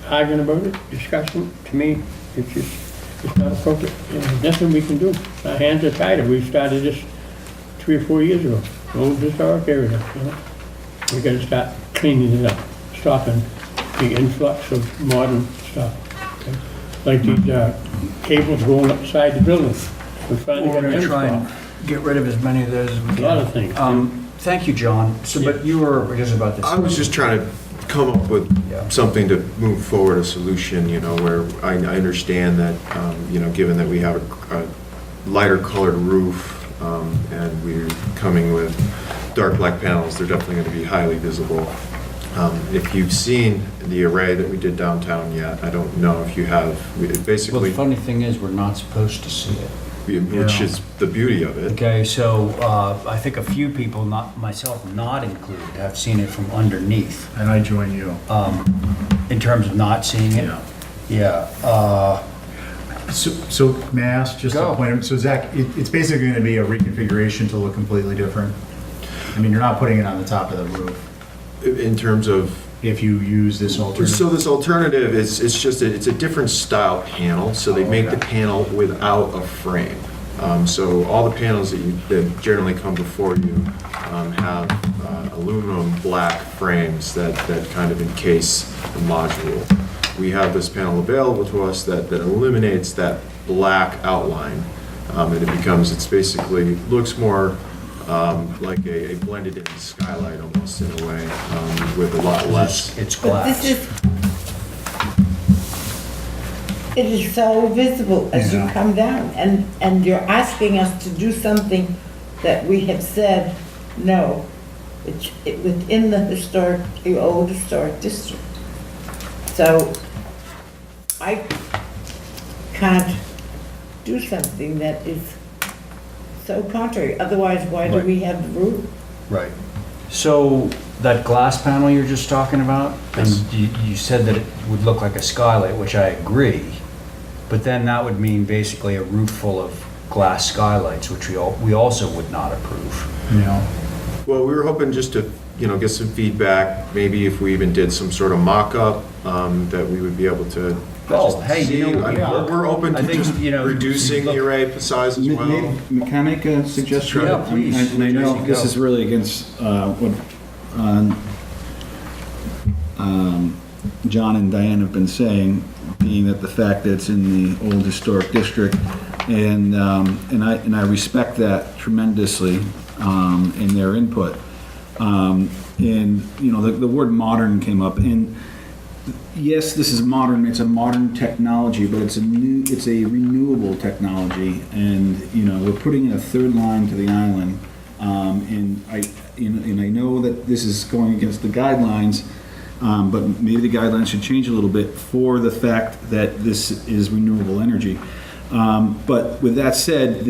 arguing about it, discussing, to me, it's not appropriate. There's nothing we can do. Our hands are tied. We started this 3 or 4 years ago. Old historic area, you know? We gotta start cleaning it up, stopping the influx of modern stuff. Okay? Like these cables going upside the building. We finally We're got gonna them try and stopped. get rid of as many of those as we A can. lot of things. Thank you, John. So, but you were just about to. I was just trying to come up with Yeah. something to move forward, a solution, where I understand that, given that we have a lighter colored roof, and we're coming with dark black panels, they're definitely going to be highly visible. If you've seen the array that we did downtown yet, I don't know if you have, Well, the basically, funny thing is, we're not supposed to see it. which is the beauty of it. Okay, so I think a few people, not myself not included, have seen it from underneath. And I join you. In terms of not seeing it. Yeah. So may I ask just Go. a point? So Zach, it's basically going to be a reconfiguration to look completely different. I mean, you're not putting it on the top of the roof In terms of, if you use this alternative. so this alternative is, it's a different style panel, so they make the panel without a frame. So all the panels that generally come before you have aluminum black frames that kind of encase the module. We have this panel available to us that eliminates that black outline, and it's basically, looks more like a blended in skylight almost, in a way, with a lot less. It's But this glass. it is so visible as you Yeah. come down, and you're asking us to do something that we have said, no, it's within the old historic district. So I can't do something that is so contrary, otherwise why do Right. we have the roof? Right. So that glass panel you're just talking about, and you said that it would look like a skylight, which I agree, but then that would mean basically a roof full of glass skylights, which we also would not approve. Well, we were hoping just to, get some feedback, maybe if we even did some sort of mock-up, that we would be able to Oh, hey, see. you know, I mean, we're open I to think, just reducing the array size as well. Can I make a suggestion? Yeah, please. And I know this Go. is really against what John and Diane have been saying, being that the fact that it's in the old historic district, and I respect that tremendously in their input. And the word modern came up, and yes, this is modern. It's a modern technology, but it's a renewable technology, and we're putting in a third line to the island. And I know that this is going against the guidelines, but maybe the guidelines should change a little bit for the fact that this is renewable energy. But with that said,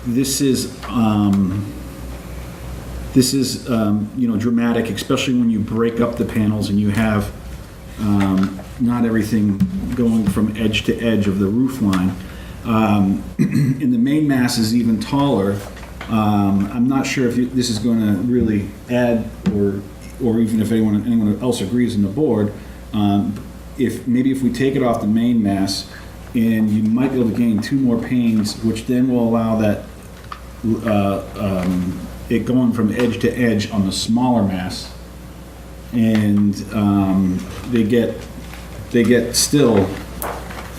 this is dramatic, especially when you break up the panels and you have not everything going from edge to edge of the roof line. And the main mass is even taller. I'm not sure if this is going to really add, or even if anyone else agrees on the board, if we take it off the main mass, and you might be able to gain 2 more panes, which then will allow that it going from edge to edge on the smaller mass, and they get still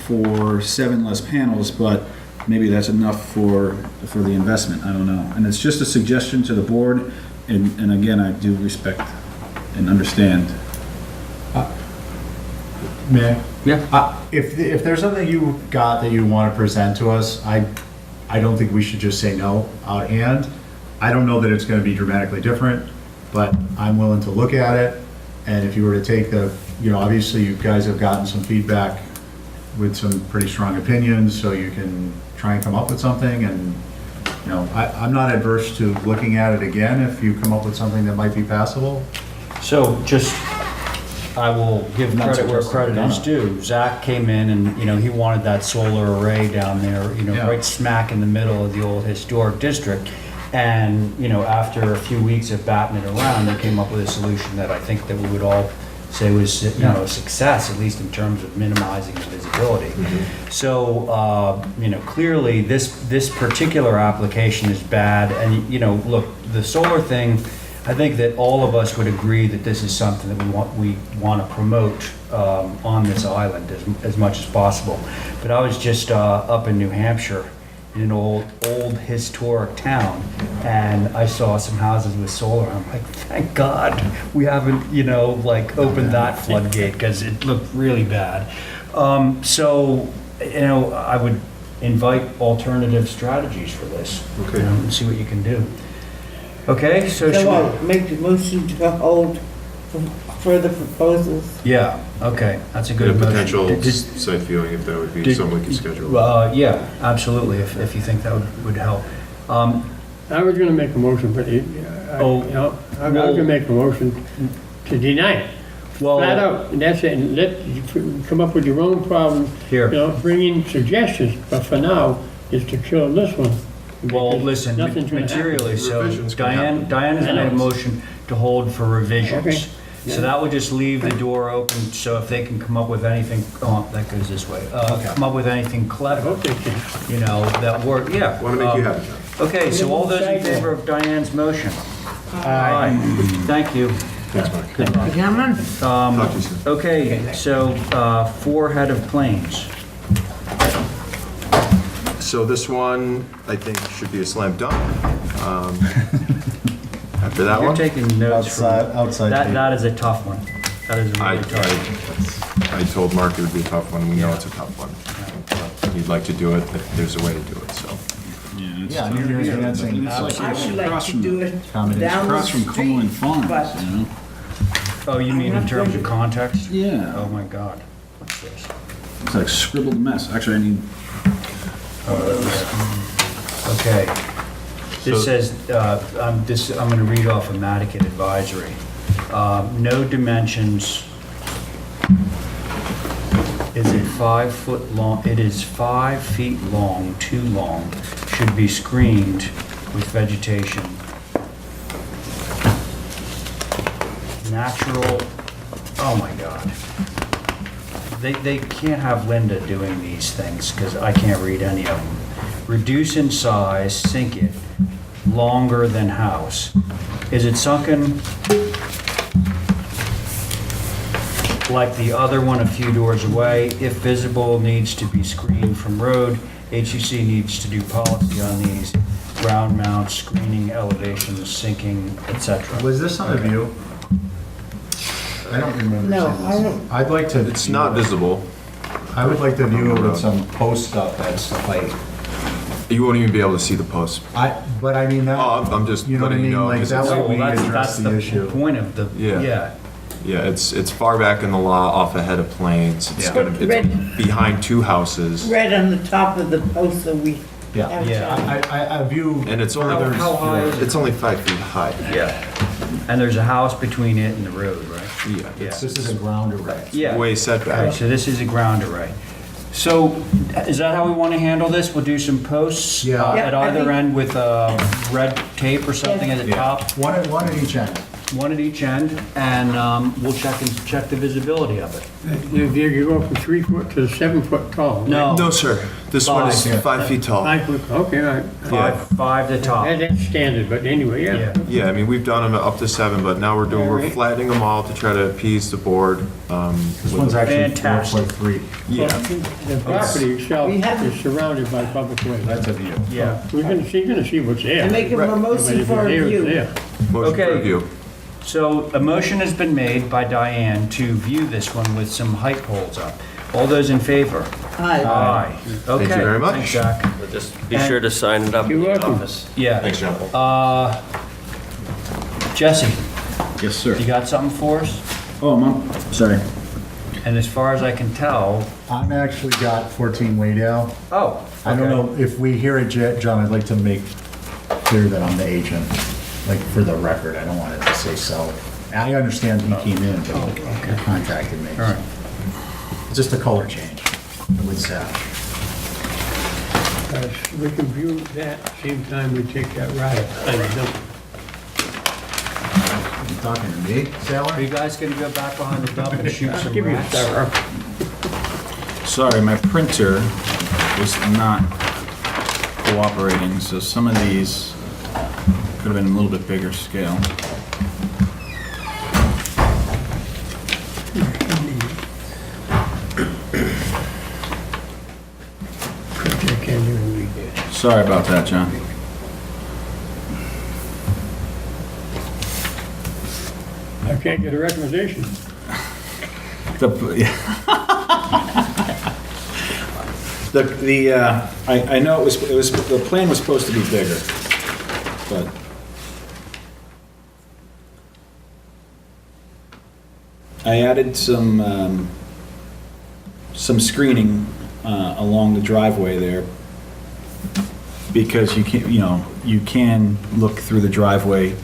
for 7 less panels, but maybe that's enough for the investment. I don't know. And it's just a suggestion to the board, and again, I do respect and understand. May Yeah. if there's something you got that you want to present to us, I don't think we should just say no outhand. I don't know that it's going to be dramatically different, but I'm willing to look at it. And if you were to take obviously you guys have gotten some feedback with some pretty strong opinions, so you can try and come up with something. And I'm not adverse to looking at it again if you come up with something that might be passable. So just I will give Not credit where suggesting credit we've is done due. Zach came in and, he wanted that solar array down there, Yeah. right smack in the middle of the old historic district. And, after a few weeks of batting it around, they came up with a solution that I think that we would all say was, a success, at least in terms of minimizing the visibility. So, clearly, this particular application is bad. And, look, the solar thing, I think that all of us would agree that this is something that we want to promote on this island as much as possible. But I was just up in New Hampshire in an old historic town, and I saw some houses with solar. I'm like, thank God we haven't, opened that floodgate, because it looked really bad. So, I would invite alternative strategies for this. Okay. And see what you can do. Okay, so So should I'll we? make the motion to hold for further proposals. Yeah, okay, that's a And good a motion. potential Did- site viewing, if that would be did- something we could schedule. Yeah, absolutely, if you think that would help. I was gonna make a motion, but I was gonna make a motion to deny it. Well, Flat out, and that's it, and let you come up with your own problem. Here. Bring in suggestions, but for now, is to kill this one. Well, because listen, nothing's gonna happen. materially, so Revisions can Diane has I made a know. motion to hold for revisions. Okay. So that would just leave the door open, so if they can come up with anything, that goes this way. Come up with anything I clever, hope they can. that work, yeah. Want to make you happy, John. Okay, so all those in favor of Diane's motion? Aye. Thank you. Thanks, Mark. Gentlemen? Talk to you soon. Okay, so, 4 head of planes. So this one, I think, should be a slam dunk. After that You're one, taking notes from. Outside That, tape. that is a tough one. That is I, really tough. I told Mark it would be a tough one, and we know it's a tough one. He'd like to do it, but there's a way to do it, so. Yeah, I mean, you're advancing. I would like to do it Combination. down the Across from Cumberland street, Farms, but you know? Oh, you mean in not terms going of to- context? Yeah. Oh, my God. What's this? It's like scribbled mess. Actually, I need, Okay. This So- says, I'm gonna read off a Mattocket advisory. No dimensions. Is it 5 foot long? It is 5 feet long, too long, should be screened with vegetation. Natural, oh my God. They can't have Linda doing these things, because I can't read any of them. Reduce in size, sink it, longer than house. Is it sunken like the other one a few doors away? If visible, needs to be screened from road. HUC needs to do policy on these. Ground mount, screening, elevations, sinking, etc. Was this on the view? I don't remember. No, seeing I this. don't- I'd like to. It's not visible. I would like to view it with some post up that's like, You won't even be able to see the post. but I mean that. Oh, I'm just You know what I letting you mean? know. Like 'cause that it's- way we That's address the issue. point of the, Yeah. yeah. Yeah, it's far back in the lot, off ahead of planes. It's Yeah. gonna, Red. it's behind 2 houses. red on the top of the post that we Yeah. have. Yeah. I view. And it's only, How high is it? it's only 5 feet high. Yeah. And there's a house between it and the road, right? Yeah, Yeah. it's This is a ground array. Yeah. way Okay, setback. so this is a ground array. So is that how we want to handle this? We'll do some posts Yeah. at Yeah, I either think- end with red tape or something at the top, One at each end. one at each end, and we'll check the visibility of it. You go from 3 foot to 7 foot tall. right? No, sir. This one is 5 feet tall. 5 foot, okay, all right. Five to top. That's standard, but anyway, yeah. Yeah. Yeah, I mean, we've done them up to 7, but now we're flattening them all to try to appease the board. This one's actually Fantastic. 4'3". Yeah, The property itself We have- is surrounded by public ways. That's a view. Yeah. We're gonna see what's there. And make a Right. But motion if for it's there, it's review. there. motion for Okay. review. So a motion has been made by Diane to view this one with some height poles up. All those in favor? Aye. Aye. Okay. Thank you very much. Thanks, Zach. Just be sure to sign it up You're in the welcome. office. Yeah. Thanks, John. Jesse, yes, sir. you got something for us? Oh, I'm on, sorry. And as far as I can tell, I'm actually got 14 Waydale. oh, I don't okay. know if we hear it, John, I'd like to make clear that I'm the agent, like for the record. I don't want it to say so. I understand he came in, but he contacted me. All right. It's just a color change with staff. We can view that, same time we take that ride. I know. You talking to me, Are Sailor? you guys gonna go back behind the dump and shoot some Give me a rats? star. Sorry, my printer was not cooperating, so some of these could have been a little bit bigger scale. I can't even read that. Sorry about that, John. I can't get a recommendation. I know it was, the plan was supposed to be bigger, but I added some screening along the driveway there because you can look through the driveway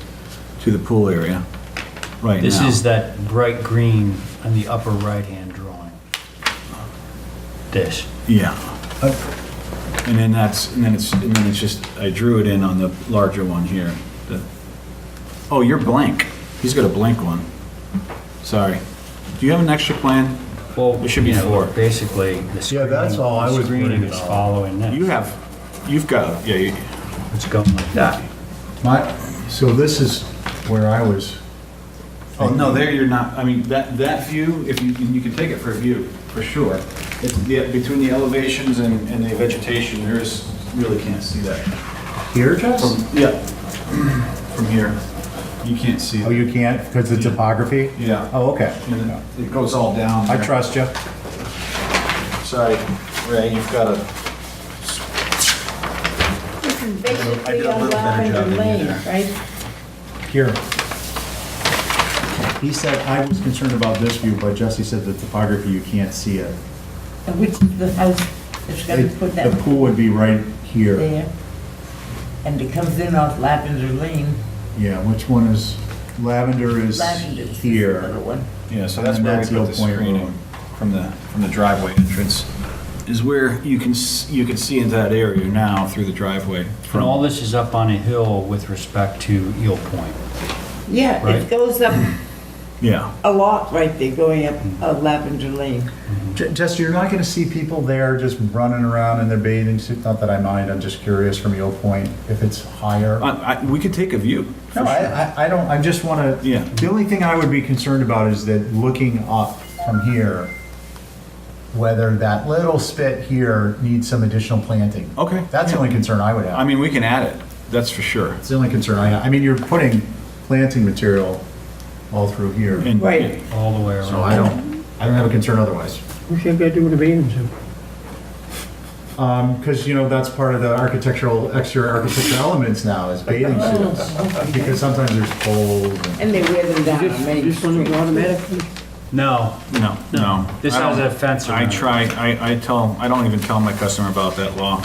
to the pool area right now. This is that bright green on the upper right-hand drawing. This. Yeah. And then it's just, I drew it in on the larger one here. Oh, you're blank. He's got a blank one. Sorry. Do you have an extra plan? Well, There should be you know, four. Basically, the screening. that's all I was Screening worried is about. following this. You've got, yeah, It's going like that. So this is where I was. oh, no, there you're not, I mean, that view, if you can take it for a view, for sure. It's between the elevations and the vegetation, really can't see that. Here, Jess? Yeah, from here, you can't see it. Oh, you can't because of topography? Yeah. Oh, okay. And then it goes all down. I there. trust you. Sorry, Ray, you've got a. I did a little better job than you there. Right? Here. He said, I was concerned about this view, but Jesse said the topography, you can't see it. And which is the house that's gonna put The that pool would be right here. there? And it comes in off Lavender Lane. Yeah, which one is, Lavender is Lavender's the here. little one. Yeah, so And that's then where we that's put Yellow the Point screening Road. from the driveway entrance, is where you can see into that area now through the driveway. And all this is up on a hill with respect to Eel Point. Yeah, Right. it goes up Yeah, a lot right there, going up Lavender Lane. Jess, you're not gonna see people there just running around in their bathing suit, not that I mind, I'm just curious from Yellow Point, if it's higher. we could take a view. for No, sure. I don't, I just wanna, Yeah. the only thing I would be concerned about is that looking up from here, whether that little spit here needs some additional planting. Okay. That's the only concern I would I have. mean, we can add it, that's for sure. It's the only concern I have. I mean, you're putting planting material all through here, And- Right. All the way around. so I don't have a concern otherwise. What's that got to do with the bathing suit? Because, that's part of the extra architectural elements now is bathing suits. Because sometimes there's holes and. And they wear them down on Main This one Street. is automatic? No, No. This I has don't- a fence I around it. try, I don't even tell my customer about that law.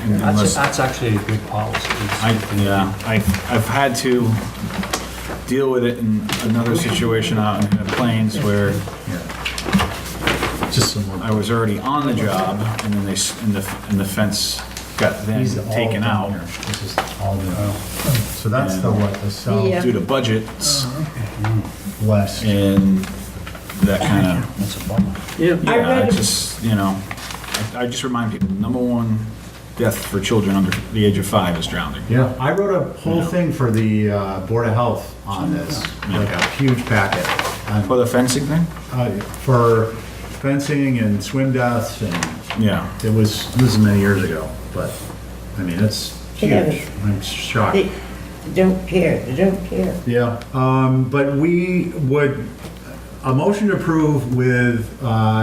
Unless, that's actually a good policy. I've had to deal with it in another situation out in the Plains where Just some more. I was already on the job and then and the fence got then These are all taken down out here. This is all new. So that's the what, the south Yeah. due to budgets west. and that kind of, That's a bummer. Yeah. I yeah, read it's a- just, I just remind people, number one death for children under the age of 5 is drowning. Yeah, I wrote a whole thing for the Board of Health on this, like a huge packet. For the fencing thing? For fencing and swim deaths and Yeah. this is many years ago, but, I mean, it's Yeah. huge. I'm shocked. They don't care, they don't care. Yeah, but we would, a motion to approve with,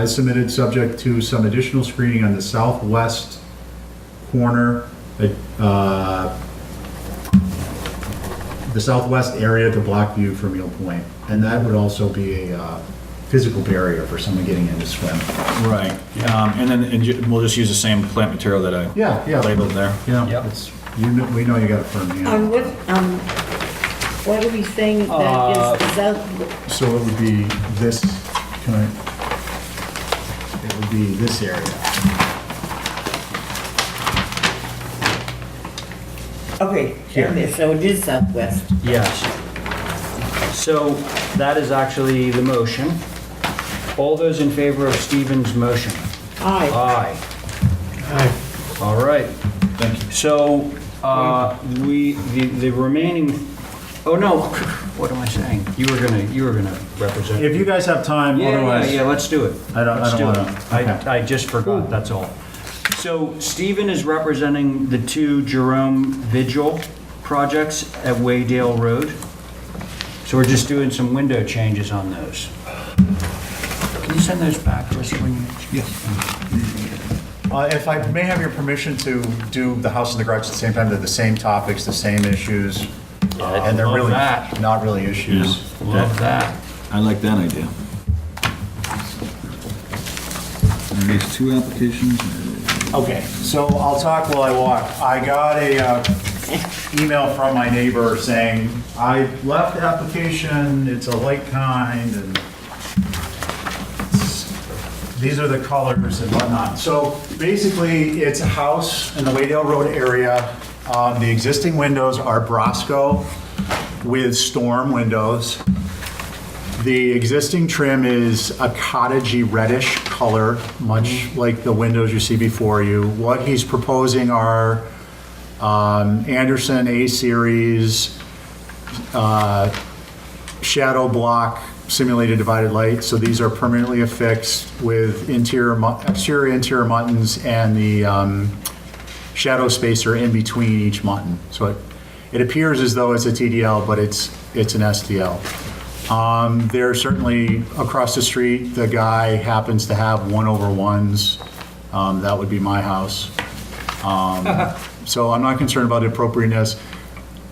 submitted subject to some additional screening on the southwest corner, the southwest area to block view from Eel Point. And that would also be a physical barrier for someone getting in to swim. Right. And then we'll just use the same plant material that I Yeah. labeled there. Yeah, Yep. we know you got a firm hand. On What are we saying that is south? So it would be this, it would be this area. Okay, Here. down there, so it is southwest. Yes. So that is actually the motion. All those in favor of Stephen's motion? Aye. Aye. All right. Thank you. So, the remaining, oh no, what am I saying? You were gonna represent. If you guys have time, otherwise. Yeah, let's do it. I don't Let's do it. wanna- okay. I just forgot, that's all. So Stephen is representing the two Jerome Vigil projects at Waydale Road. So we're just doing some window changes on those. Can you send those back to us when you? Yes. If I may have your permission to do the house and the garage at the same time, they're the same topics, the same issues, and they're love really that. not really issues. Love that. I like that idea. And these two applications, Okay, so I'll talk while I walk. I got a email from my neighbor saying, I left the application, it's a light kind, and these are the colors and whatnot. So basically, it's a house in the Waydale Road area. The existing windows are Brosco with storm windows. The existing trim is a cottagey reddish color, much like the windows you see before you. What he's proposing are Anderson A-Series shadow block simulated divided light. So these are permanently affixed with exterior interior muttons and the shadow spacer in between each mutton. So it appears as though it's a TDL, but it's an STL. They're certainly across the street. The guy happens to have 1/1s. That would be my house. So I'm not concerned about appropriateness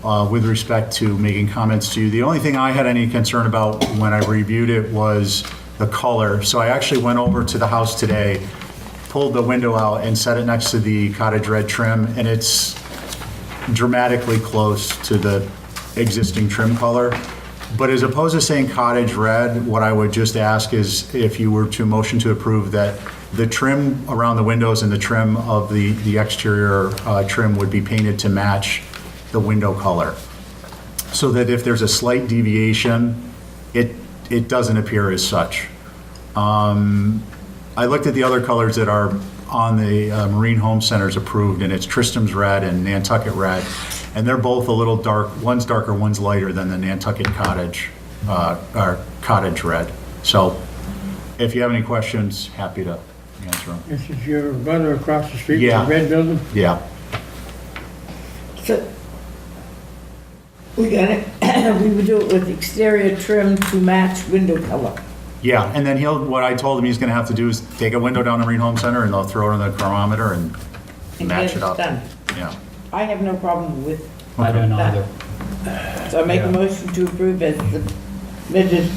with respect to making comments to you. The only thing I had any concern about when I reviewed it was the color. So I actually went over to the house today, pulled the window out and set it next to the cottage red trim, and it's dramatically close to the existing trim color. But as opposed to saying cottage red, what I would just ask is if you were to motion to approve that the trim around the windows and the trim of the exterior trim would be painted to match the window color. So that if there's a slight deviation, it doesn't appear as such. I looked at the other colors that are on the Marine Home Center's approved, and it's Tristram's red and Nantucket red. And they're both a little dark, one's darker, one's lighter than the Nantucket cottage, or cottage red. So if you have any questions, happy to answer them. This is your brother across the street with Yeah. the red building? Yeah. So, we got it, we would do it with exterior trim to match window color. Yeah, and then what I told him he's gonna have to do is take a window down to Marine Home Center and they'll throw it on the thermometer and match it up. Done. Yeah. I have no problem with, I don't either. so I make a motion to approve as submitted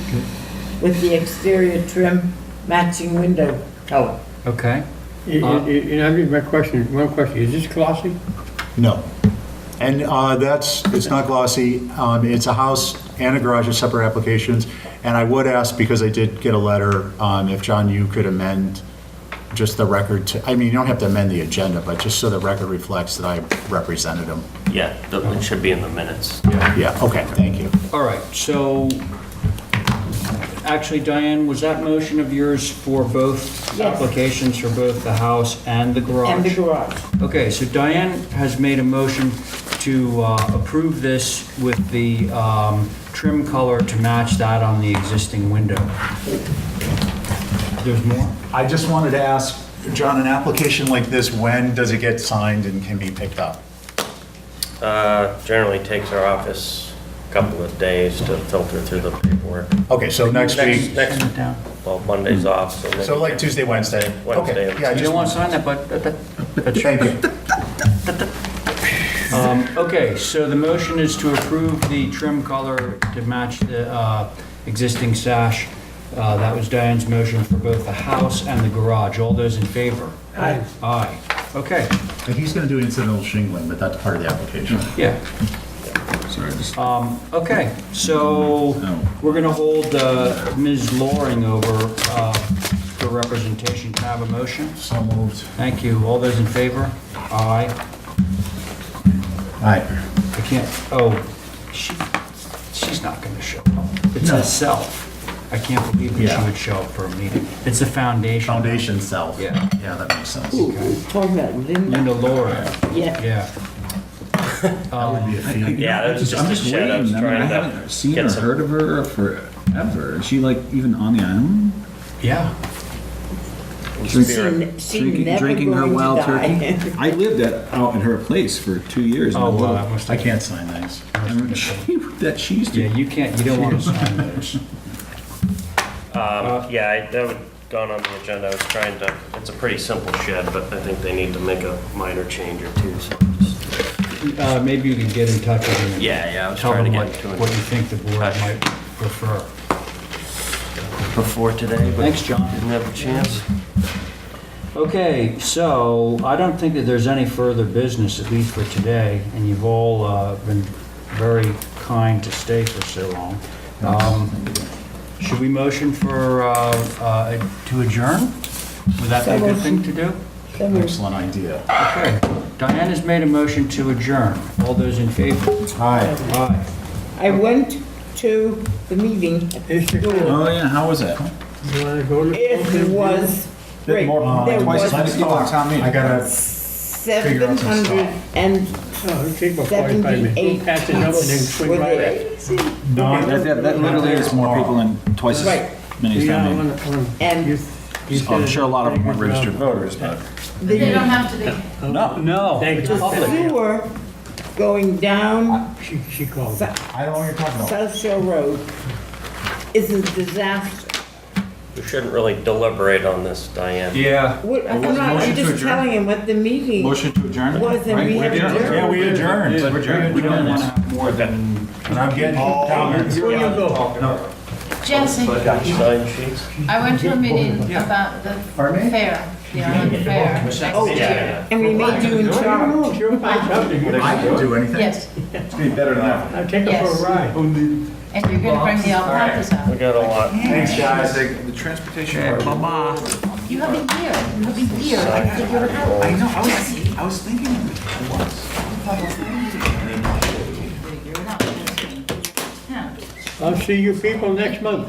with the exterior trim matching window color. Okay. And I mean, one question, is this glossy? No. And it's not glossy. It's a house and a garage of separate applications. And I would ask, because I did get a letter, if John, you could amend just the record to, I mean, you don't have to amend the agenda, but just so the record reflects that I represented him. Yeah, it should be in the minutes. Yeah, okay, thank you. All right, so, actually, Diane, was that motion of yours for both Yes. applications, for both the house and the garage? And the garage. Okay, so Diane has made a motion to approve this with the trim color to match that on the existing window. There's more? I just wanted to ask, John, an application like this, when does it get signed and can be picked up? Generally takes our office a couple of days to filter through the paperwork. Okay, so next week, Well, Monday's off, so maybe. so like Tuesday, Wednesday? Wednesday. Okay, yeah, I You just don't want want to sign that, but Thank you. Okay, so the motion is to approve the trim color to match the existing sash. That was Diane's motion for both the house and the garage. All those in favor? Aye. Aye. Okay, And he's gonna do incidental shingling, but that's part of the application. yeah. Sorry, just. Okay, so we're gonna hold Ms. Loring over for representation. Can I have a motion? So moved. Thank you. All those in favor? Aye. Aye. I can't, she's not gonna show up. It's No. a self. I can't believe that she Yeah. would show up for a meeting. It's a foundation. Foundation self. Yeah. Yeah, that makes sense. Ooh, talking about Linda. Linda Loring, Yeah. yeah. That would be a feat. Yeah, that was just I'm a just shed. I was waiting. I mean, I trying haven't to seen get or some. heard of her forever. Is she like even on the island? Yeah. Drinking her going to wild die. turkey? I lived out at her place for 2 years. Oh, and wow, that must I have, can't sign those. That she used to. yeah, you can't, you don't want to sign those. Yeah, that would gone on the agenda. I was trying to, it's a pretty simple shed, but I think they need to make a minor change or two, so just. Maybe you could get in touch with them. and Yeah, I was Tell trying to them get to what it you think the board Touch. might prefer. before today, but. Thanks, John. Didn't have a chance. Okay, so I don't think that there's any further business, at least for today, and you've all been very kind to stay for so long. Should we motion for, to adjourn? Would that be a good thing to do? Excellent idea. Okay, Diane has made a motion to adjourn. All those in favor? Aye. Aye. I went to the meeting at the school. Oh, yeah, how was it? You wanna go to? It was great. There Twice as was many people at town meeting. I gotta, 778 Oh, it'll take about 45 minutes. We'll patch it up and then swing were by there. No, that literally is more people than twice Right. as many as Yeah, town meeting. And I'm sure a lot of them weren't registered voters, but. They don't have to be. No. No. Thank you. Public. sewer going down She called. Su- I don't know what you're talking about. South Shore Road is a disaster. We shouldn't really deliberate on this, Diane. Yeah. I'm just telling him what the meeting was, Motion to adjourn? and we had adjourned. adjourned. Yeah, we adjourned. Yeah, we're adjourned. We don't want to have more than. And I'm getting comments. Before you go, Jesse, Sign sheets? I went to a meeting about the Pardon me? fair, the Island Fair next year. And we made you in charge. sure find something. I didn't do anything. Yes, It's gonna be better than that. I'll take her Yes. for a ride. and you're gonna bring the alpacas We out. got a lot. Thanks, guys. The transportation. part- You have a year, you have a year to figure it out. I know, I was thinking of it. I was. Figure it out. Yeah. I'll see you people next month.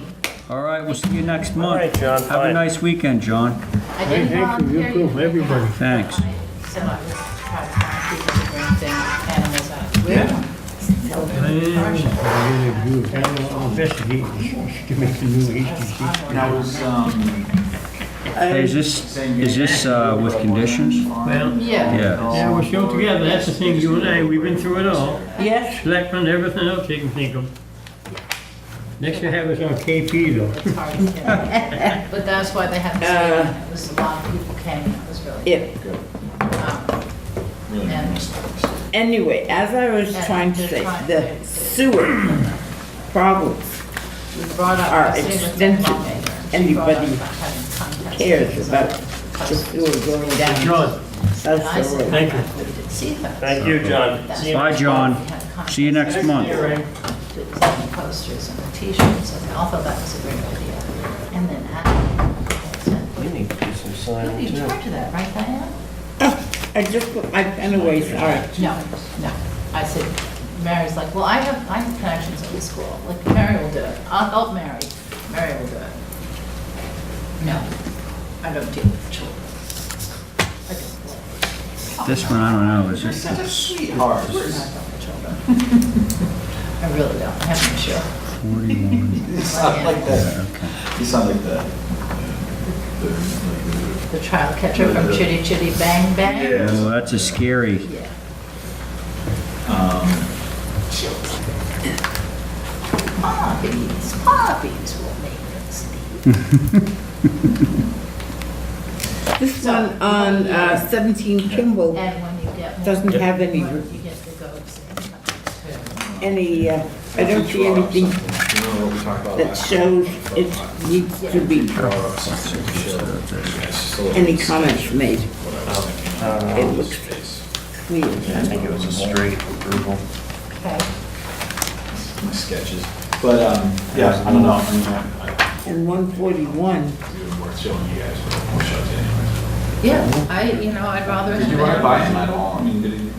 All right, we'll see you next month. All right, John, Have a fine. nice weekend, John. I didn't Thank you, volunteer you too, everybody. Thanks. I said I would try to find people to bring things, animals out. We don't tell them to charge them. I'll investigate, to make a new HTC. Now, was, Hey, is this with conditions? Well, Yeah. Yeah. yeah, we're still together, that's the thing, you and I, we've been through it all. Yes, Selectmen, everything else you can think of. Next you have us on KP though. It's hard to tell. But that's why they had to say, it was a lot of people came, it was really. it, And anyway, as I was trying to say, the sewer problems we brought up. are I stayed with the extensive. lawmaker, and she brought up Anybody about having contests. cares about the sewer going down John, South And I Shore said, Road. thank you. we didn't see that. Thank you, John. That's See you Bye, next John. why we had a contest. See you next month. It was on the posters and the t-shirts, and I thought that was a great idea. And then Adam said, You need to do some "What signing are you in too. charge of that, right, Diane?" I just put my pen away, sorry. No, no. I said, Mary's like, well, I have connections at the school. Like, Mary will do it. I'll help Mary. Mary will do it. No, I don't deal with children. I just. This one, I don't know, is it? Such a sweetheart. I don't deal with children. I really don't. I have no show. 41. You sound like that. You sound like that. The child catcher from Chitty Chitty Bang Bang. Oh, that's a scary. Yeah. Puppies will make us leave. This one on 17 Kimball And when you get more. doesn't have any, You get the goats and I don't see anything that shows it needs to be, any comments made. It looks clear. I think it was a straight approval. Okay. my sketches. But, yeah, I don't know, I mean, And 141, it's worth showing you guys, but we'll show it to you anyway. Yeah, I'd rather. Did you run it by him at all? I mean, did he,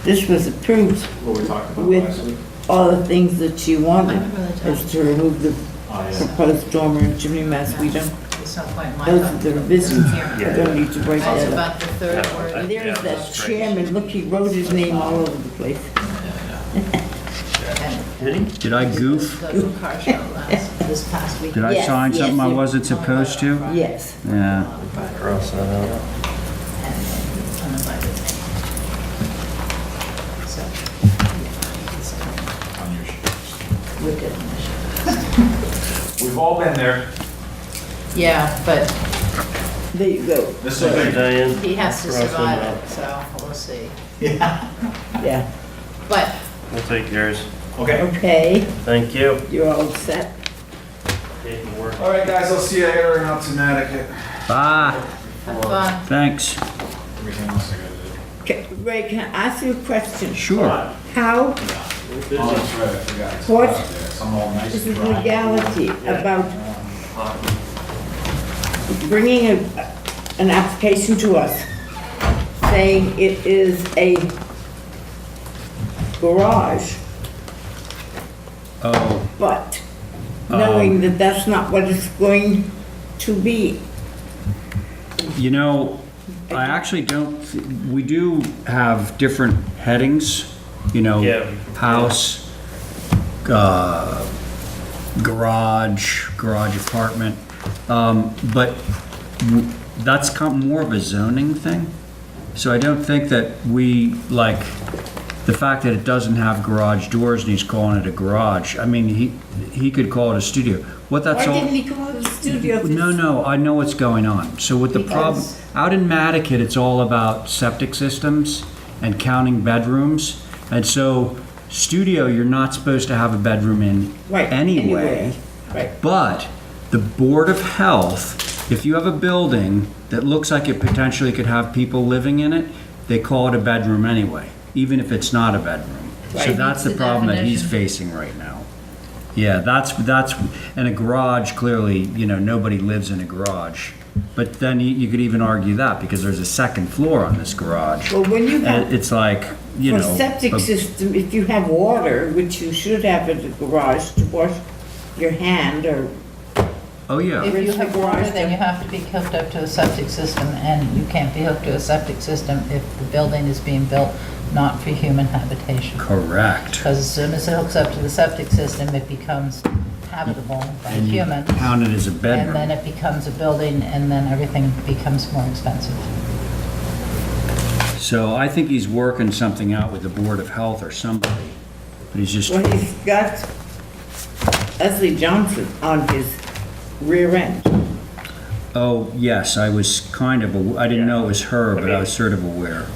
this was approved what we talked about last week? with all the things that she wanted, is to remove the Oh, yeah. proposed dormer and chimney mast. We don't, There's no point in my. those are the revisions. We don't need to break That's that up. about the third word. And there's that chairman, look, he wrote his name all over the place. Did I goof? The car show this past week. Did I Yes, sign yes, something I you- wasn't supposed to? Yes. Yeah. Cross that out. And uninvited. So. Wicked. We've all been there. Yeah, but There you go. This is a he has to survive it, so we'll see. Yeah. But We'll take yours. Okay. Okay, Thank you. you're all set. Paperwork. All right, guys, I'll see you later out to Nantucket. Bye. have fun. Thanks. Everything else I gotta do. Ray, can I ask you a question? Sure. How, Oh, that's right, I forgot. It's What? out there. Some all nice this and is dry. legality about bringing an application to us saying it is a garage, Oh, but knowing that that's not what it's going to be. you know, I actually don't, we do have different headings, you know, Yeah. house, garage apartment, but that's more of a zoning thing. So I don't think that we, like, the fact that it doesn't have garage doors and he's calling it a garage, I mean, he could call it a studio. What that's Why all. didn't he call it a studio? No, I know what's going on. So with the problem, Because- out in Nantucket, it's all about septic systems and counting bedrooms. And so studio, you're not supposed to have a bedroom in Right, anyway. Right. But the Board of Health, if you have a building that looks like it potentially could have people living in it, they call it a bedroom anyway, even if it's not a bedroom. So Right. that's the It's the problem that he's definition. facing right now. Yeah, that's, and a garage, clearly, you know, nobody lives in a garage. But then you could even argue that, because there's a second floor on this garage. Well, when you have, And it's like, you for know. septic a- system, if you have water, which you should have at the garage to wash your hand or, Oh, yeah. If you Rinse the have water, garage then down. you have to be hooked up to a septic system, and you can't be hooked to a septic system if the building is being built not for human habitation. Correct. Because as soon as it hooks up to the septic system, it becomes habitable by And you humans. count it as a And then bedroom. it becomes a building, and then everything becomes more expensive. So I think he's working something out with the Board of Health or somebody. But he's just, well, he's got Leslie Johnson on his rear end. oh, yes, I was kind of, I didn't know it was her, but I was sort of aware.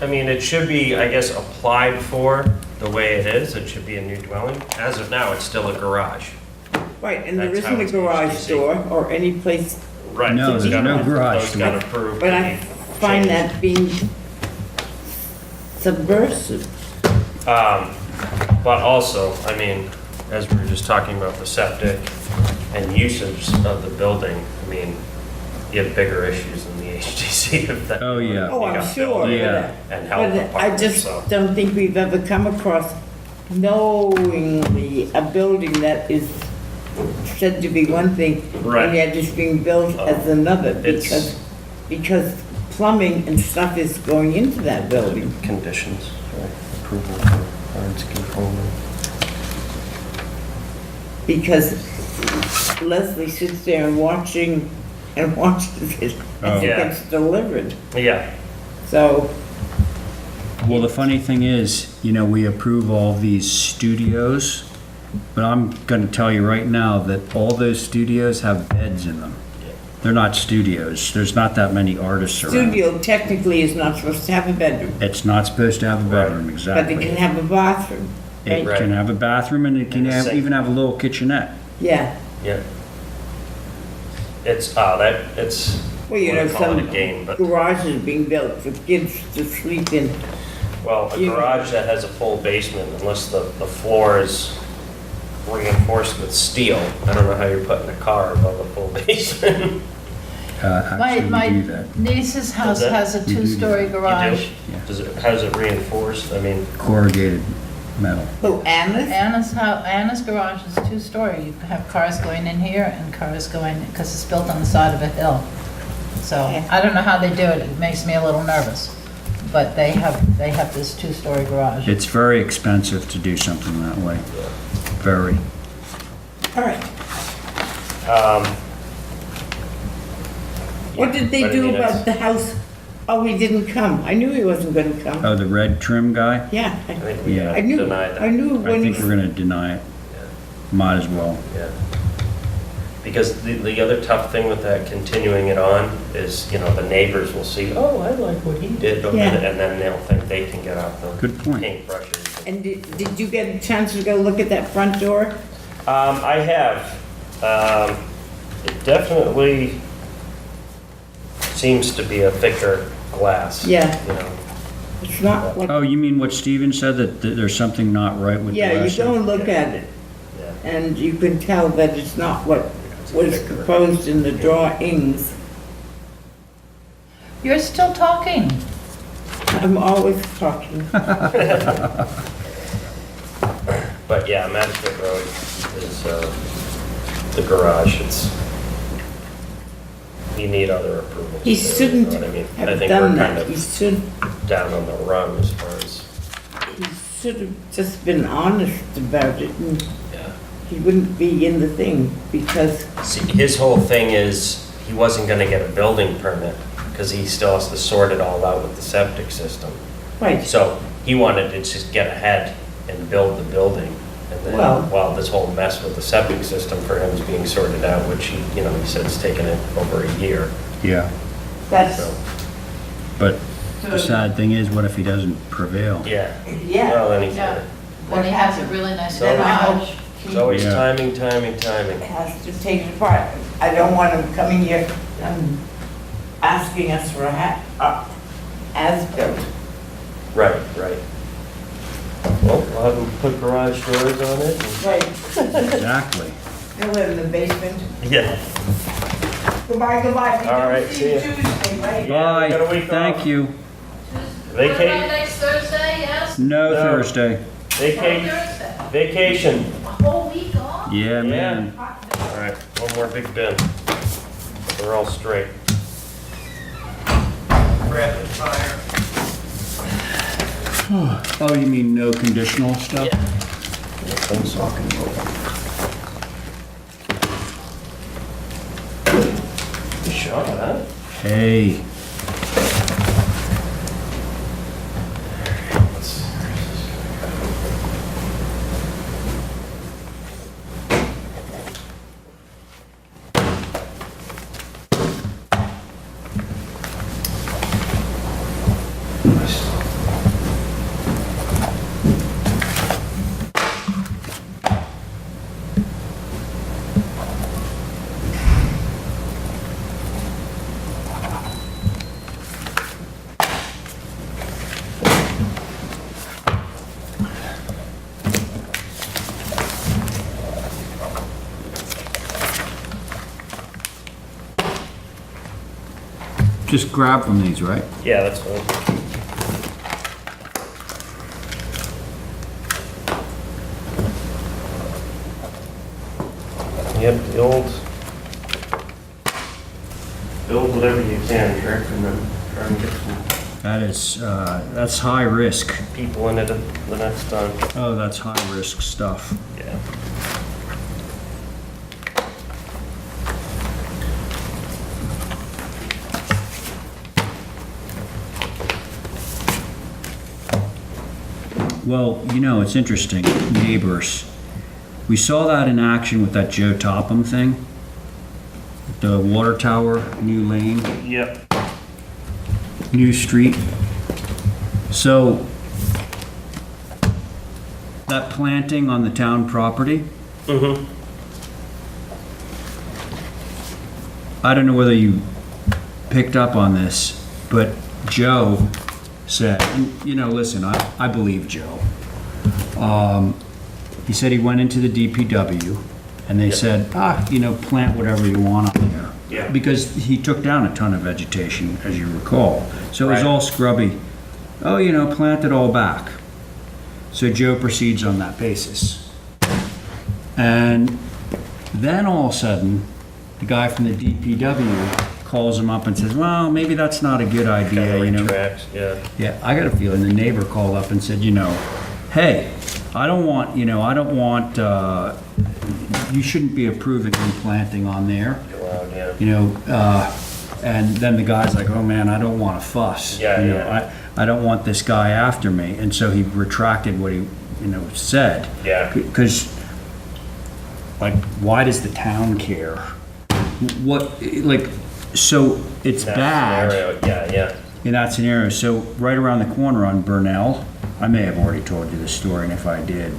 I mean, it should be, I guess, applied for the way it is. It should be a new dwelling. As of now, it's still a garage. Right, and there That's how isn't a it's garage HTC. door or any place, Right. No, those there's got- no garage Those got door. approved. but to I be find changed. that being subversive. But also, I mean, as we were just talking about the septic and usage of the building, I mean, you have bigger issues than the HTC of that. Oh, yeah. Oh, You I'm got sure. building Yeah. And health But I department, just so. don't think we've ever come across knowingly a building that is said to be one thing, Right. and yet it's being built as another, It's- because plumbing and stuff is going into that building. Conditions, right, approval for Lawrence conforming. Because Leslie sits there and watches it as it Yeah. gets delivered. Yeah, So, Well, the funny thing is, you know, we approve all these studios, but I'm gonna tell you right now that all those studios have beds in them. They're not studios. There's not that many artists around. studio technically is not supposed to have a bedroom, It's not supposed to have a bedroom, but exactly. it can have a bathroom. It Right. can have a bathroom and it can And a have, sink. even have a little kitchenette. Yeah, yeah. It's, it's, well, you know, Wanna call it some a game, but- garages being built for kids to sleep in. Well, a garage that has a full basement, unless the floor is reinforced with steel, I don't know how you're putting a car above a full basement. My niece's house Does that- has a two-story You do? garage. How's it reinforced? I mean, Corrugated metal. Who, Anna's? Anna's garage is two-story. You have cars going in here and cars going, because it's built on the side of a hill. So I don't know how they do it. It makes me a little nervous. But they have this two-story garage. It's very expensive to do something that way. Very. All right. yeah, What did they but I do mean, about the house? Oh, he didn't come. I knew he wasn't gonna come. Oh, the red trim guy? Yeah. I think we Yeah. gotta I knew, deny that. I knew I when think he, we're gonna deny it. Might as well. Yeah. Because the other tough thing with that, continuing it on, is, the neighbors will see, oh, I like what he did, Yeah. and then they'll think they can get out the Good point. paintbrushes. and did you get a chance to go look at that front door? I have. It definitely seems to be a thicker glass. Yeah. It's not what, Oh, you mean what Steven said, that there's something not right with the yeah, you rest go of and look at it, Yeah. and you can tell that it's not what was proposed in the drawings. You're still talking. I'm always talking. But yeah, Nantucket Road is the garage. You need other approvals. He too, shouldn't you know what I mean? I have think done we're kind that. He of should, down on the run as far as, he should have just been honest about it, and yeah. he wouldn't be in the thing, because, See, his whole thing is, he wasn't gonna get a building permit, because he still has to sort it all out with the septic system. right, So he wanted to just get ahead and build the building. And then, Well- while this whole mess with the septic system for him is being sorted out, which he said it's taken it over a year. Yeah, that's, So, but the sad thing is, what if he doesn't prevail? yeah. yeah. Well, then he Yeah. When he has a really nice So- garage. It's always Yeah. timing. Has to take it apart. I don't want him coming here and asking us for as-built. Right. Well, we'll have him put garage doors on it. Right. Exactly. I live in the basement. Yeah. Goodbye. We All don't right, see see you ya. Tuesday, right? Yeah, we got a Bye, week thank off. you. What about Vacate, next Thursday, yes? No No. Thursday. vacate, Thursday. vacation. A whole week off? Yeah, man. All right, one more big bin. We're all straight. Rapid fire. Oh, you mean no conditional stuff? Good shot, huh? Hey, just grab from these, right? Yeah, that's fine. Yep, the old, build whatever you can, Rick, and then try and get some That's high risk. people in it the next time. Oh, that's high risk stuff. Yeah. Well, it's interesting, neighbors. We saw that in action with that Joe Topham thing. The water tower, new lane, Yep. new street. So, that planting on the town property, Mm-hmm. I don't know whether you picked up on this, but Joe said, and, you know, listen, I believe Joe. He said he went into the DPW and they said, you know, plant whatever you want on there. Yeah. Because he took down a ton of vegetation, as you recall. So it was Right. all scrubby. Oh, you know, plant it all back. So Joe proceeds on that basis. And then all of a sudden, the guy from the DPW calls him up and says, well, maybe that's not a good idea, you know. Yeah. Yeah, I got a feeling the neighbor called up and said, you know, hey, I don't want, you shouldn't be approving replanting on there. Allowed, yeah. You know, and then the guy's like, oh man, I don't want to fuss. Yeah, You know, yeah. I don't want this guy after me. And so he retracted what he, you know, said. Yeah. Because, like, why does the town care? What, like, so it's That bad scenario, yeah. in that scenario. So right around the corner on Burnell, I may have already told you this story, and if I did,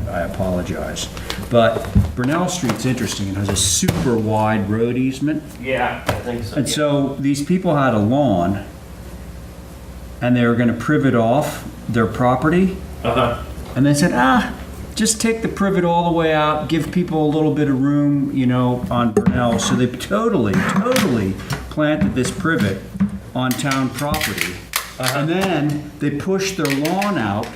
I apologize. But Burnell Street's interesting. It has a super wide road easement. Yeah, I think so. And so these people had a lawn, and they were gonna privet off their property. Uh-huh. And they said, just take the privet all the way out, give people a little bit of room, you know, on Burnell. So they totally planted this privet on town property. And then they pushed their lawn out,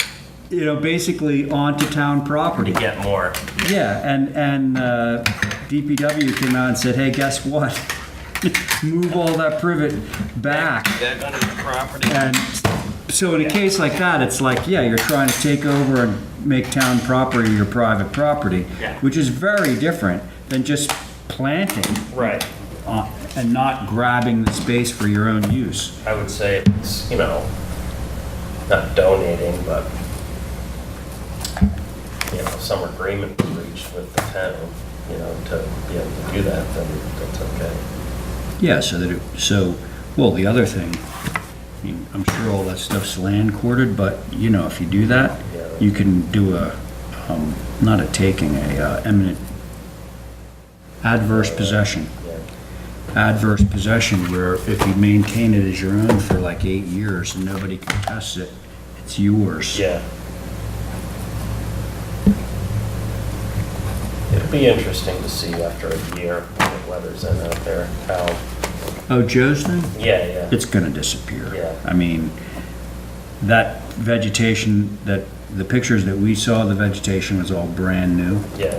you know, basically onto town property. To get more. Yeah, and DPW came out and said, hey, guess what? Move all that privet back. Back onto the property. And so in a case like that, it's like, yeah, you're trying to take over and make town property your private property, Yeah. which is very different than just planting Right. and not grabbing the space for your own use. I would say it's, you know, not donating, but, you know, some agreement was reached with the town, you know, to be able to do that, then that's okay. Yeah, well, the other thing, I mean, I'm sure all that stuff's land courted, but, you know, if you do that, Yeah. you can do not a taking, eminent adverse possession. Yeah. Adverse possession where if you maintain it as your own for like 8 years and nobody contests it, it's yours. Yeah. It'd be interesting to see after a year when the weather's in out there, how, Oh, Joe's thing? yeah. It's gonna disappear. Yeah. I mean, that vegetation, the pictures that we saw, the vegetation was all brand new. Yeah.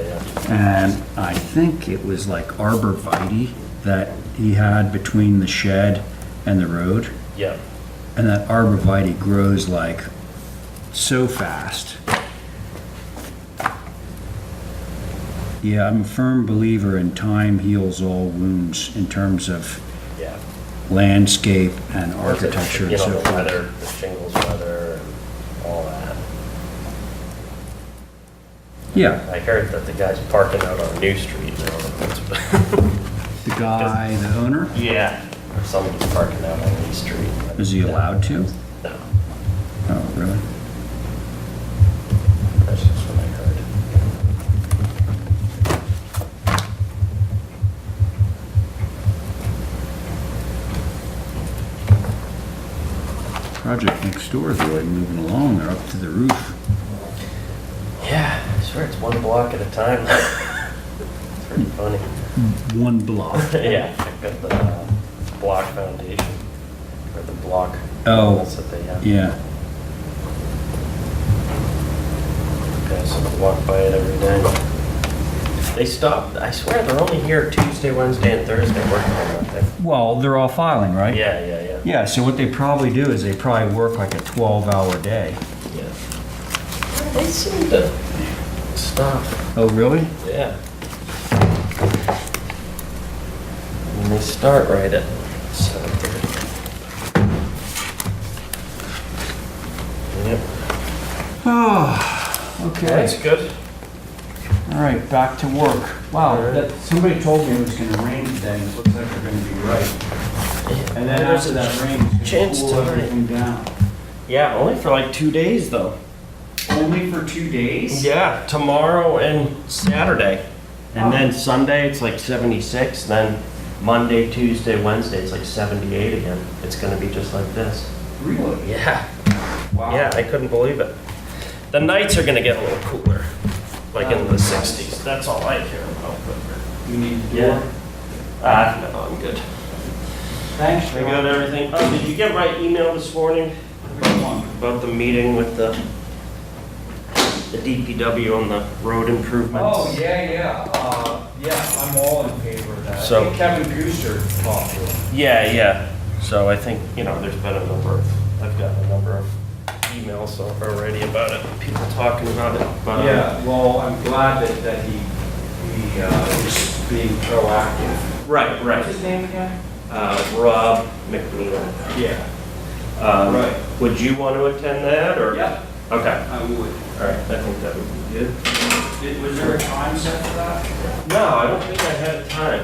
And I think it was like arborvitae that he had between the shed and the road. Yeah. And that arborvitae grows like so fast. Yeah, I'm a firm believer in time heals all wounds in terms of Yeah. landscape and architecture and You know, so the forth. weather, the shingles weather, and all that. Yeah, I heard that the guy's parking out on New Street now. the guy, the owner, Yeah. Somebody's parking out on New Street. is he allowed to? No, Oh, really? that's just what I heard. Project next door is really moving along. They're up to the roof. Yeah, I swear it's one block at a time. It's pretty funny. One block. Yeah, I've got the block foundation, or the block Oh, walls that they have. yeah. Okay, so I walk by it every day. They stopped, I swear they're only here Tuesday, Wednesday, and Thursday working on that thing. Well, they're all filing, right? Yeah. Yeah, so what they probably do is they probably work like a 12-hour day. Yeah. They seem to stop. Oh, really? Yeah. And they start right at 7:30. Yep. Oh, okay. That's good. All right, back to work. Wow, All right. somebody told me it was gonna rain today, and it looks like we're gonna be right. And then after that rain, it's Chance gonna cool to rain. everything down. Yeah, only for like 2 days though. Only for 2 days? Yeah, tomorrow and Saturday. And then Sunday, it's like 76. Then Monday, Tuesday, Wednesday, it's like 78 again. It's gonna be just like this. Really? Yeah. Yeah, I couldn't believe it. The nights are gonna get a little cooler, like into the 60s. That's all I care about. You need a Yeah. door? No, I'm good. Thanks, I got everything. Oh, did you get my email this morning about the meeting with the DPW on the road improvements? Oh, yeah, I'm all in favor of that. So- I think Kevin Gooster talked to him. Yeah. So I think, there's been I've gotten a number of emails already about it, people talking about it. But, Yeah, well, I'm glad that he is being proactive. Right. What's his name again? Rob McNeil. Yeah. Right. Would you want to attend that, or? Yeah, Okay, I would. all right, I think that would be good. Was there a time set for that? No, I don't think I had a time.